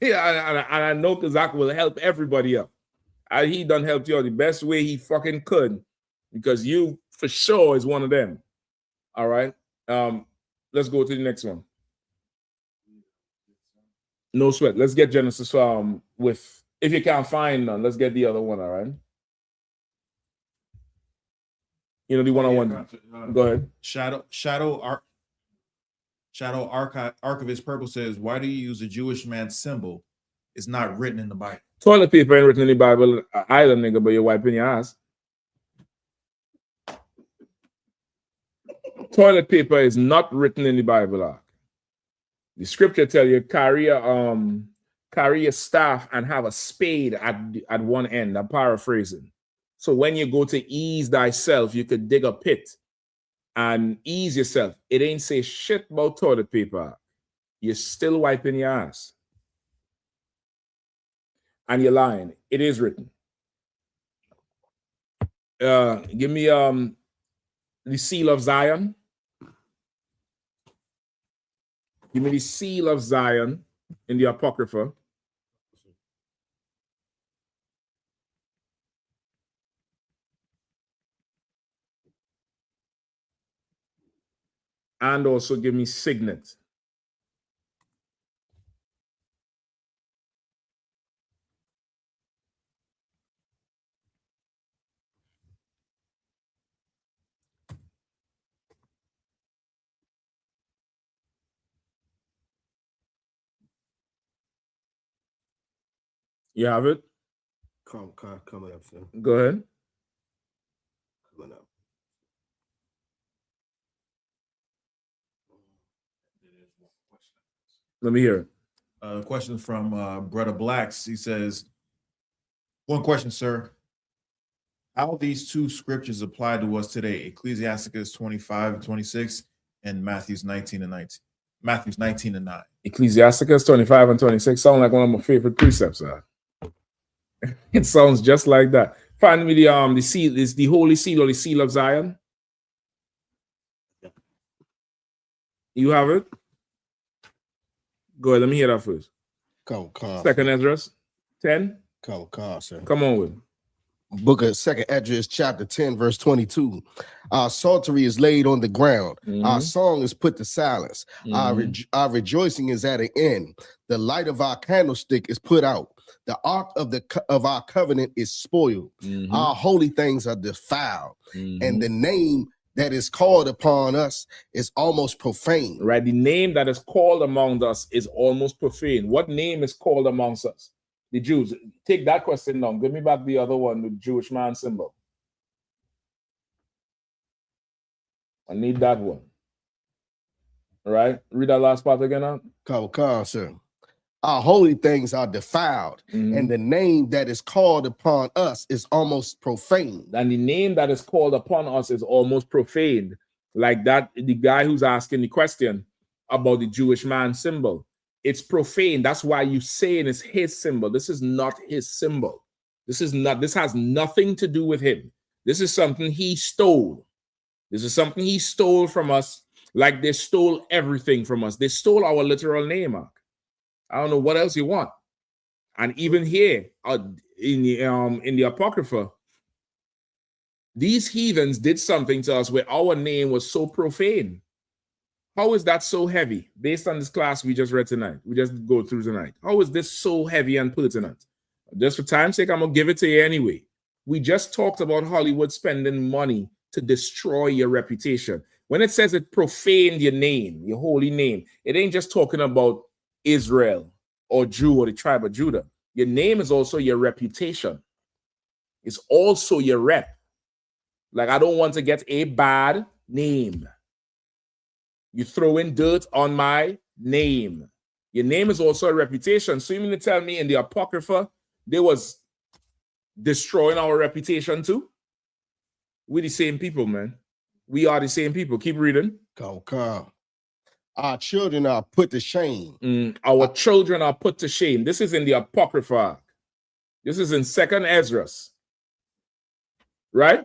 Yeah, and I know Zach will help everybody out. He done helped you out the best way he fucking could. Because you for sure is one of them. All right. Let's go to the next one. No sweat. Let's get Genesis with, if you can't find none, let's get the other one. All right. The one-on-one. Go ahead. Shadow Archivist Purple says, why do you use a Jewish man's symbol? It's not written in the Bible. Toilet paper ain't written in the Bible either, nigga, but you're wiping your ass. Toilet paper is not written in the Bible. The scripture tell you carry a staff and have a spade at one end. I'm paraphrasing. So when you go to ease thyself, you could dig a pit and ease yourself. It ain't say shit about toilet paper. You're still wiping your ass. And you're lying. It is written. Give me the seal of Zion. Give me the seal of Zion in the Apocrypha. And also give me signet. You have it? Coming up soon. Go ahead. Coming up. Let me hear it. Question from Brother Blacks. He says, one question, sir. How these two scriptures apply to us today? Ecclesiasticus 25:26 and Matthews 19:19. Matthews 19:9. Ecclesiasticus 25 and 26 sound like one of my favorite precepts. It sounds just like that. Find me the seal, is the holy seal or the seal of Zion. You have it? Go ahead, let me hear that first. Come, Second Esdras 10. Come, sir. Come on with. Book of Second Esdras, chapter 10, verse 22. Our psaltery is laid on the ground. Our song is put to silence. Our rejoicing is at an end. The light of our candlestick is put out. The ark of our covenant is spoiled. Our holy things are defiled. And the name that is called upon us is almost profane. Right. The name that is called among us is almost profane. What name is called amongst us? The Jews. Take that question down. Give me back the other one, the Jewish man symbol. I need that one. All right. Read that last part again now. Come, sir. Our holy things are defiled, and the name that is called upon us is almost profane. And the name that is called upon us is almost profane. Like that, the guy who's asking the question about the Jewish man symbol. It's profane. That's why you saying it's his symbol. This is not his symbol. This has nothing to do with him. This is something he stole. This is something he stole from us, like they stole everything from us. They stole our literal name, Mark. I don't know what else you want. And even here in the Apocrypha, these heathens did something to us where our name was so profane. How is that so heavy? Based on this class we just read tonight, we just go through tonight. How is this so heavy and pertinent? Just for time's sake, I'm going to give it to you anyway. We just talked about Hollywood spending money to destroy your reputation. When it says it profaned your name, your holy name, it ain't just talking about Israel or Jew or the tribe of Judah. Your name is also your reputation. It's also your rep. Like, I don't want to get a bad name. You throw in dirt on my name. Your name is also a reputation. So you mean to tell me in the Apocrypha, they was destroying our reputation too? We're the same people, man. We are the same people. Keep reading. Come. Our children are put to shame. Our children are put to shame. This is in the Apocrypha. This is in Second Esdras. Right?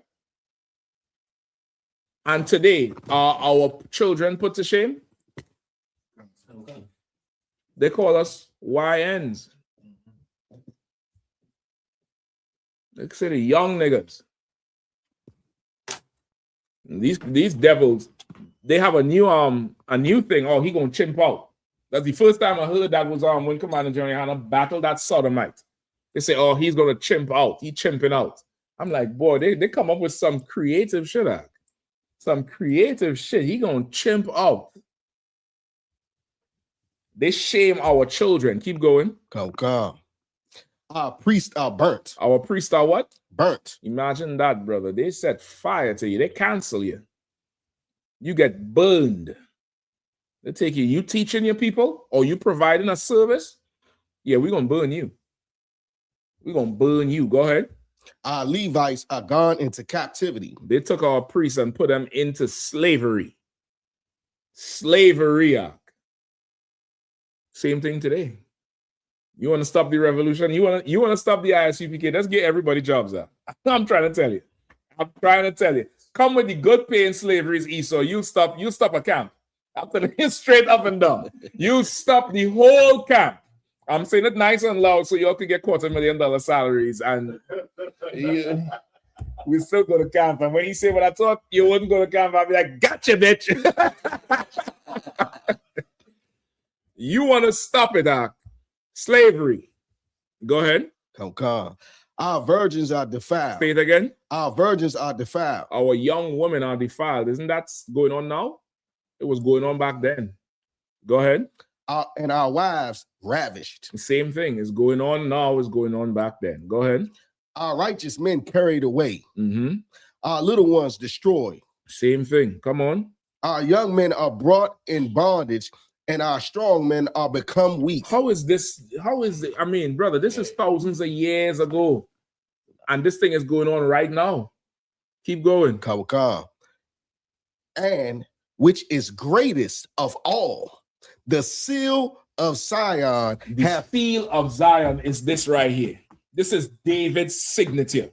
And today, are our children put to shame? They call us YNs. They say the young niggas. These devils, they have a new thing. Oh, he gonna chimp out. That's the first time I heard that was when Commander General Yahanna battled that sodomite. They say, oh, he's gonna chimp out. He chimping out. I'm like, boy, they come up with some creative shit. Some creative shit. He gonna chimp out. They shame our children. Keep going. Come. Our priests are burnt. Our priests are what? Burnt. Imagine that, brother. They set fire to you. They cancel you. You get burned. They take you. You teaching your people or you providing a service? Yeah, we're going to burn you. We're going to burn you. Go ahead. Our Levites are gone into captivity. They took our priests and put them into slavery. Slavery. Same thing today. You want to stop the revolution? You want to stop the I.S.U.P.K? Let's get everybody jobs out. I'm trying to tell you. Come with the good paying slavery is Esau. You stop a camp. I'm telling you straight up and down. You stop the whole camp. I'm saying it nice and loud so y'all could get $250,000 salaries and we still go to camp. And when you say what I thought you wouldn't go to camp, I'll be like, gotcha, bitch. You want to stop it, slavery. Go ahead. Come. Our virgins are defiled. Say it again. Our virgins are defiled. Our young women are defiled. Isn't that going on now? It was going on back then. Go ahead. And our wives ravished. The same thing is going on now. Is going on back then. Go ahead. Our righteous men carried away. Our little ones destroyed. Same thing. Come on. Our young men are brought in bondage, and our strong men are become weak. How is this? How is it? I mean, brother, this is thousands of years ago, and this thing is going on right now. Keep going. Kawakam. And which is greatest of all, the seal of Zion. The seal of Zion is this right here. This is David's signature.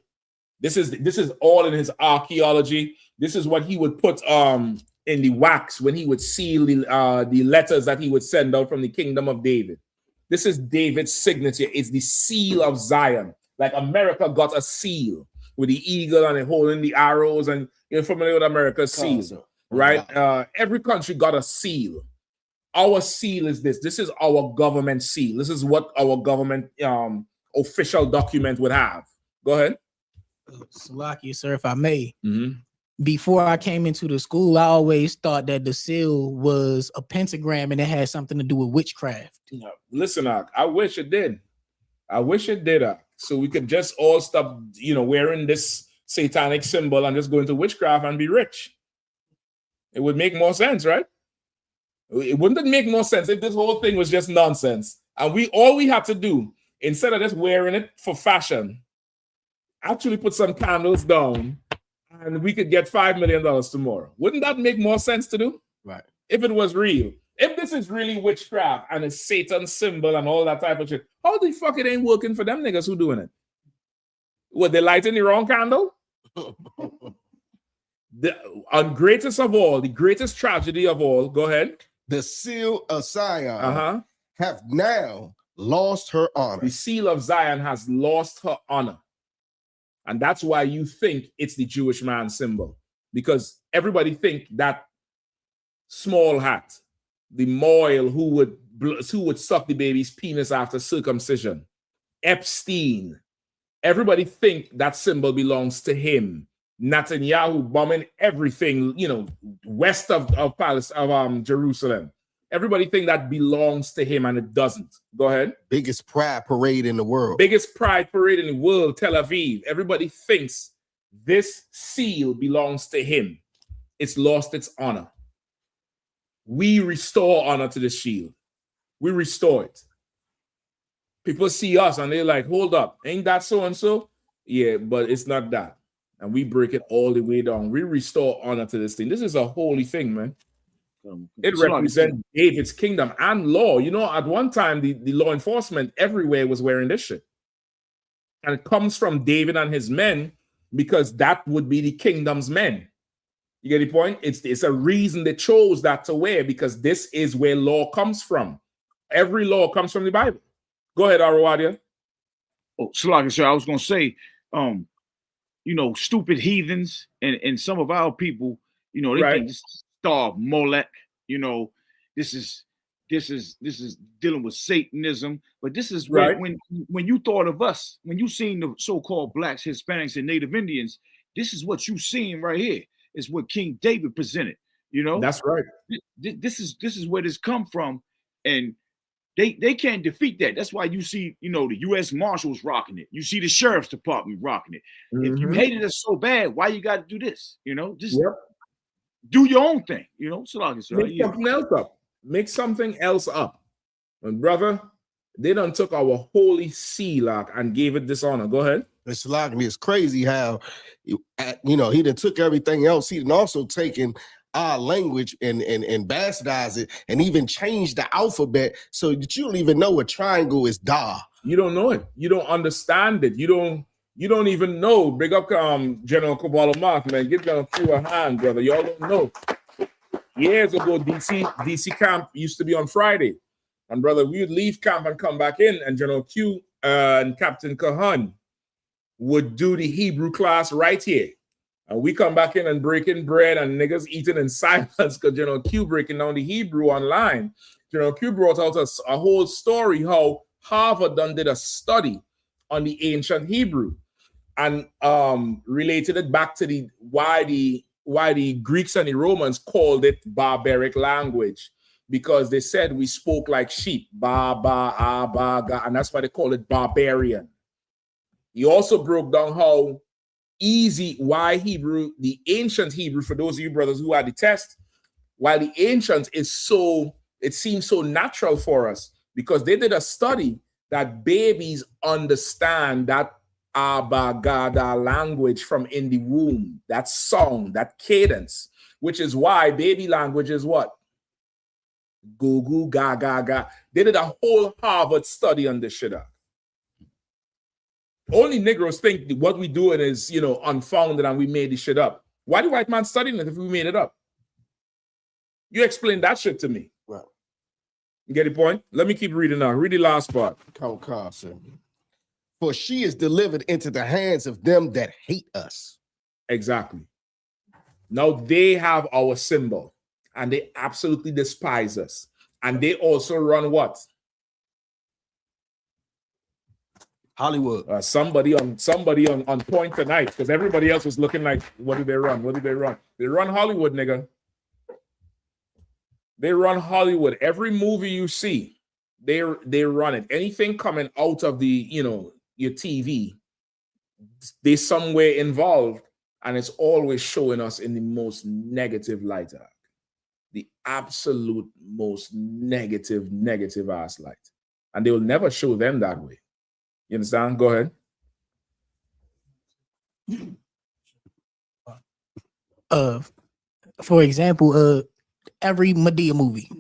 This is all in his archaeology. This is what he would put in the wax when he would seal the letters that he would send out from the kingdom of David. This is David's signature. It's the seal of Zion. Like America got a seal with the eagle and it holding the arrows, and you're familiar with America's seal, right? Every country got a seal. Our seal is this. This is our government seal. This is what our government official document would have. Go ahead. Salaki, sir, if I may. Before I came into the school, I always thought that the seal was a pentagram and it had something to do with witchcraft. Listen, I wish it did. I wish it did. So we could just all stop, wearing this satanic symbol and just go into witchcraft and be rich. It would make more sense, right? It wouldn't make more sense if this whole thing was just nonsense. And all we had to do, instead of just wearing it for fashion, actually put some candles down and we could get $5 million tomorrow. Wouldn't that make more sense to do? Right. If it was real. If this is really witchcraft and it's Satan's symbol and all that type of shit, how the fuck it ain't working for them niggas who doing it? What, they lighting the wrong candle? The greatest of all, the greatest tragedy of all, go ahead. The seal of Zion have now lost her honor. The seal of Zion has lost her honor. And that's why you think it's the Jewish man symbol. Because everybody think that small hat, the moil who would suck the baby's penis after circumcision, Epstein, everybody think that symbol belongs to him. Netanyahu bombing everything, west of Jerusalem. Everybody think that belongs to him, and it doesn't. Go ahead. Biggest pride parade in the world. Biggest pride parade in the world, Tel Aviv. Everybody thinks this seal belongs to him. It's lost its honor. We restore honor to the shield. We restore it. People see us and they're like, hold up, ain't that so-and-so? Yeah, but it's not that. And we break it all the way down. We restore honor to this thing. This is a holy thing, man. It represents David's kingdom and law. At one time, the law enforcement everywhere was wearing this shit. And it comes from David and his men because that would be the kingdom's men. You get the point? It's a reason they chose that to wear, because this is where law comes from. Every law comes from the Bible. Go ahead, Arawadia. Oh, Salaki, sir, I was going to say, stupid heathens and some of our people, they think this is starve Molech, this is dealing with Satanism, but this is when you thought of us, when you seen the so-called blacks, Hispanics, and Native Indians, this is what you seen right here. Is what King David presented. That's right. This is where this come from, and they can't defeat that. That's why you see, the U.S. Marshals rocking it. You see the Sheriff's Department rocking it. If you hated us so bad, why you got to do this? Just do your own thing. So long as make something else up. Make something else up. And brother, they done took our holy seal and gave it dishonor. Go ahead. It's like it's crazy how, he done took everything else. He done also taken our language and bastardized it and even changed the alphabet so that you don't even know a triangle is Da. You don't know it. You don't understand it. You don't even know. Big up General Kabbalah Mark, man. Give them a hand, brother. Y'all don't know. Years ago, DC camp used to be on Friday. And brother, we would leave camp and come back in, and General Q and Captain Kahan would do the Hebrew class right here. And we come back in and breaking bread and niggas eating in silence because General Q breaking down the Hebrew online. General Q brought out a whole story how Harvard did a study on the ancient Hebrew and related it back to why the Greeks and the Romans called it barbaric language, because they said we spoke like sheep, ba, ba, ah, ba, ga, and that's why they call it barbarian. He also broke down how why Hebrew, the ancient Hebrew, for those of you brothers who had the test, why the ancient is so it seems so natural for us because they did a study that babies understand that Abagada language from in the womb, that song, that cadence, which is why baby language is what? Goo goo ga ga ga. They did a whole Harvard study on this shit. Only Negroes think what we doing is, you know, unfounded and we made this shit up. Why do white man studying it if we made it up? You explain that shit to me. Well, you get the point? Let me keep reading now. Read the last part. For she is delivered into the hands of them that hate us. Exactly. Now they have our symbol and they absolutely despise us. And they also run what? Hollywood. Somebody on point tonight because everybody else was looking like, what did they run? What did they run? They run Hollywood, nigga. They run Hollywood. Every movie you see, they run it. Anything coming out of the, you know, your TV, they somewhere involved, and it's always showing us in the most negative light. The absolute most negative ass light. And they will never show them that way. You understand? Go ahead. For example, every Medea movie.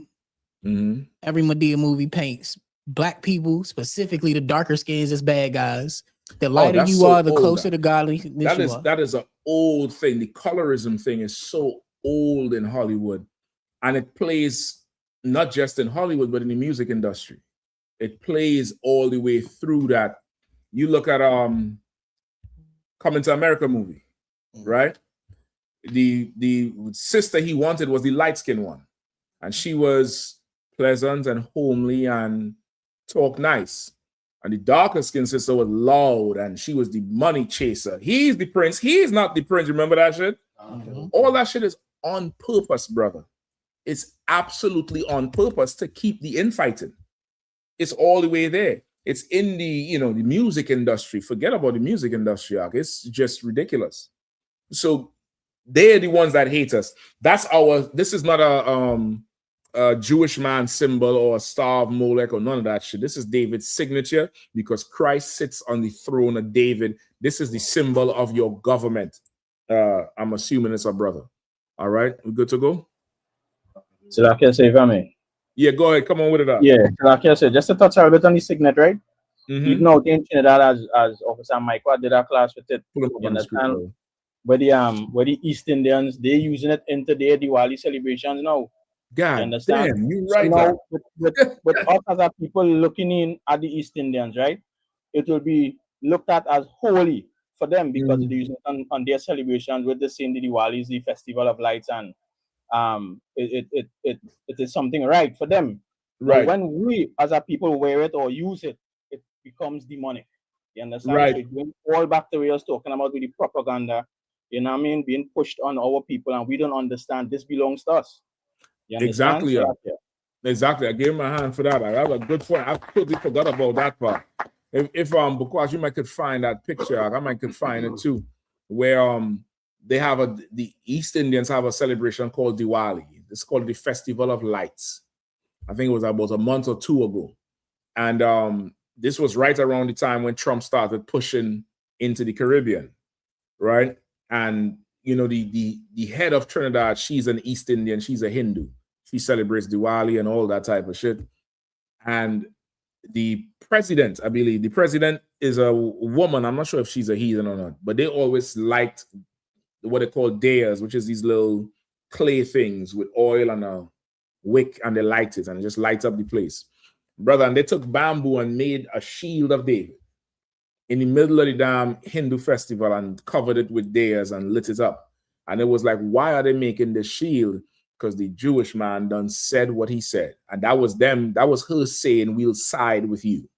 Every Medea movie paints black people, specifically the darker skins, as bad guys. The lighter you are, the closer to godliness you are. That is an old thing. The colorism thing is so old in Hollywood. And it plays not just in Hollywood, but in the music industry. It plays all the way through that. You look at Coming to America movie, right? The sister he wanted was the light-skinned one. And she was pleasant and homely and talk nice. And the darker skinned sister was loud and she was the money chaser. He's the prince. He's not the prince. Remember that shit? All that shit is on purpose, brother. It's absolutely on purpose to keep the infighting. It's all the way there. It's in the, you know, the music industry. Forget about the music industry. It's just ridiculous. So they're the ones that hate us. This is not a Jewish man symbol or a star of Molech or none of that shit. This is David's signature because Christ sits on the throne of David. This is the symbol of your government. I'm assuming it's a brother. All right, we good to go? So like I say, if I may. Yeah, go ahead. Come on with it up. Yeah, like I said, just to touch a bit on the signet, right? Even out in Trinidad, as Officer Michael did a class with it. You understand? Where the East Indians, they're using it into their Diwali celebrations now. God, you understand? Damn, you right. So now, with us as a people looking in at the East Indians, right? It will be looked at as holy for them because they're using it on their celebrations with the same Diwali is the Festival of Lights, and it is something right for them. Right. But when we as a people wear it or use it, it becomes demonic. You understand? Right. So it went all back to what I was talking about with the propaganda, you know what I mean, being pushed on our people, and we don't understand this belongs to us. You understand? Exactly. So Exactly. I gave him a hand for that. I have a good point. I totally forgot about that part. If because you might could find that picture, I might could find it too, where they have the East Indians have a celebration called Diwali. It's called the Festival of Lights. I think it was about a month or two ago. And this was right around the time when Trump started pushing into the Caribbean, right? And you know, the head of Trinidad, she's an East Indian, she's a Hindu. She celebrates Diwali and all that type of shit. And the president, I believe, the president is a woman. I'm not sure if she's a heathen or not, but they always liked what they call dayas, which is these little clay things with oil and a wick, and they light it and it just lights up the place. Brother, and they took bamboo and made a shield of David in the middle of the damn Hindu festival and covered it with dayas and lit it up. And it was like, why are they making this shield? Because the Jewish man done said what he said. And that was them, that was her saying, we'll side with you.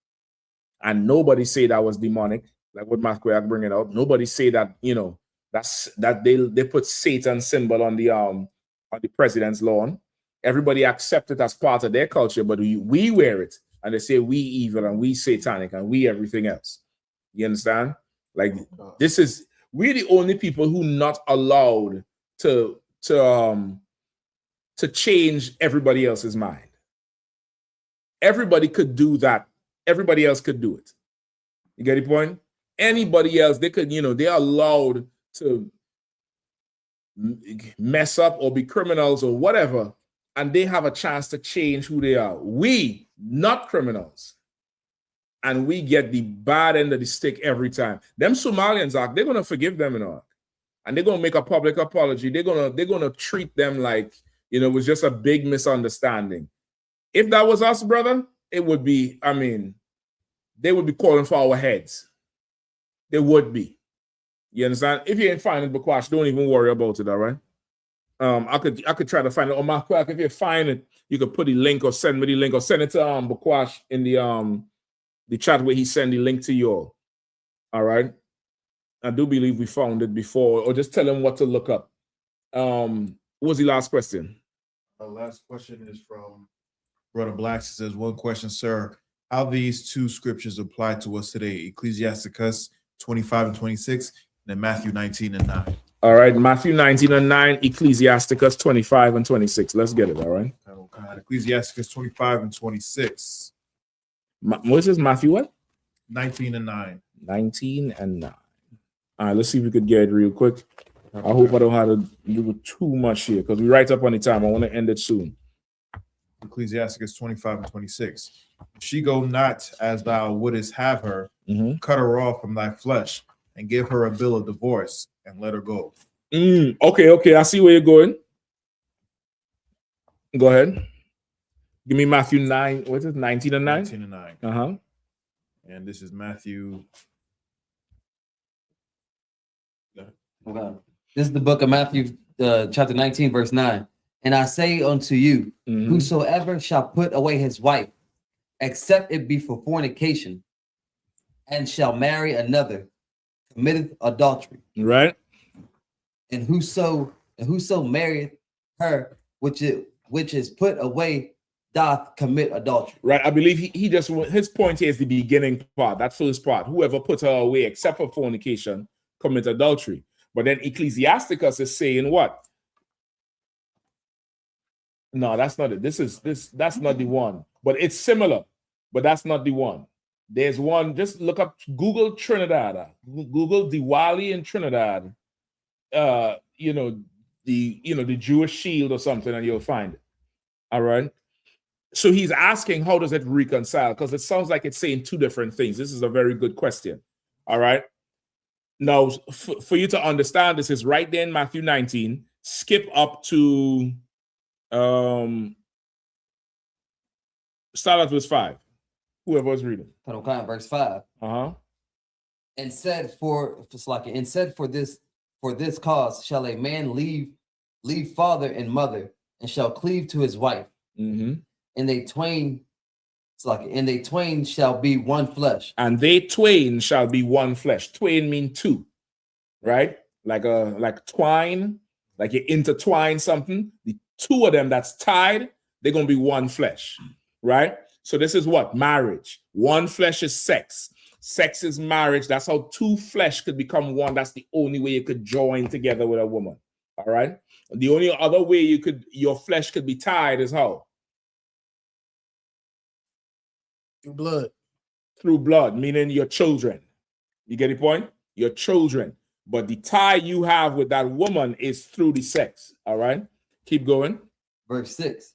And nobody say that was demonic, like what Masquerade bringing out. Nobody say that, you know, that they put Satan symbol on the president's lawn. Everybody accept it as part of their culture, but we wear it. And they say we evil and we satanic and we everything else. You understand? Like we're the only people who not allowed to change everybody else's mind. everybody could do that. Everybody else could do it. You get the point? Anybody else, they could, they're allowed to mess up or be criminals or whatever, and they have a chance to change who they are. We, not criminals. And we get the bad end of the stick every time. Them Somalians, they're going to forgive them and all. And they're going to make a public apology. They're going to treat them like, it was just a big misunderstanding. If that was us, brother, it would be, they would be calling for our heads. They would be. You understand? If you ain't finding it, Bakwash, don't even worry about it, all right? I could try to find it on my crack. If you find it, you could put the link or send me the link or send it to Bakwash in the chat where he sent the link to you all. All right? I do believe we found it before, or just tell him what to look up. What was the last question? The last question is from Brother Blacks. It says, one question, sir. How these two scriptures apply to us today? Ecclesiasticus 25 and 26, and then Matthew 19 and 9. All right, Matthew 19 and 9, Ecclesiasticus 25 and 26. Let's get it, all right? Ecclesiasticus 25 and 26. What is this, Matthew what? 19 and 9. 19 and 9. All right, let's see if we could get it real quick. I hope I don't have to do too much here because we're right up on the time. I want to end it soon. Ecclesiasticus 25 and 26. If she go not as thou wouldest have her, cut her off from thy flesh and give her a bill of divorce and let her go. Okay. I see where you're going. Go ahead. Give me Matthew 9. What is it? 19 and 9? 19 and 9. Uh-huh. And this is Matthew. Okay. This is the book of Matthew, chapter 19, verse 9. And I say unto you, whosoever shall put away his wife, except it be for fornication, and shall marry another, committeth adultery. Right. And whoso marrieth her, which is put away, doth commit adultery. Right. I believe he just, his point here is the beginning part, that first part. Whoever puts her away, except for fornication, commit adultery. But then Ecclesiasticus is saying what? No, that's not it. That's not the one. But it's similar, but that's not the one. There's one, just look up, Google Trinidad. Google Diwali in Trinidad. The Jewish shield or something, and you'll find it. All right. So he's asking, how does it reconcile? Because it sounds like it's saying two different things. This is a very good question. All right. Now, for you to understand, this is right there in Matthew 19. Skip up to start at verse 5. Whoever was reading. Verse 5. Uh-huh. And said for this cause shall a man leave father and mother, and shall cleave to his wife. And they twain shall be one flesh. And they twain shall be one flesh. Twain mean two, right? Like twine, like you intertwine something. The two of them that's tied, they're gonna be one flesh, right? So this is what? Marriage. One flesh is sex. Sex is marriage. That's how two flesh could become one. That's the only way you could join together with a woman. All right. The only other way your flesh could be tied is how? Through blood. Through blood, meaning your children. You get the point? Your children. But the tie you have with that woman is through the sex. All right. Keep going. Verse 6.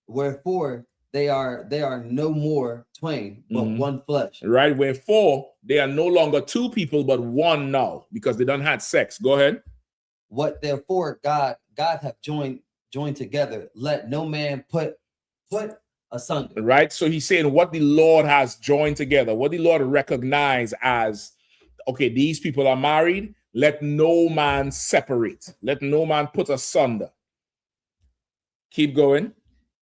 Wherefore they are no more twain, but one flesh. Right. Wherefore they are no longer two people, but one now, because they done had sex. Go ahead. What therefore God hath joined together, let no man put asunder. Right. So he's saying what the Lord has joined together, what the Lord recognized as, okay, these people are married. Let no man separate. Let no man put asunder. Keep going.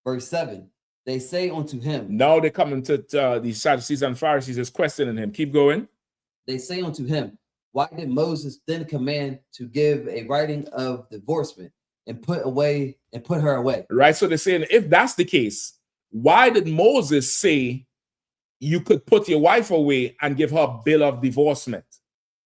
Verse 7. They say unto him. Now they're coming to the Sadducees and Pharisees is questioning him. Keep going. They say unto him, why did Moses then command to give a writing of divorcement and put her away? Right. So they're saying, if that's the case, why did Moses say you could put your wife away and give her a bill of divorcement?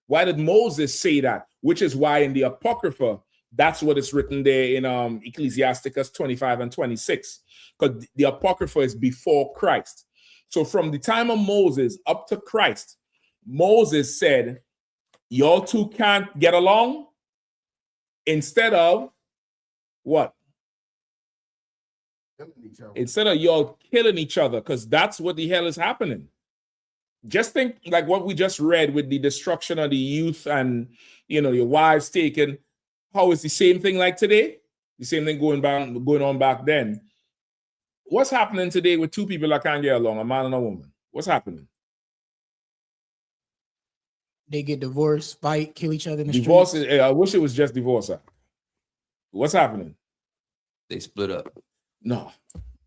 Why did Moses say that? Which is why in the Apocrypha, That's what is written there in Ecclesiasticus 25 and 26. Because the Apocrypha is before Christ. So from the time of Moses up to Christ, Moses said, y'all two can't get along. Instead of what? Instead of y'all killing each other, because that's what the hell is happening. Just think like what we just read with the destruction of the youth and, you know, your wives taken. How is the same thing like today? The same thing going on back then. What's happening today with two people that can't get along, a man and a woman? What's happening? They get divorced, fight, kill each other in the Divorce. streets. I wish it was just divorce. What's happening? They split up. No,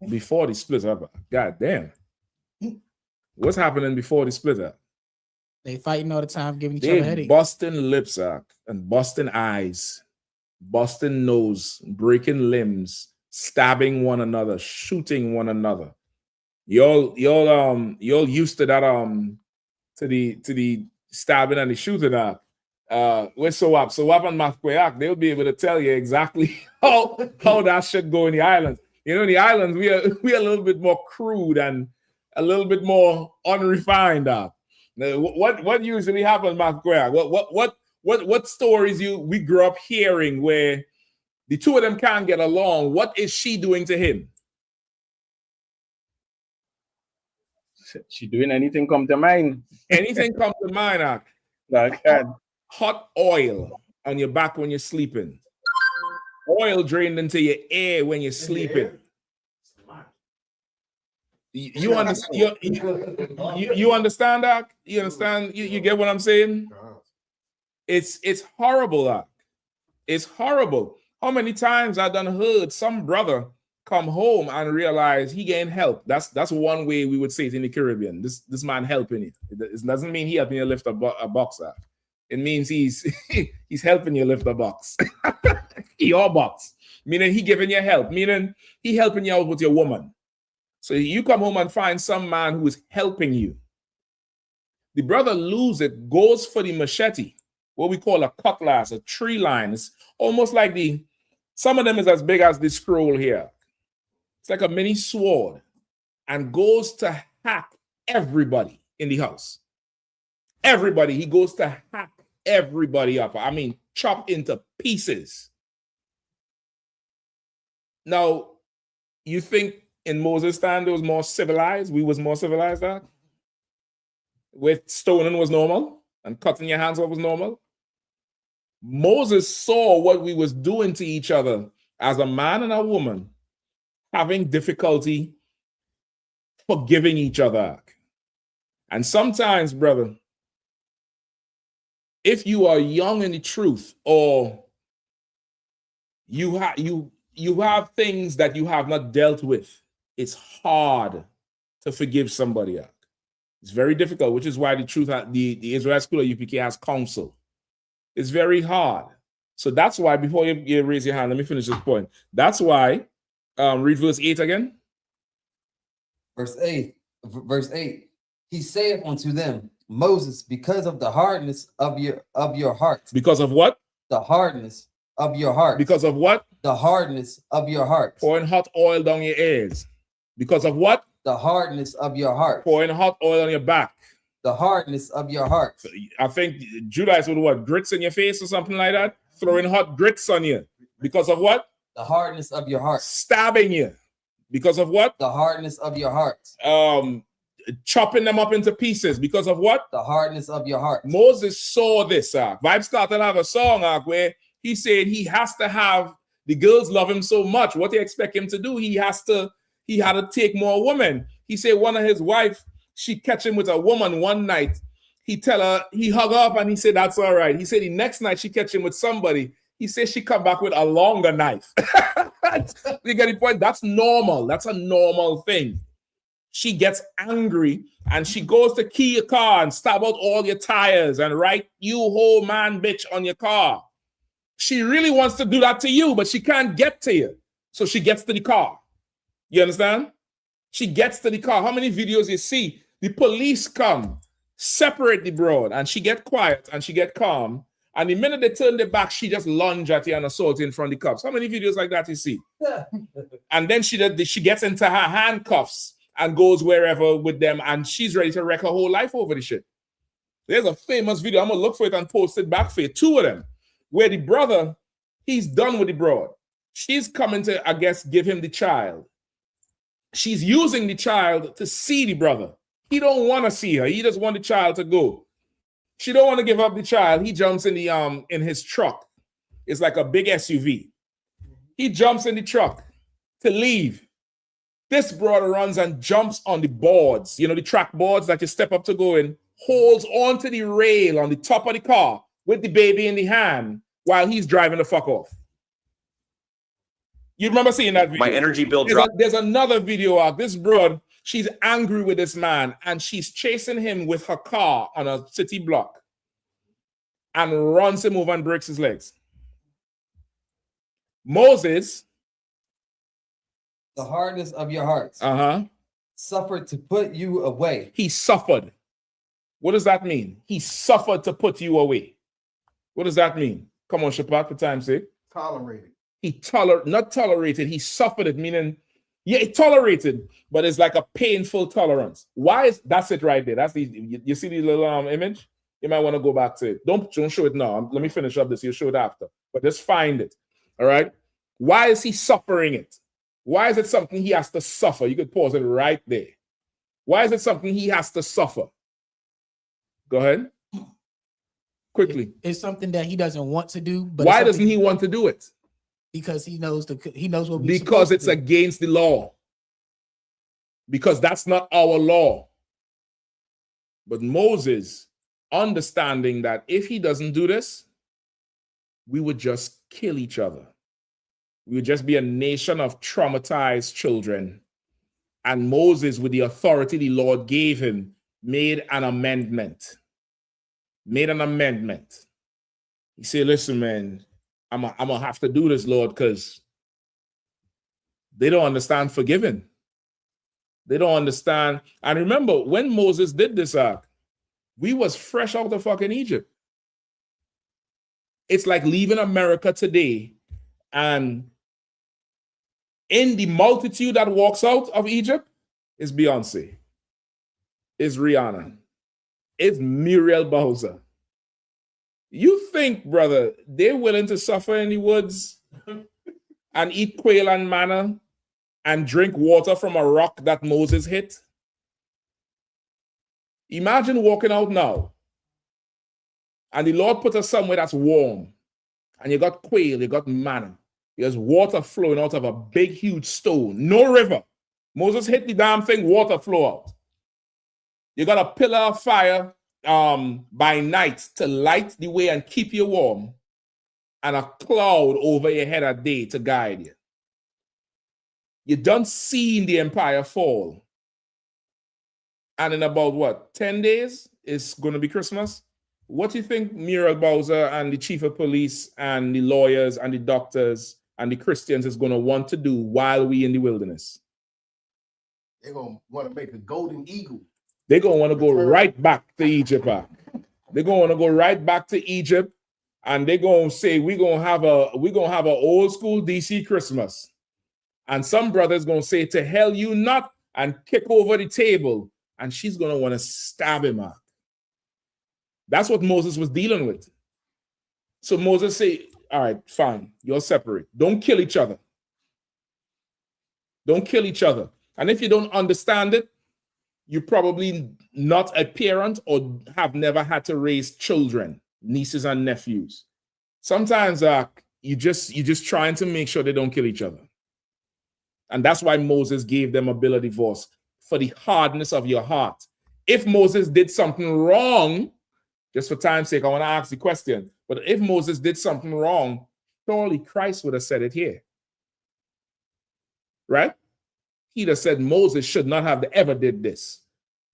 before they split up. God damn. What's happening before they split up? They fighting all the time, giving each other They headaches. busting lips and busting eyes, busting nose, breaking limbs, stabbing one another, shooting one another. Y'all used to that to the stabbing and the shooting we're so up and Mathquayak, they'll be able to tell you exactly how that should go in the islands. You know, in the islands we are a little bit more crude and a little bit more unrefined. What usually happens, Mathquayak? What stories we grew up hearing where the two of them can't get along? What is she doing to him? She doing anything come to mind. Anything come to mind, hot oil on your back when you're sleeping. Oil drained into your ear when you're sleeping. You understand? You understand that? You understand? You get what I'm saying? It's horrible. It's horrible. How many times I done heard some brother come home and realize he getting help? That's one way we would say it in the Caribbean. This man helping you. It doesn't mean he helping you lift a box up. It means he's helping you lift a box. Your box. Meaning he giving you help. Meaning he helping you out with your woman. So you come home and find some man who is helping you. The brother lose it, goes for the machete, what we call a cutlass, a tree line. It's almost like some of them is as big as this scroll here. It's like a mini sword and goes to hack everybody in the house. Everybody, he goes to hack everybody up. I mean, chop into pieces. Now, you think in Moses' time, it was more civilized? We was more civilized, that? With stoning was normal and cutting your hands off was normal? Moses saw what we was doing to each other as a man and a woman, having difficulty forgiving each other. And sometimes, brother, if you are young in the truth or you have things that you have not dealt with, it's hard to forgive somebody. It's very difficult, which is why the Israelite School of UPK has counsel. It's very hard. So that's why, before you raise your hand, let me finish this point. That's why, read verse 8 again. Verse 8. He saith unto them, Moses, because of the hardness of your heart. Because of what? The hardness of your heart. Because of what? The hardness of your heart. Pouring hot oil down your ears. Because of what? The hardness of your heart. Pouring hot oil on your back. The hardness of your heart. So I think Judas would what? Grits in your face or something like that? Throwing hot grits on you. Because of what? The hardness of your heart. Stabbing you. Because of what? The hardness of your heart. Chopping them up into pieces. Because of what? The hardness of your heart. Moses saw this. Vibes started to have a song where he said he has to have the girls love him so much. What they expect him to do, he had to take more women. He said one of his wife, she catch him with a woman one night. He tell her, he hug her up and he said, that's all right. He said the next night she catch him with somebody. He said she come back with a longer knife. You get the point? That's normal. That's a normal thing. She gets angry and she goes to key your car and stab out all your tires and write "you whole man bitch" on your car. She really wants to do that to you, but she can't get to you. So she gets to the car. You understand? She gets to the car. How many videos you see? The police come, separate the broad, and she get quiet and she get calm. And the minute they turn their back, she just lunge at you and assault you in front of the cops. How many videos like that you see? And then she gets into her handcuffs and goes wherever with them, and she's ready to wreck her whole life over the shit. There's a famous video. I'm going to look for it and post it back for you. 2 of them, where the brother, he's done with the broad. She's coming to, I guess, give him the child. She's using the child to see the brother. He don't want to see her. He just want the child to go. She don't want to give up the child. He jumps in the in his truck. It's like a big SUV. He jumps in the truck to leave. This brother runs and jumps on the boards, you know, the track boards that you step up to go in, holds onto the rail on the top of the car with the baby in the hand while he's driving the fuck off. You remember seeing that video? My energy bill dropped. There's another video of this broad. She's angry with this man and she's chasing him with her car on a city block and runs him over and breaks his legs. Moses, the hardness of your hearts, suffered to put you away. He suffered. What does that mean? He suffered to put you away. What does that mean? Come on, Shapat, for time's sake. Tolerated. He not tolerated. He suffered it, meaning, yeah, he tolerated, but it's like a painful tolerance. Why is that's it right there? That's the you see the little image? You might want to go back to it. Don't show it now. Let me finish up this. You'll show it after. But just find it. All right. Why is he suffering it? Why is it something he has to suffer? You could pause it right there. Why is it something he has to suffer? Go ahead. Quickly. It's something that he doesn't want to do. But why doesn't he want to do it? Because he knows what. Because it's against the law. Because that's not our law. But Moses, understanding that if he doesn't do this, we would just kill each other. We would just be a nation of traumatized children. And Moses, with the authority the Lord gave him, made an amendment. He said, listen, man, I'm gonna have to do this, Lord, because they don't understand forgiving. They don't understand. And remember, when Moses did this act, we was fresh out of fucking Egypt. It's like leaving America today, and in the multitude that walks out of Egypt is Beyonce, is Rihanna, is Muriel Bowser. You think, brother, they're willing to suffer in the woods and eat quail and manna and drink water from a rock that Moses hit? Imagine walking out now and the Lord put us somewhere that's warm and you got quail, you got manna. There's water flowing out of a big, huge stone. No river. Moses hit the damn thing, water flow out. You got a pillar of fire by night to light the way and keep you warm, and a cloud over your head at day to guide you. You done seen the empire fall. And in about, what, 10 days, it's going to be Christmas? What do you think Muriel Bowser and the chief of police and the lawyers and the doctors and the Christians is going to want to do while we in the wilderness? They're going to want to make a golden eagle. They're going to want to go right back to Egypt. They're going to want to go right back to Egypt, and they're going to say, we're going to have an old school DC Christmas. And some brother's going to say, to hell you not, and kick over the table. And she's going to want to stab him out. That's what Moses was dealing with. So Moses say, all right, fine, you're separate. Don't kill each other. Don't kill each other. And if you don't understand it, you're probably not a parent or have never had to raise children, nieces and nephews. Sometimes you're just trying to make sure they don't kill each other. And that's why Moses gave them a bill of divorce, for the hardness of your heart. If Moses did something wrong, just for time's sake, I want to ask the question, but if Moses did something wrong, surely Christ would have said it here. Right? He'd have said Moses should not have ever did this.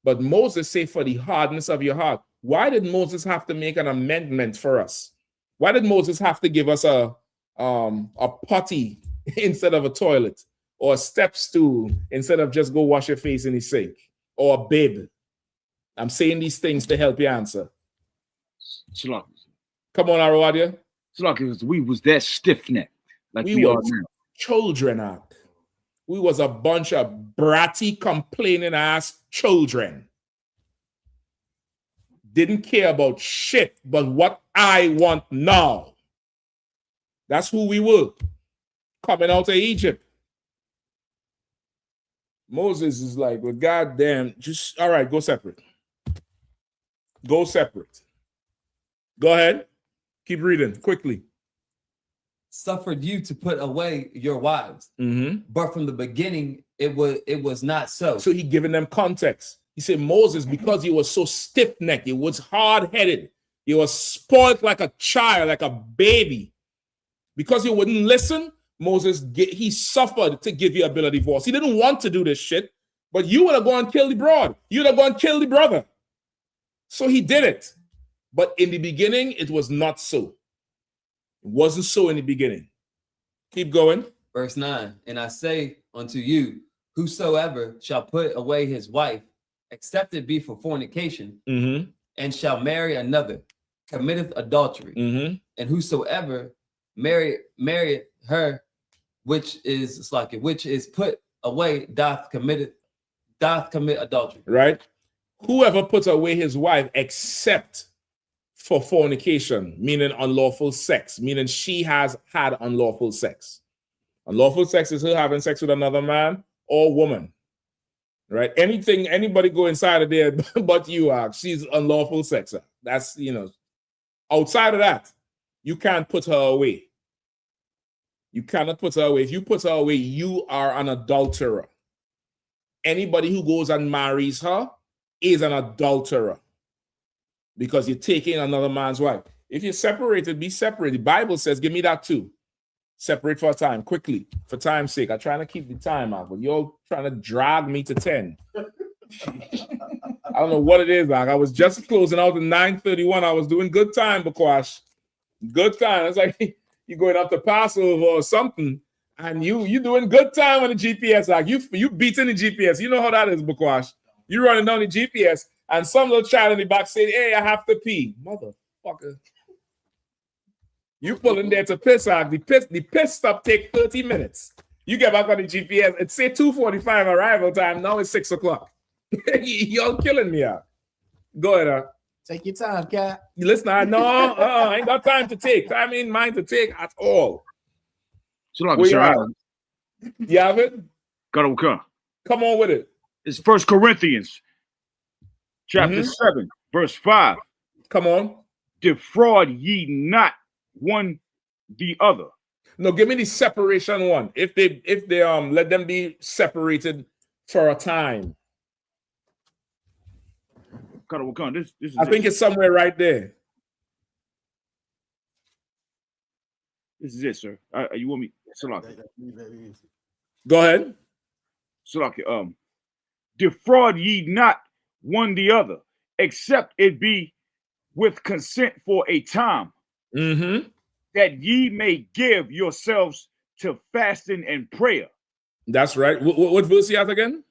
But Moses said, for the hardness of your heart. Why did Moses have to make an amendment for us? Why did Moses have to give us a potty instead of a toilet, or a step stool instead of just go wash your face in the sink, or a bib? I'm saying these things to help you answer. Shalom. Come on, Arawadia. It's like we was that stiff-necked, like we are was now. children. We was a bunch of bratty, complaining ass children. Didn't care about shit, but what I want now. That's who we were. Coming out of Egypt. Moses is like, well, goddamn, just all right, go separate. Go separate. Go ahead. Keep reading quickly. Suffered you to put away your wives, but from the beginning it was not so. So he giving them context. He said Moses, because he was so stiff-necked, he was hard-headed, he was spoiled like a child, like a baby. Because he wouldn't listen, Moses, he suffered to give you a bill of divorce. He didn't want to do this shit, but you would have gone and killed the broad. You would have gone and killed the brother. So he did it. But in the beginning, it was not so. It wasn't so in the beginning. Keep going. Verse 9, and I say unto you, whosoever shall put away his wife, except it be for fornication, and shall marry another, committeth adultery. And whosoever married her, which is put away, doth commit adultery. Right? Whoever puts away his wife except for fornication, meaning unlawful sex, meaning she has had unlawful sex. Unlawful sex is her having sex with another man or woman. Right? Anything, anybody go inside of there but you are, she's unlawful sex. That's, outside of that, you can't put her away. You cannot put her away. If you put her away, you are an adulterer. Anybody who goes and marries her is an adulterer because you're taking another man's wife. If you're separated, be separated. The Bible says, give me that too. Separate for a time, quickly, for time's sake. I'm trying to keep the time out, but you're trying to drag me to 10. I don't know what it is, like. I was just closing out at 9:31. I was doing good time, Bakwash. Good time. It's like you going up to Passover or something, and you doing good time on the GPS. Like you beating the GPS. You know how that is, Bakwash. You running down the GPS, and some little child in the back saying, "Hey, I have to pee." Motherfucker. You pulling there to piss out. The piss stop take 30 minutes. You get back on the GPS. It say 2:45 arrival time. Now it's 6 o'clock. Y'all killing me out. Go ahead. Take your time, cat. Listen, I ain't got time to take. Time ain't mine to take at all. So like, you have it? Come on with it. It's 1 Corinthians chapter 7, verse 5. Come on. Defraud ye not one the other. No, give me the separation one. If they let them be separated for a time. This is I think it's somewhere right there. This is it, sir. You want me? Go ahead. Defraud ye not one the other, except it be with consent for a time, that ye may give yourselves to fasting and prayer. That's right. What verse you have again?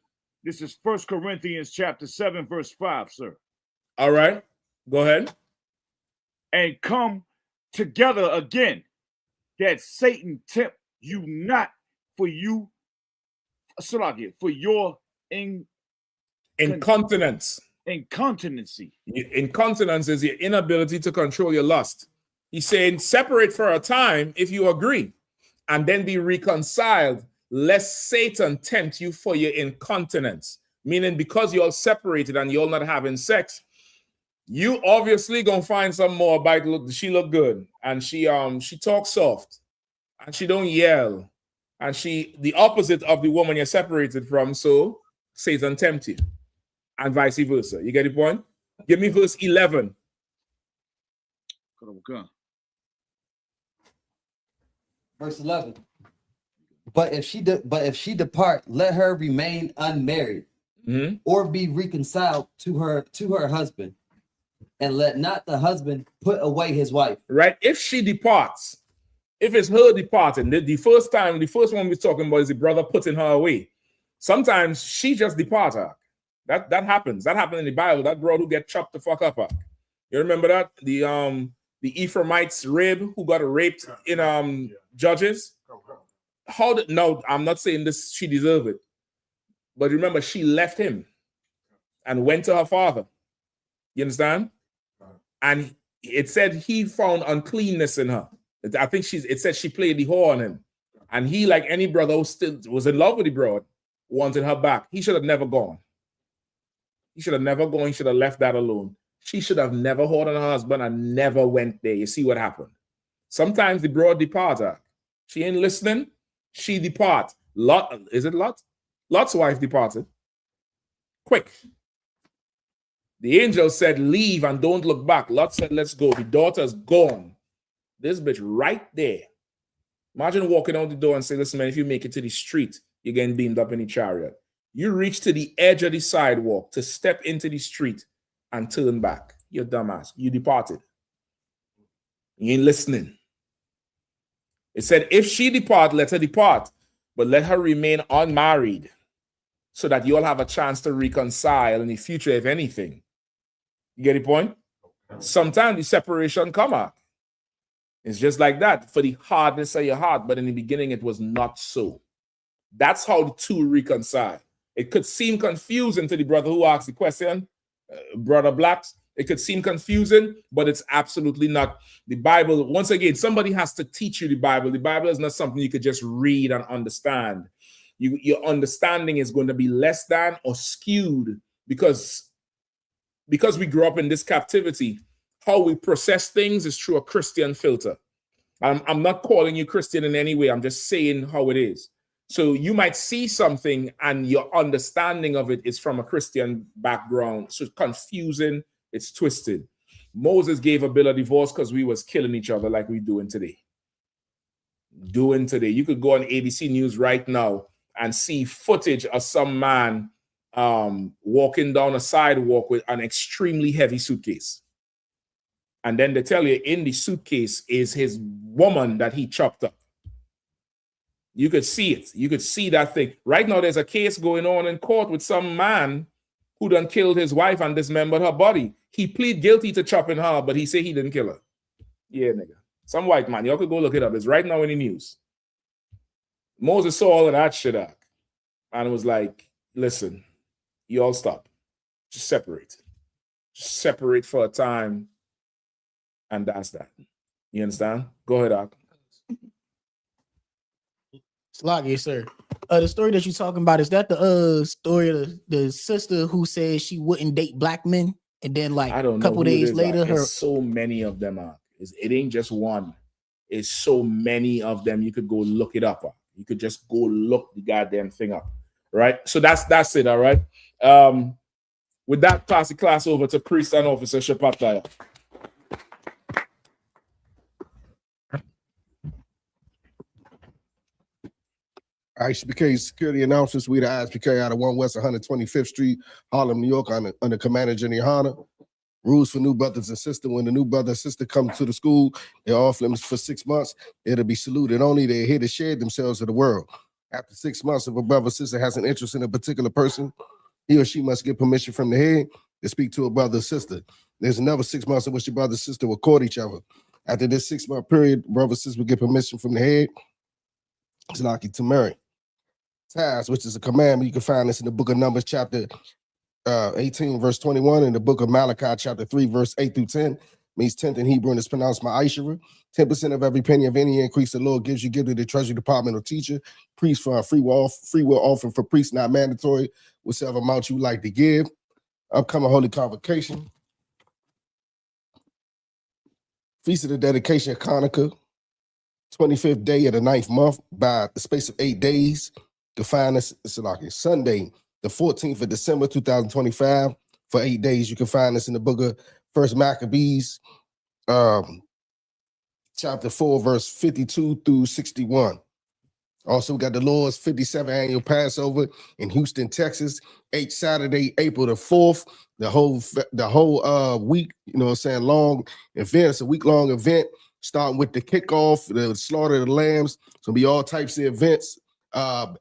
This is 1 Corinthians chapter 7, verse 5, sir. All right. Go ahead. And come together again, that Satan tempt you not for you, for your incontinence. Incontinency. Incontinence is your inability to control your lust. He's saying separate for a time if you agree, and then be reconciled, lest Satan tempt you for your incontinence. Meaning because you're all separated and you're not having sex, you obviously gonna find some more bite. She look good, and she talks soft, and she don't yell, and she the opposite of the woman you're separated from. So Satan tempt you, and vice versa. You get the point? Give me verse 11. Verse 11. But if she depart, let her remain unmarried, or be reconciled to her husband, and let not the husband put away his wife. Right? If she departs, if it's her departing, the first one we're talking about is the brother putting her away. Sometimes she just departs her. That happens. That happened in the Bible. That brother who get chopped the fuck up. You remember that? the Ephraimite's rib who got raped in Judges. No, I'm not saying this, she deserved it. But remember, she left him and went to her father. You understand? And it said he found uncleanness in her. I think it said she played the whore on him. And he, like any brother who still was in love with the broad, wanted her back. He should have never gone. He should have never gone. He should have left that alone. She should have never hold on her husband and never went there. You see what happened? Sometimes the broad depart her. She ain't listening. She depart. Lot, is it Lot? Lot's wife departed. Quick. The angel said, leave and don't look back. Lot said, let's go. The daughter's gone. This bitch right there. Imagine walking out the door and say, listen, man, if you make it to the street, you're getting beamed up in the chariot. You reach to the edge of the sidewalk to step into the street and turn back. You dumbass. You departed. You ain't listening. It said, if she depart, let her depart, but let her remain unmarried so that you'll have a chance to reconcile in the future, if anything. You get the point? Sometimes the separation come out. It's just like that for the hardness of your heart, but in the beginning it was not so. That's how the two reconcile. It could seem confusing to the brother who asked the question, Brother Blacks. It could seem confusing, but it's absolutely not. The Bible, once again, somebody has to teach you the Bible. The Bible is not something you could just read and understand. Your understanding is going to be less than or skewed because we grew up in this captivity. How we process things is through a Christian filter. I'm not calling you Christian in any way. I'm just saying how it is. So you might see something and your understanding of it is from a Christian background. So it's confusing, it's twisted. Moses gave a bill of divorce because we was killing each other like we doing today. You could go on ABC News right now and see footage of some man walking down a sidewalk with an extremely heavy suitcase. And then they tell you in the suitcase is his woman that he chopped up. You could see it. You could see that thing. Right now, there's a case going on in court with some man who done killed his wife and dismembered her body. He plead guilty to chopping her, but he say he didn't kill her. Yeah, nigga. Some white man. Y'all could go look it up. It's right now in the news. Moses saw all of that shit out and was like, listen, you all stop. Just separate. Just separate for a time. And that's that. You understand? Go ahead, Ak. Sloggy, sir. The story that you're talking about, is that the story of the sister who said she wouldn't date black men? And then like I don't a couple know days later, There's so many of them are. It ain't just one. It's so many of them. You could go look it up. You could just go look the goddamn thing up. Right? So that's it, all right. With that, pass the class over to Priest and Officer Shapataya. I.S.U.P.K security announcements. We the I.S.U.P.K out of 1 West 125th Street, Harlem, New York, under Commander General Yahanna. Rules for new brothers and sisters. When the new brother and sister come to the school, they're off limits for 6 months. It'll be saluted only. They're here to share themselves with the world. After 6 months, if a brother or sister has an interest in a particular person, he or she must get permission from the head to speak to a brother or sister. There's another 6 months in which the brother and sister will court each other. After this 6 month period, brother and sister will get permission from the head. It's lucky to marry. TITHES, which is a commandment. You can find this in the book of Numbers, chapter 18, verse 21, in the book of Malachi, chapter 3, verse 8 through 10. Means 10th in Hebrew and it's pronounced ma'ashara. 10% of every penny of any increase the Lord gives you, give to the treasury department or teacher. Priest for a free will offering for priests, not mandatory, whichever amount you like to give. Upcoming holy convocation. Feast of the dedication of Hanukkah. 25th day of the 9th month by the space of 8 days. Define this, it's like Sunday, the 14th of December, 2025, for 8 days. You can find this in the book of First Maccabees, chapter 4, verse 52 through 61. Also, we got the Lord's 57th annual Passover in Houston, Texas, Saturday, April the 4th. The whole week, you know what I'm saying, long event. It's a week-long event, starting with the kickoff, the slaughter of the lambs. It's gonna be all types of events.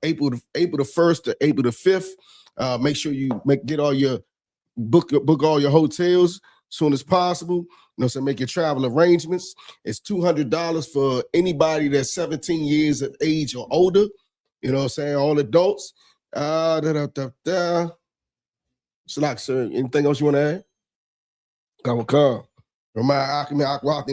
April the 1st to April the 5th. Make sure you get all your book all your hotels. soon as possible. You know, so make your travel arrangements. It's $200 for anybody that's 17 years of age or older. You know what I'm saying? All adults. Shalak, sir, anything else you want to add? Come. Remind Akim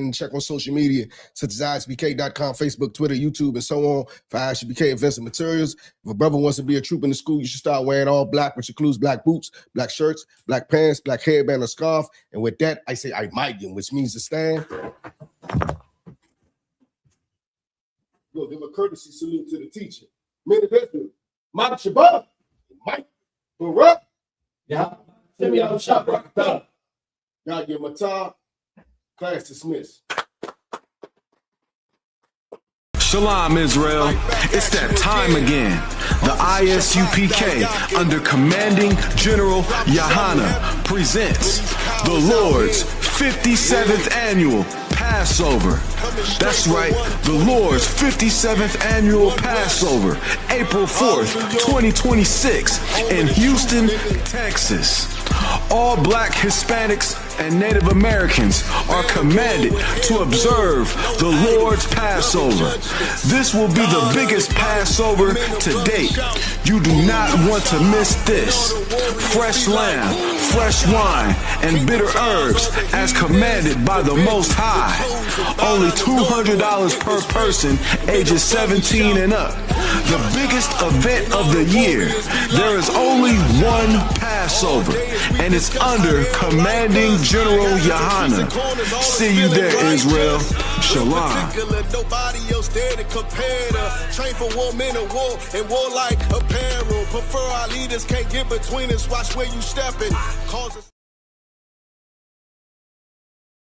and check on social media, such as ISUPK.com, Facebook, Twitter, YouTube, and so on for I.S.U.P.K events and materials. If a brother wants to be a troop in the school, you should start wearing all black, which includes black boots, black shirts, black pants, black hairband, or scarf. And with that, I say Aimagin, which means to stand. We'll give a courtesy salute to the teacher. Minister, Mike Shabbat, Mike, Barak, God give him a top. Class dismissed. Shalom, Israel. It's that time again. The I.S.U.P.K. under Commanding General Yahanna presents the Lord's 57th Annual Passover. That's right, the Lord's 57th Annual Passover, April 4th, 2026 in Houston, Texas. All Black, Hispanics, and Native Americans are commanded to observe the Lord's Passover. This will be the biggest Passover to date. You do not want to miss this. Fresh lamb, fresh wine, and bitter herbs as commanded by the Most High. Only $200 per person ages 17 and up. The biggest event of the year. There is only one Passover, and it's under Commanding General Yahanna. See you there, Israel. Shalom. Nobody else there to compare to. Train for war, men of war, and warlike apparel. Prefer our leaders, can't get between us. Watch where you stepping.